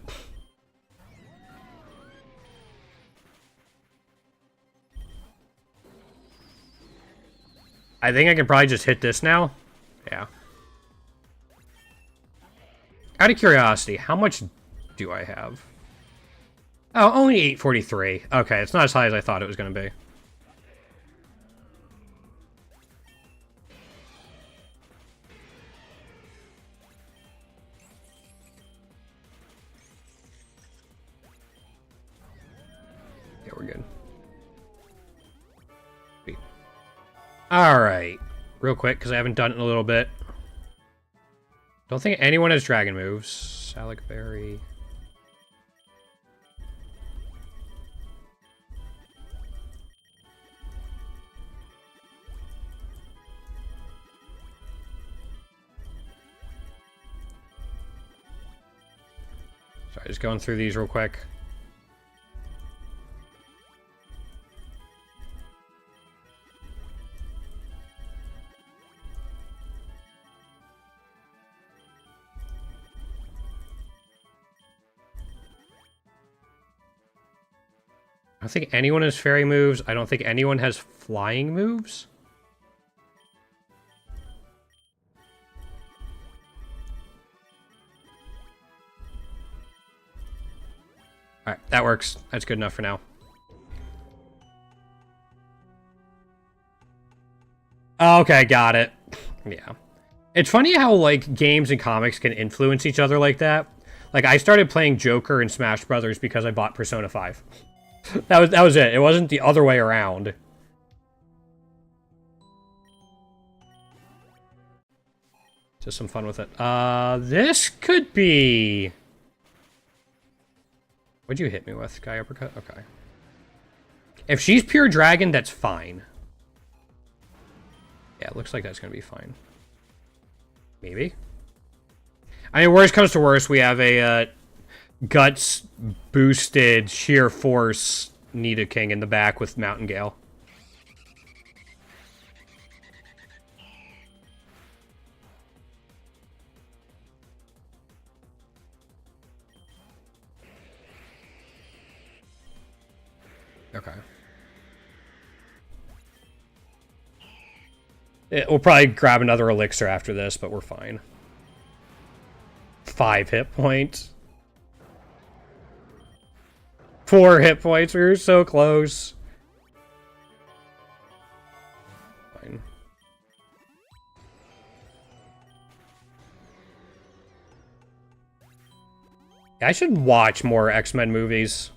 I think I can probably just hit this now. Yeah. Out of curiosity, how much do I have? Oh, only 843. Okay, it's not as high as I thought it was going to be. Yeah, we're good. Sweet. All right. Real quick, because I haven't done it in a little bit. Don't think anyone has dragon moves. Salic Berry. Sorry, just going through these real quick. I don't think anyone has fairy moves. I don't think anyone has flying moves. Alright, that works. That's good enough for now. Okay, got it. Yeah. It's funny how, like, games and comics can influence each other like that. Like, I started playing Joker and Smash Brothers because I bought Persona 5. That was it. It wasn't the other way around. Just some fun with it. This could be... What'd you hit me with? Sky Uppercut? Okay. If she's pure dragon, that's fine. Yeah, it looks like that's gonna be fine. Maybe. I mean, worst comes to worst, we have a guts boosted sheer force Nidoking in the back with Mountain Gale. Okay. We'll probably grab another elixir after this, but we're fine. 5 hit points. 4 hit points. We were so close. Fine. I should watch more X-Men movies.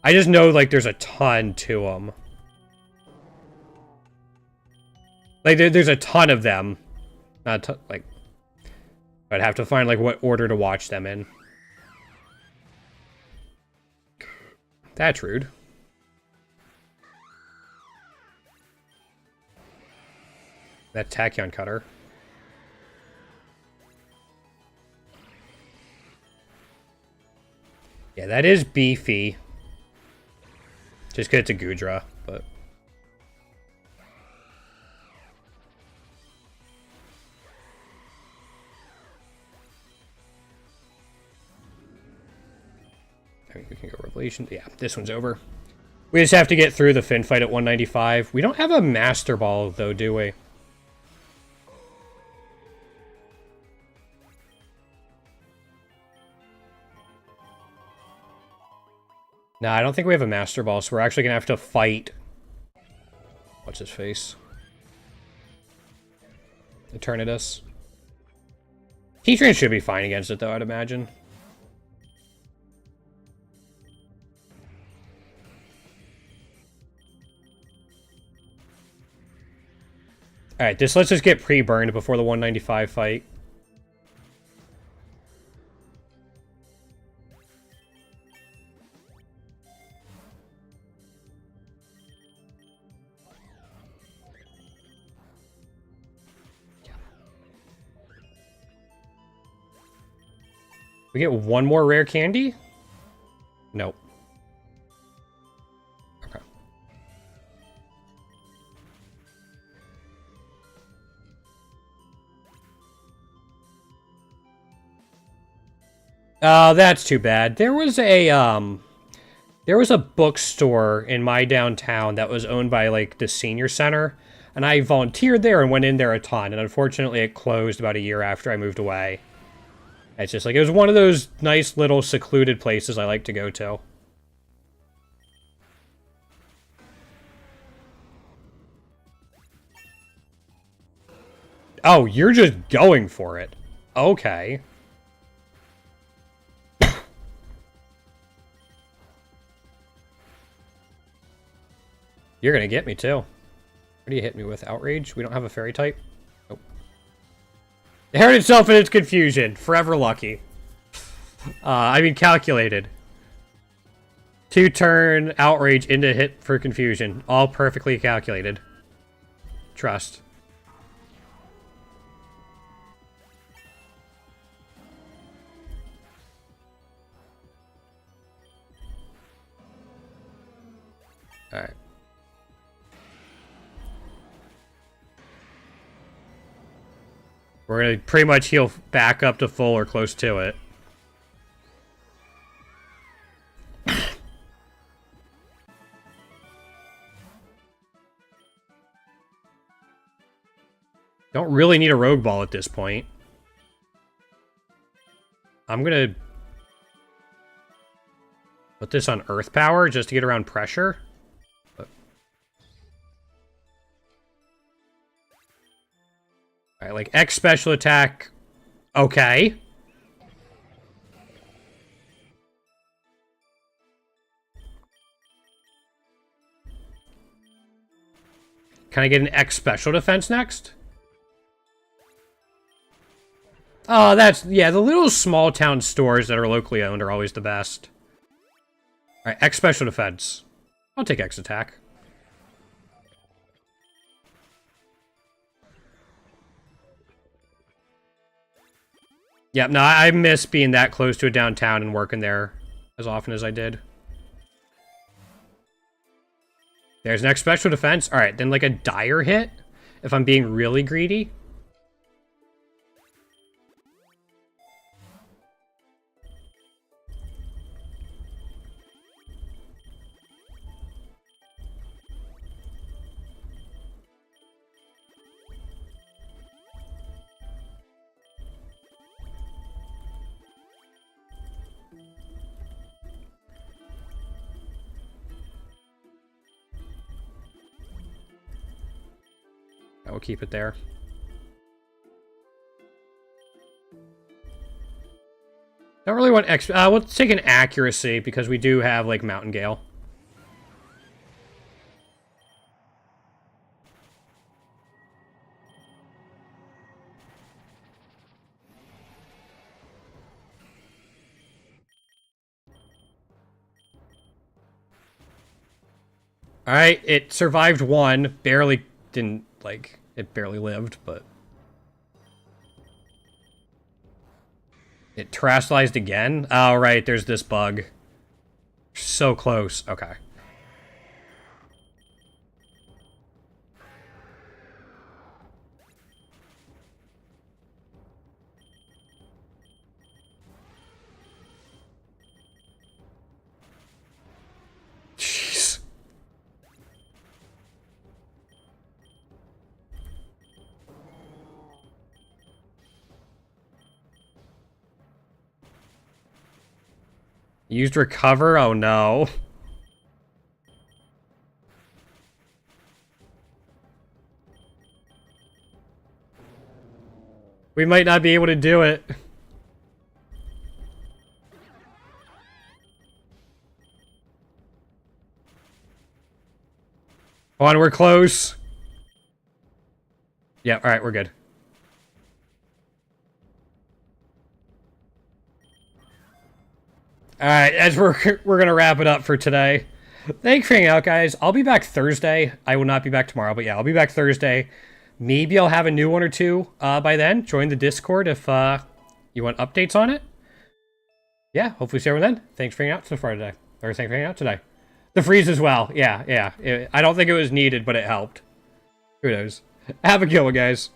I just know, like, there's a ton to them. Like, there's a ton of them. Not like... I'd have to find, like, what order to watch them in. That's rude. That Tachyon Cutter. Yeah, that is beefy. Just because it's a Gudra, but... I think we can go Revelation. Yeah, this one's over. We just have to get through the Finn fight at 195. We don't have a Master Ball, though, do we? Nah, I don't think we have a Master Ball, so we're actually going to have to fight... What's his face? Eternatus. Heatran should be fine against it, though, I'd imagine. Alright, let's just get pre-burned before the 195 fight. We get one more rare candy? Nope. Okay. That's too bad. There was a bookstore in my downtown that was owned by, like, the senior center, and I volunteered there and went in there a ton, and unfortunately it closed about a year after I moved away. It's just like, it was one of those nice little secluded places I like to go to. Oh, you're just going for it. Okay. You're gonna get me, too. What do you hit me with? Outrage? We don't have a fairy type? Nope. It hurt itself in its confusion. Forever lucky. I mean, calculated. 2-turn outrage into hit for confusion. All perfectly calculated. Trust. Alright. We're gonna pretty much heal back up to full or close to it. Don't really need a rogue ball at this point. I'm gonna put this on earth power just to get around pressure. Alright, like X special attack. Okay. Can I get an X special defense next? Oh, that's... yeah, the little small town stores that are locally owned are always the best. Alright, X special defense. I'll take X attack. Yep, no, I miss being that close to a downtown and working there as often as I did. There's an X special defense. Alright, then like a dire hit, if I'm being really greedy. I will keep it there. Don't really want X... let's take an accuracy, because we do have, like, Mountain Gale. Alright, it survived one. Barely didn't, like... it barely lived, but... it terastallized again? Oh, right, there's this bug. So close. Okay. Jeez. Used recover? Oh no. We might not be able to do it. Come on, we're close. Yeah, alright, we're good. Alright, as we're gonna wrap it up for today. Thanks for hanging out, guys. I'll be back Thursday. I will not be back tomorrow, but yeah, I'll be back Thursday. Maybe I'll have a new one or two by then. Join the Discord if you want updates on it. Yeah, hopefully see everyone then. Thanks for hanging out so far today. Or thanks for hanging out today. The freeze as well. Yeah. I don't think it was needed, but it helped. Who knows? Have a good one, guys.